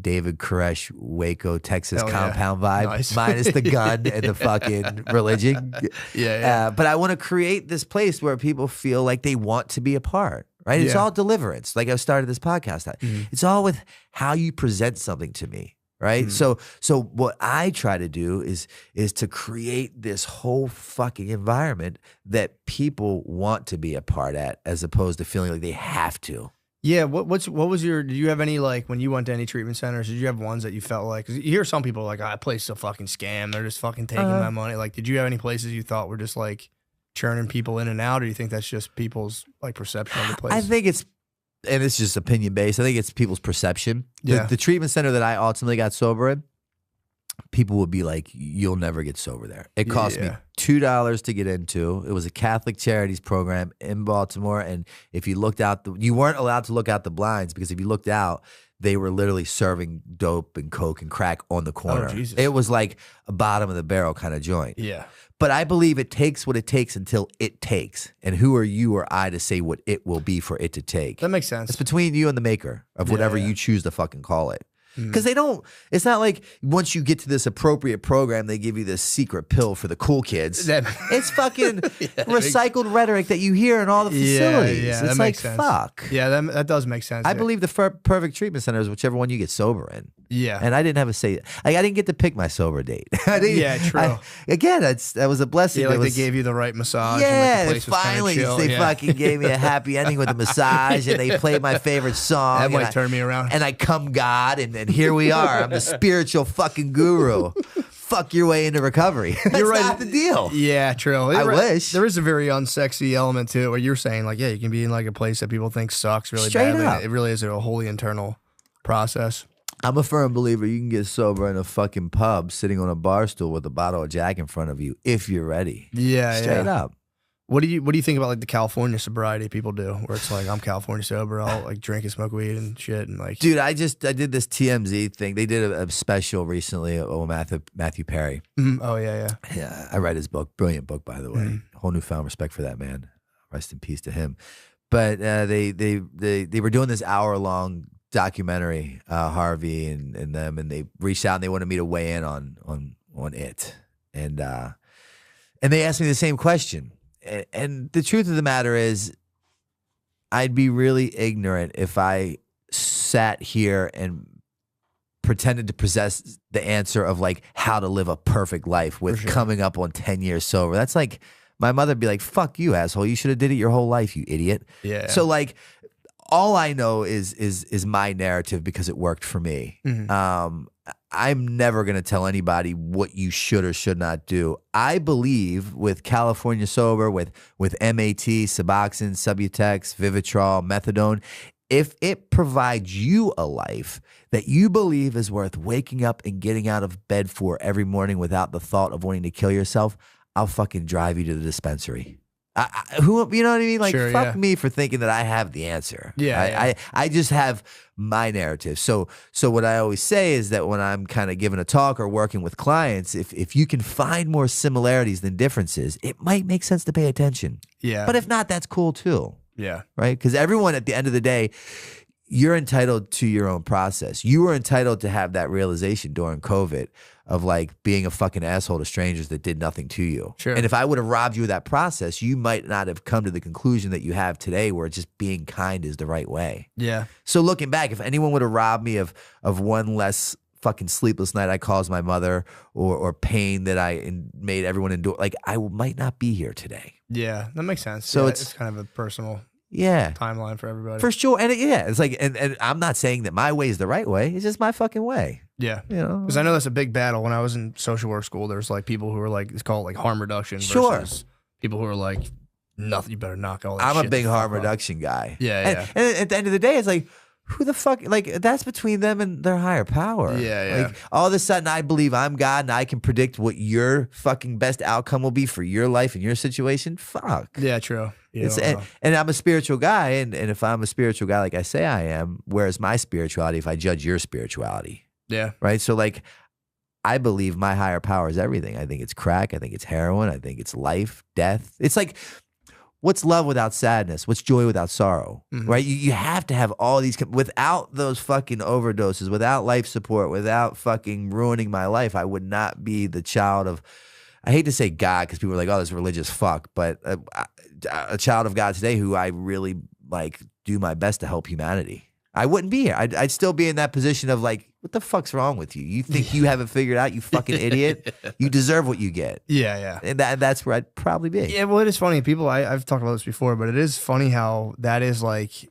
David Koresh Waco, Texas compound vibe, nice. Minus the gun and the fucking religion. Yeah. But I want to create this place where people feel like they want to be a part, right? It's all deliverance. Like I started this podcast. It's all with how you present something to me, right? So what I try to do is to create this whole fucking environment that people want to be a part at, as opposed to feeling like they have to. Yeah, what was your? Did you have any, like, when you went to any treatment centers? Did you have ones that you felt like? Because you hear some people like, "Ah, place is a fucking scam. They're just fucking taking my money." Like, did you have any places you thought were just like churning people in and out, or do you think that's just people's like perception of the place? I think it's just opinion based. I think it's people's perception. The treatment center that I ultimately got sober in, people would be like, "You'll never get sober there." It cost me $2 to get into. It was a Catholic Charities program in Baltimore, and if you looked out, you weren't allowed to look out the blinds, because if you looked out, they were literally serving dope and coke and crack on the corner. Oh, Jesus. It was like a bottom of the barrel kind of joint. Yeah. But I believe it takes what it takes until it takes. And who are you or I to say what it will be for it to take? That makes sense. It's between you and the maker of whatever you choose to fucking call it. Because it's not like once you get to this appropriate program, they give you this secret pill for the cool kids. It's fucking recycled rhetoric that you hear in all the facilities. Yeah, it's like, fuck. Yeah, that does make sense. I believe the perfect treatment center is whichever one you get sober in. Yeah. And I didn't have a say. Like, I didn't get to pick my sober date. True. Again, that was a blessing. Yeah, like they gave you the right massage. Yeah, and like the place finally was they fucking gave me a happy ending with a massage, and they played my favorite song. That might turn me around. And I come God, and here we are. I'm the spiritual fucking guru. Fuck your way into recovery. That's not the deal. Yeah, true. I wish. There is a very unsexy element to it where you're saying, like, yeah, you can be in like a place that people think sucks really Straight badly. up. It really is a wholly internal process. I'm a firm believer you can get sober in a fucking pub sitting on a bar stool with a bottle of Jack in front of you if you're ready. Yeah, Straight up. What do you think about like the California sobriety people do, where it's like, I'm California sober, I'll like drink and smoke weed and shit, and like, dude, I did this TMZ thing. They did a special recently with Matthew Perry. Oh yeah. I read his book, brilliant book, by the way. Whole newfound respect for that man. Rest in peace to him. But they were doing this hour-long documentary, Harvey and them, and they reached out and they wanted me to weigh in on it, and they asked me the same question. And the truth of the matter is, I'd be really ignorant if I sat here and pretended to possess the answer of like how to live a perfect life with coming up on 10 years sober. That's like, my mother'd be like, "Fuck you, asshole. You should have did it your whole life, you idiot." Yeah. So like, all I know is my narrative because it worked for me. I'm never going to tell anybody what you should or should not do. I believe with California Sober, with MAT, Suboxone, Subutex, Vivitrol, Methadone, if it provides you a life that you believe is worth waking up and getting out of bed for every morning without the thought of wanting to kill yourself, I'll fucking drive you to the dispensary. Who, you know what I mean? Like, Sure, fuck yeah. me for thinking that I have the answer. Yeah, I just have my narrative. So what I always say is that when I'm kind of giving a talk or working with clients, if you can find more similarities than differences, it might make sense to pay attention. Yeah. But if not, that's cool too. Yeah. Right? Because everyone at the end of the day, you're entitled to your own process. You were entitled to have that realization during COVID of like being a fucking asshole to strangers that did nothing to you. Sure. And if I would have robbed you of that process, you might not have come to the conclusion that you have today where just being kind is the right way. Yeah. So looking back, if anyone would have robbed me of one less fucking sleepless night I caused my mother or pain that I made everyone endure, like I might not be here today. Yeah. That makes sense. So Yeah, it's kind of a personal yeah. timeline for everybody. For sure. And it's like, and I'm not saying that my way is the right way. It's just my fucking way. Yeah. You know? Because I know that's a big battle. When I was in social work school, there's like people who are like, it's called like harm reduction versus people who are like, nothing, you better knock all that I'm shit a big the fuck harm up. reduction guy. Yeah, and at the end of the day, it's like, who the fuck, like, that's between them and their higher power. Yeah. Like, all of a sudden, I believe I'm God and I can predict what your fucking best outcome will be for your life and your situation. Fuck. Yeah, true. And I'm a spiritual guy, and if I'm a spiritual guy like I say I am, where's my spirituality if I judge your spirituality? Yeah. Right? So, like, I believe my higher power is everything. I think it's crack. I think it's heroin. I think it's life, death. It's like, what's love without sadness? What's joy without sorrow? Mm-hmm. Right? You have to have all these. Without those fucking overdoses, without life support, without fucking ruining my life, I would not be the child of, I hate to say God because people are like, oh, this religious fuck, but a child of God today who I really like do my best to help humanity. I wouldn't be here. I'd still be in that position of like, what the fuck's wrong with you? You think you have it figured out, you fucking idiot? You deserve what you get. Yeah. And that's where I'd probably be. Yeah, well, it is funny. People, I've talked about this before, but it is funny how that is like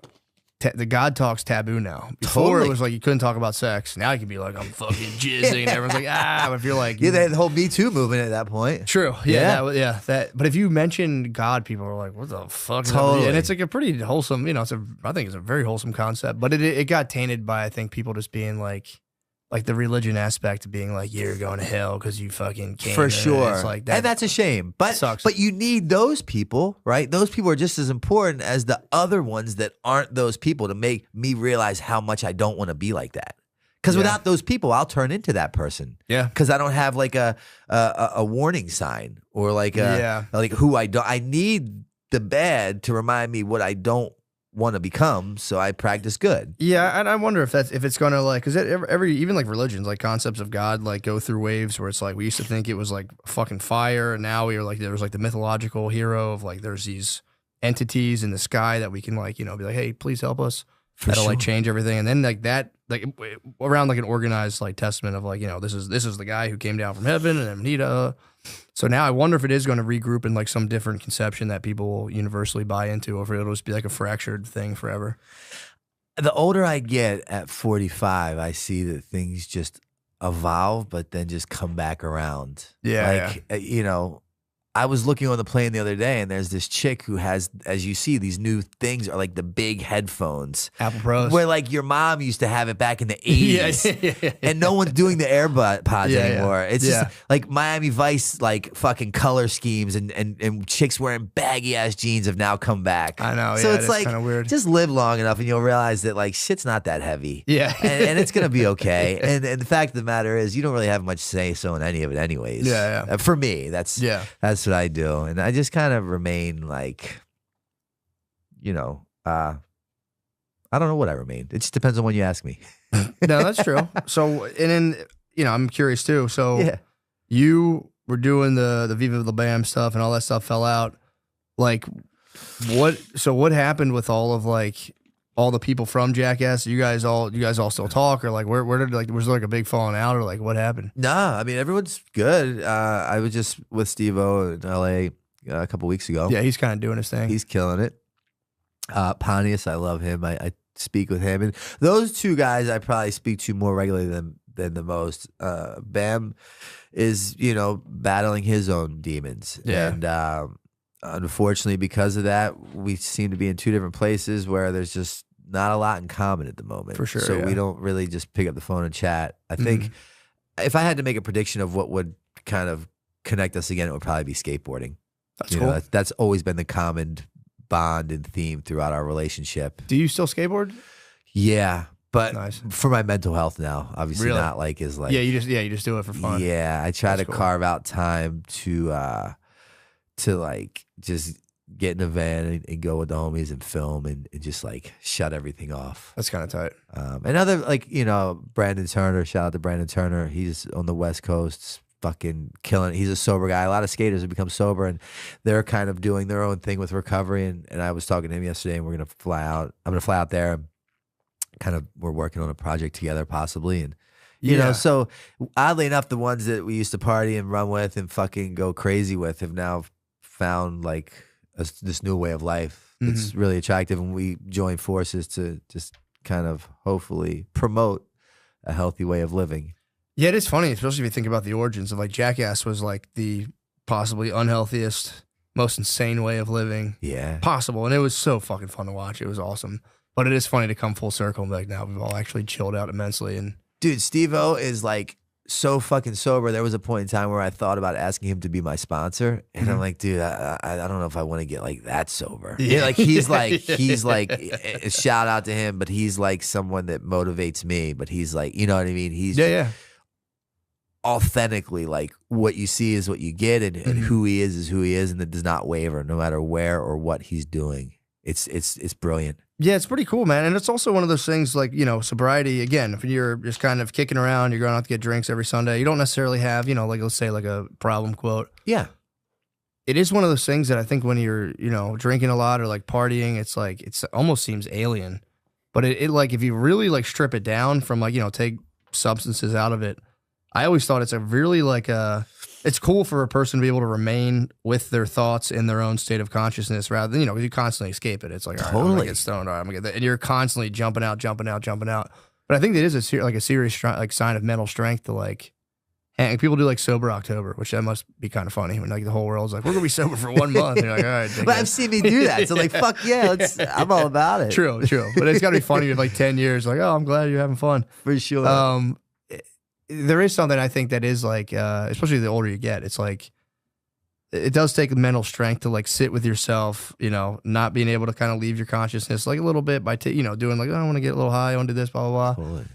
the God talk's taboo now. Before Totally. it was like you couldn't talk about sex. Now you can be like, I'm fucking jizzing, and everyone's like, but if you're like, Yeah, they had the whole Me Too movement at that point. true, that. But if you mention God, people are like, what the fuck? is that?" Totally. And it's like a pretty wholesome, I think it's a very wholesome concept. But it got tainted by I think people just being like the religion aspect of being like, you're going to hell because you fucking came. For And sure. it's like that. And that's a shame. But Sucks. But you need those people, right? Those people are just as important as the other ones that aren't those people to make me realize how much I don't want to be like that. Because without those people, I'll turn into that person. Yeah. Because I don't have like a warning sign or like who I don't. I need the bad to remind me what I don't want to become, so I practice good. Yeah, and I wonder if it's gonna like, because even like religions, like concepts of God, like go through waves where it's like we used to think it was like fucking fire, and now we are like there's like the mythological hero of like there's these entities in the sky that we can like be like, hey, please help us. That'll like change everything, and then like that like around like an organized like testament of like this is the guy who came down from heaven and then So now I wonder if it is going to regroup in like some different conception that people will universally buy into, or if it'll just be like a fractured thing forever. The older I get at 45, I see that things just evolve, but then just come back around. Yeah. I was looking on the plane the other day, and there's this chick who has, as you see, these new things are like the big headphones. Apple Pros. Where like your mom used to have it back in the 80s. Yeah. And no one's doing the AirPods anymore. It's just like Miami Vice, like fucking color schemes and chicks wearing baggy ass jeans have now come back. I know. So yeah, it's like, kind of weird. just live long enough and you'll realize that like shit's not that heavy. Yeah. and it's going to be okay. And the fact of the matter is you don't really have much say so in any of it anyways. Yeah. For me, that's what I do. And I just kind of remain like, I don't know what I remain. It just depends on when you ask me. No, that's true. So, and then, I'm curious too. So you were doing the Viva the Bam stuff and all that stuff fell out. Like what happened with all of like all the people from Jackass? You guys all still talk, or like where did like was there like a big falling out, or like what happened? Nah, I mean everyone's good. I was just with Steve-O in LA a couple weeks ago. Yeah, he's kind of doing his thing. He's killing it. Pontius, I love him. I speak with him, and those two guys I probably speak to more regularly than the most. Bam is battling his own demons, and unfortunately because of that, we seem to be in two different places where there's just not a lot in common at the moment. For sure. So we don't really just pick up the phone and chat. I think if I had to make a prediction of what would kind of connect us again, it would probably be skateboarding. That's cool. That's always been the common bond and theme throughout our relationship. Do you still skateboard? Yeah, but Nice. for my mental health now, obviously Really? not like is like Yeah, you just do it for fun. Yeah, I try That's to cool. carve out time to like just get in a van and go with the homies and film and just like shut everything off. That's kind of tight. And other like Brandon Turner, shout out to Brandon Turner. He's on the West Coast, fucking killing it. He's a sober guy. A lot of skaters have become sober and they're kind of doing their own thing with recovery. And I was talking to him yesterday and we're gonna fly out. I'm gonna fly out there. Kind of we're working on a project together possibly. And you know, so oddly enough, the ones that we used to party and run with and fucking go crazy with have now found like this new way of life that's really attractive, and we join forces to just kind of hopefully promote a healthy way of living. Yeah, it is funny, especially if you think about the origins of like Jackass was like the possibly unhealthiest, most insane way of living possible, and it was so fucking fun to watch. It was awesome, but it is funny to come full circle and be like, now we've all actually chilled out immensely. And dude, Steve-O is like so fucking sober. There was a point in time where I thought about asking him to be my sponsor, and I'm like, dude, I don't know if I want to get like that sober. Yeah, like he's like a shout out to him, but he's like someone that motivates me. But he's like, you know what I mean? He's authentically like what you see is what you get, and who he is who he is, and it does not waver no matter where or what he's doing. It's brilliant. Yeah, it's pretty cool, man. And it's also one of those things like, sobriety, again, if you're just kind of kicking around, you're going out to get drinks every Sunday, you don't necessarily have, like let's say like a problem quote. Yeah. It is one of those things that I think when you're, drinking a lot or like partying, it's like, it almost seems alien. But it like, if you really like strip it down from like, take substances out of it, I always thought it's a really like it's cool for a person to be able to remain with their thoughts in their own state of consciousness rather than, because you constantly escape it. It's like, all right, I'm going to get stoned. All right, I'm going to get that. And you're constantly jumping out. But I think that is a serious like sign of mental strength to like, and people do like sober October, which that must be kind of funny when like the whole world's like, we're going to be sober for 1 month. And you're like, all right. But I've seen me do that. So like, fuck yeah, I'm all about it. True. But it's got to be funny with like 10 years. Like, oh, I'm glad you're having fun. For sure. There is something I think that is like, especially the older you get, it's like, it does take mental strength to like sit with yourself, not being able to kind of leave your consciousness like a little bit by, doing like, oh, I want to get a little high, I want to do this, blah, blah, blah. Totally.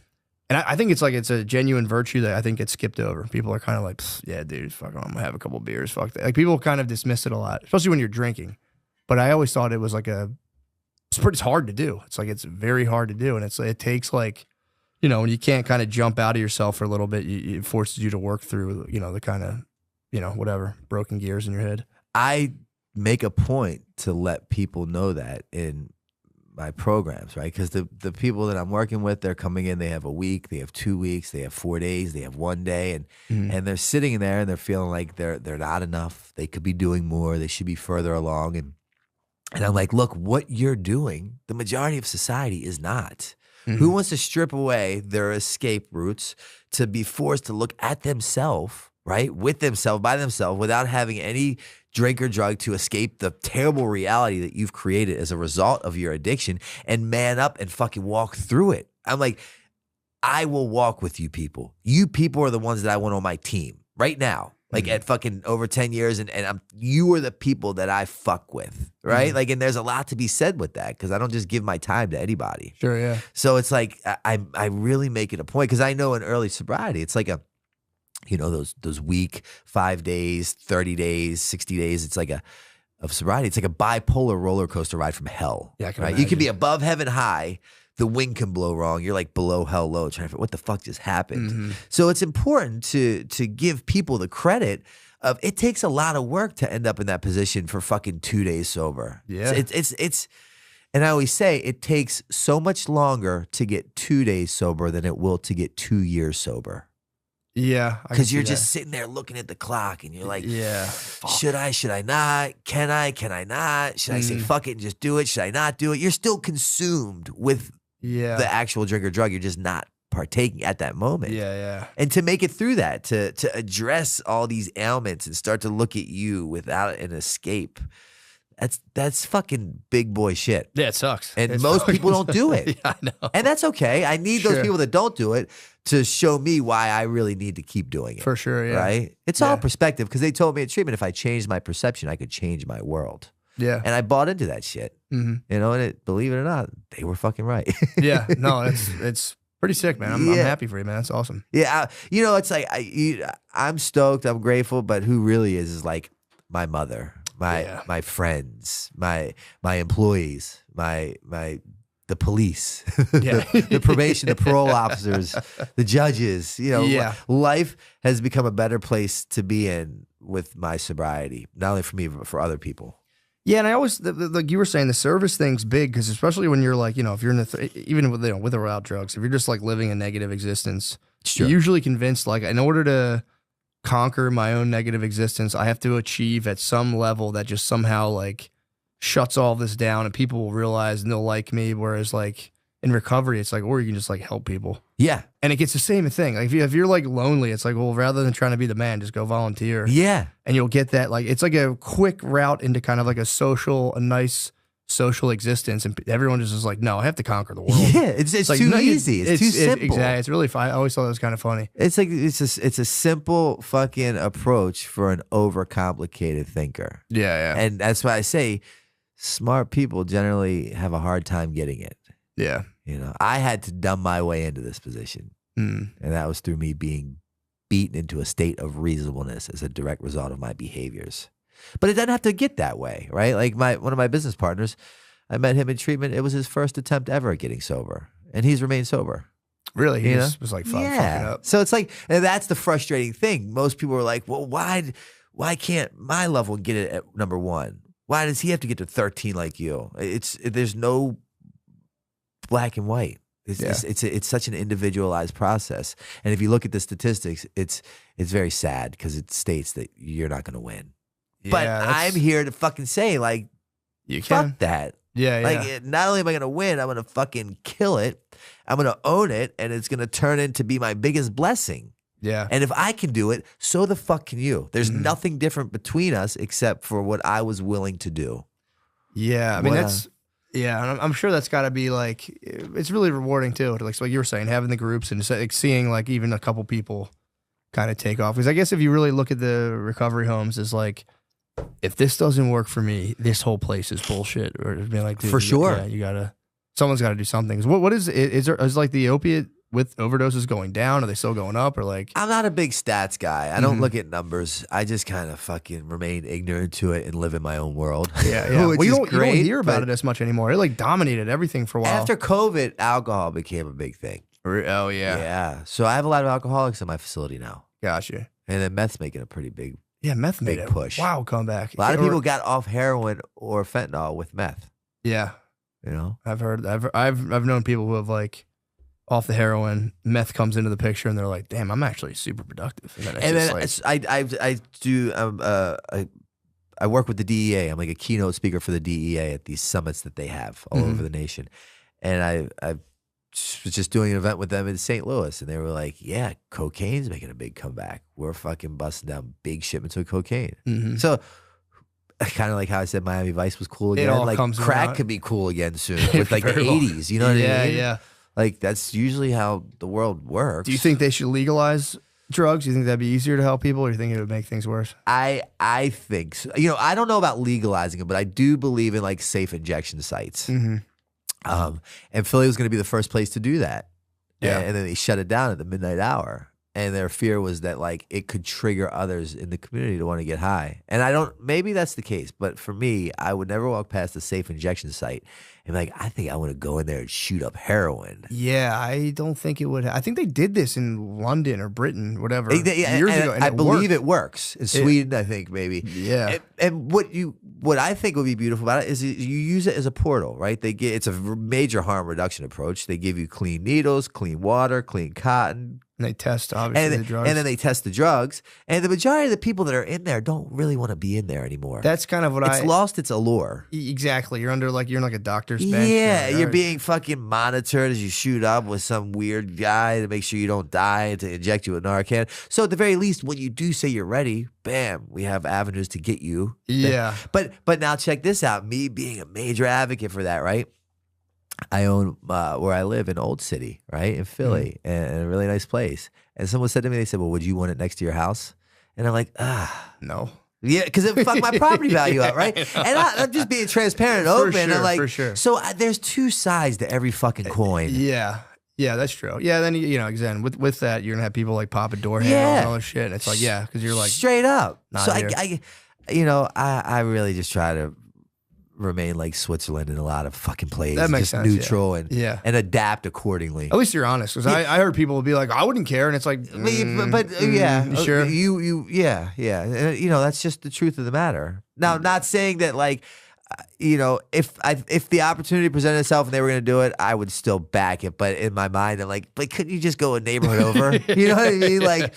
And I think it's like, it's a genuine virtue that I think gets skipped over. People are kind of like, yeah, dude, fuck, I'm going to have a couple beers, fuck that. Like people kind of dismiss it a lot, especially when you're drinking. But I always thought it was like it's hard to do. It's like, it's very hard to do. And it takes like, when you can't kind of jump out of yourself for a little bit, it forces you to work through, the kind of, whatever, broken gears in your head. I make a point to let people know that in my programs, right? Because the people that I'm working with, they're coming in, they have a week, they have 2 weeks, they have 4 days, they have 1 day, and they're sitting there and they're feeling like they're not enough. They could be doing more. They should be further along. And I'm like, look, what you're doing, the majority of society is not. Who wants to strip away their escape routes to be forced to look at themselves, right? With themselves, by themselves, without having any drink or drug to escape the terrible reality that you've created as a result of your addiction and man up and fucking walk through it. I'm like, I will walk with you people. You people are the ones that I want on my team right now. Like at fucking over 10 years, and you are the people that I fuck with, right? Like, and there's a lot to be said with that because I don't just give my time to anybody. Sure, yeah. So it's like I really make it a point because I know in early sobriety, it's like those week, 5 days, 30 days, 60 days. It's like of sobriety. It's like a bipolar roller coaster ride from hell. Yeah, I can right? You can be above heaven high. The wind can blow wrong. You're like below hell low, trying to figure what the fuck just happened. So it's important to give people the credit of it takes a lot of work to end up in that position for fucking 2 days sober. Yeah, it's and I always say it takes so much longer to get 2 days sober than it will to get 2 years sober. Yeah, because you're just sitting there looking at the clock and you're like, yeah, should I not? Can I not? Should I say fuck it and just do it? Should I not do it? You're still consumed with the actual drink or drug. You're just not partaking at that moment. Yeah. And to make it through that, to address all these ailments and start to look at you without an escape, That's fucking big boy shit. Yeah, it sucks. And It's most fucking- people don't do it. Yeah, I know. And that's okay. I need those Sure. people that don't do it to show me why I really need to keep doing it. For sure, yeah. Right? It's all perspective because they told me at treatment if I changed my perception, I could change my world. Yeah. And I bought into that shit. Mm-hmm. You know, and believe it or not, they were fucking right. Yeah. No, it's pretty sick, man. I'm happy for you, man. That's awesome. Yeah. It's like I'm stoked. I'm grateful. But who really is like my mother, my friends, my employees, the police, the probation, the parole officers, the judges. Life has become a better place to be in with my sobriety, not only for me but for other people. Yeah, and I always like you were saying, the service thing's big because especially when you're like, if you're in even with with or without drugs, if you're just like living a negative existence, you're usually convinced like in order to conquer my own negative existence, I have to achieve at some level that just somehow like shuts all this down and people will realize and they'll like me. Whereas like in recovery, it's like, or you can just like help people. Yeah. And it gets the same thing. Like if you're like lonely, it's like, well, rather than trying to be the man, just go volunteer. Yeah. And you'll get that, like, it's like a quick route into kind of like a nice social existence. And everyone just is like, no, I have to conquer the world. Yeah. It's like, too easy. It's too simple. Exactly. It's really fun. I always thought it was kind of funny. It's like, it's a simple fucking approach for an overcomplicated thinker. Yeah. And that's why I say smart people generally have a hard time getting it. Yeah. I had to dumb my way into this position. And that was through me being beaten into a state of reasonableness as a direct result of my behaviors. But it doesn't have to get that way, right? Like one of my business partners, I met him in treatment. It was his first attempt ever at getting sober. And he's remained sober. Really? He just was like fucking up. So it's like, and that's the frustrating thing. Most people are like, well, why can't my level get it at number 1? Why does he have to get to 13 like you? There's no black and white. It's such an individualized process. And if you look at the statistics, it's very sad because it states that you're not going to win. Yeah, but I'm here to fucking say, like, you fuck that. Yeah, Like, not only am I going to win, I'm going to fucking kill it. I'm going to own it, and it's going to turn into be my biggest blessing. Yeah. And if I can do it, so the fuck can you. There's nothing different between us except for what I was willing to do. Yeah. I mean, and I'm sure that's got to be like, it's really rewarding too. Like you were saying, having the groups and like seeing like even a couple people kind of take off. Because I guess if you really look at the recovery homes as like, if this doesn't work for me, this whole place is bullshit. Or being like, dude, for sure, someone's got to do something. What is it? Is like the opiate with overdoses going down? Are they still going up? Or like, I'm not a big stats guy. I don't look at numbers. I just kind of fucking remain ignorant to it and live in my own world. Yeah. Well, you don't hear about it as much anymore. It like dominated everything for a while. After COVID, alcohol became a big thing. Oh yeah. Yeah. So I have a lot of alcoholics in my facility now. Gotcha. And then meth's making a pretty big meth made big push. Wow, comeback. A lot of people got off heroin or fentanyl with meth. Yeah. I've heard. I've known people who have like off the heroin, meth comes into the picture, and they're like, "Damn, I'm actually super productive." And then, I work with the DEA. I'm like a keynote speaker for the DEA at these summits that they have all over the nation. And I was just doing an event with them in St. Louis, and they were like, "Yeah, cocaine's making a big comeback. We're fucking busting down big shipments of cocaine." So. Kind of like how I said Miami Vice was cool again. Like crack could be cool again soon with like the 80s. You know what I mean? Yeah. Like that's usually how the world works. Do you think they should legalize drugs? Do you think that'd be easier to help people, or do you think it would make things worse? I think so. I don't know about legalizing it, but I do believe in like safe injection sites. And Philly was going to be the first place to do that. Yeah. And then they shut it down at the midnight hour. And their fear was that like it could trigger others in the community to want to get high. And maybe that's the case, but for me, I would never walk past a safe injection site and be like, I think I want to go in there and shoot up heroin. Yeah, I don't think it would. I think they did this in London or Britain, whatever, years ago. And I believe it works. In Sweden, I think maybe. Yeah. And what I think would be beautiful about it is you use it as a portal, right? It's a major harm reduction approach. They give you clean needles, clean water, clean cotton. And they test, obviously, the drugs. And then they test the drugs. And the majority of the people that are in there don't really want to be in there anymore. That's kind of what It's lost its allure. Exactly. You're in like a doctor's doctor's bench. Yeah, you're being fucking monitored as you shoot up with some weird guy to make sure you don't die, to inject you with Narcan. So at the very least, when you do say you're ready, bam, we have avenues to get you. Yeah. But now check this out. Me being a major advocate for that, right? I own where I live in Old City, right, in Philly, and a really nice place. And someone said to me, they said, well, would you want it next to your house? And I'm like, no. Yeah, because it fucked my property value up, right? And I'm just being transparent and open. For sure, I'm like, for sure. So there's two sides to every fucking coin. Yeah. Yeah, that's true. Yeah, then, you know, again, with that, you're going to have people like pop a door handle and all this shit. And it's like, yeah, because you're like. Straight up. Not So here. I really just try to remain like Switzerland in a lot of fucking plays. That makes just sense, neutral yeah. and adapt accordingly. At least you're honest, because I heard people be like, I wouldn't care, and it's like, yeah, you sure? Yeah. And, you know, that's just the truth of the matter. Now, not saying that like, you know, if the opportunity presented itself and they were going to do it, I would still back it. But in my mind, I'm like, but couldn't you just go a neighborhood over? You know what I mean? Like,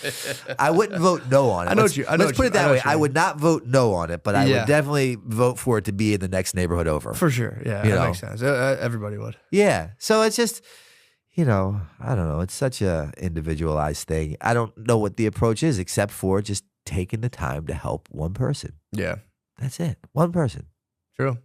I wouldn't vote no on it. Let's put it that way. I would not vote no on it, but I would definitely vote for it to be in the next neighborhood over. For sure. Yeah, you that know? makes sense. Everybody would. Yeah. So it's just, you know, I don't know. It's such a individualized thing. I don't know what the approach is except for just taking the time to help one person. Yeah. That's it. One person. True.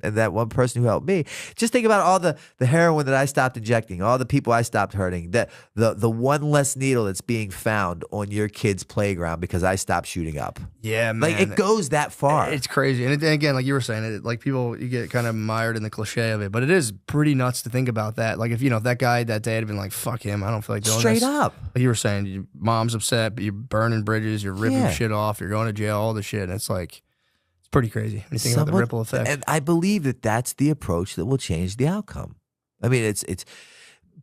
And that one person who helped me. Just think about all the heroin that I stopped injecting, all the people I stopped hurting, the one less needle that's being found on your kid's playground because I stopped shooting up. Yeah, man. Like, it goes that far. It's crazy. And again, like you were saying, like people, you get kind of mired in the cliche of it, but it is pretty nuts to think about that. Like if that guy that day had been like, fuck him, I don't feel like doing Straight this. up. Like you were saying, your mom's upset, but you're burning bridges, you're ripping shit off, you're going to jail, all the shit. And it's like, pretty crazy when you think about the ripple effect. And I believe that that's the approach that will change the outcome. I mean, it's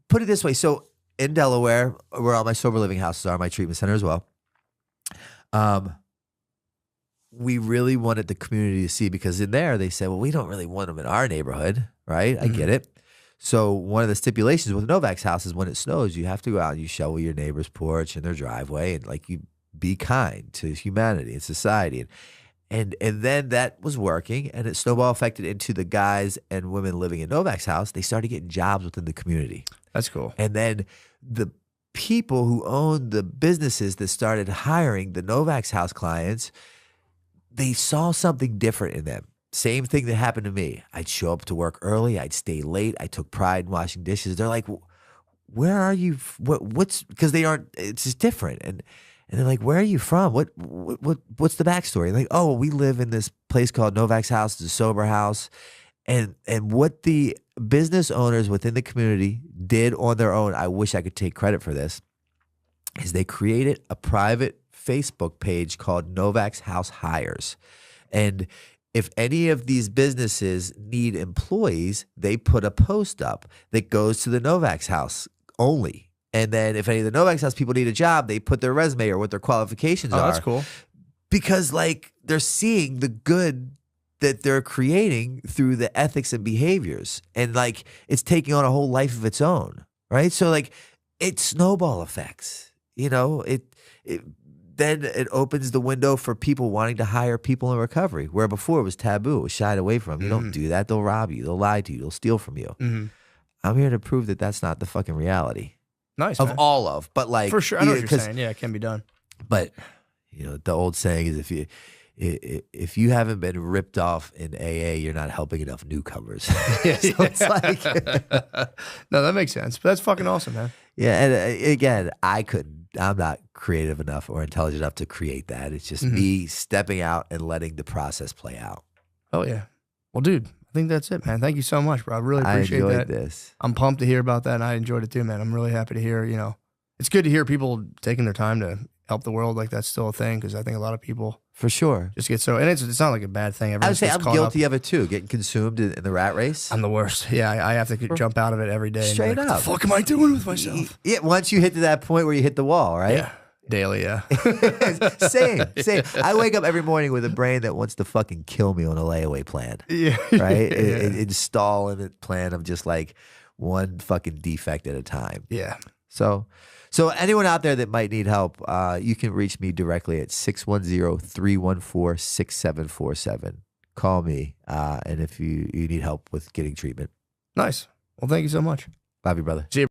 put it this way. So in Delaware, where all my sober living houses are, my treatment center as well, we really wanted the community to see, because in there they said, well, we don't really want them in our neighborhood, right? I get it. So one of the stipulations with Novak's house is when it snows, you have to go out and you shovel your neighbor's porch and their driveway, and like you be kind to humanity and society. And then that was working, and it snowball affected into the guys and women living in Novak's house. They started getting jobs within the community. That's cool. And then the people who owned the businesses that started hiring the Novak's house clients, they saw something different in them. Same thing that happened to me. I'd show up to work early. I'd stay late. I took pride in washing dishes. They're like, where are you? What's, because they aren't, it's just different. And they're like, where are you from? What's the backstory? Like, oh, we live in this place called Novak's House. It's a sober house. And what the business owners within the community did on their own, I wish I could take credit for this, is they created a private Facebook page called Novak's House Hires. And if any of these businesses need employees, they put a post up that goes to the Novak's House only. And then if any of the Novak's House people need a job, they put their resume or what their qualifications are. Oh, that's cool. Because like they're seeing the good that they're creating through the ethics and behaviors. And like it's taking on a whole life of its own, right? So like it snowball effects, you know, then it opens the window for people wanting to hire people in recovery, where before it was taboo, it was shied away from. You don't do that. They'll rob you. They'll lie to you. They'll steal from you. I'm here to prove that that's not the fucking reality. Nice, of man. all of, but like for sure, I know what you're saying. Yeah, it can be done. But you know, the old saying is, if you haven't been ripped off in AA, you're not helping enough newcomers. So it's like, no, that makes sense. But that's fucking awesome, man. Yeah, and again, I'm not creative enough or intelligent enough to create that. It's just me stepping out and letting the process play out. Oh yeah. Well, dude, I think that's it, man. Thank you so much, bro. I really appreciate that. I enjoyed this. I'm pumped to hear about that, and I enjoyed it too, man. I'm really happy to hear, you know, it's good to hear people taking their time to help the world. Like that's still a thing, because I think a lot of people for sure just get so, and it's not like a bad thing. I would say I'm guilty of it too, getting consumed in the rat race. I'm the worst. Yeah, I have to jump out of it every day. Straight up. What the fuck am I doing with myself? Yeah, once you hit to that point where you hit the wall, right? Yeah. Daily, yeah. Same. I wake up every morning with a brain that wants to fucking kill me on a layaway plan. Yeah. Right? Install in a plan of just like one fucking defect at a time. Yeah. So anyone out there that might need help, you can reach me directly at 610-314-6747. call me. And if you need help with getting treatment. Nice. Well, thank you so much. Love you, brother. See you.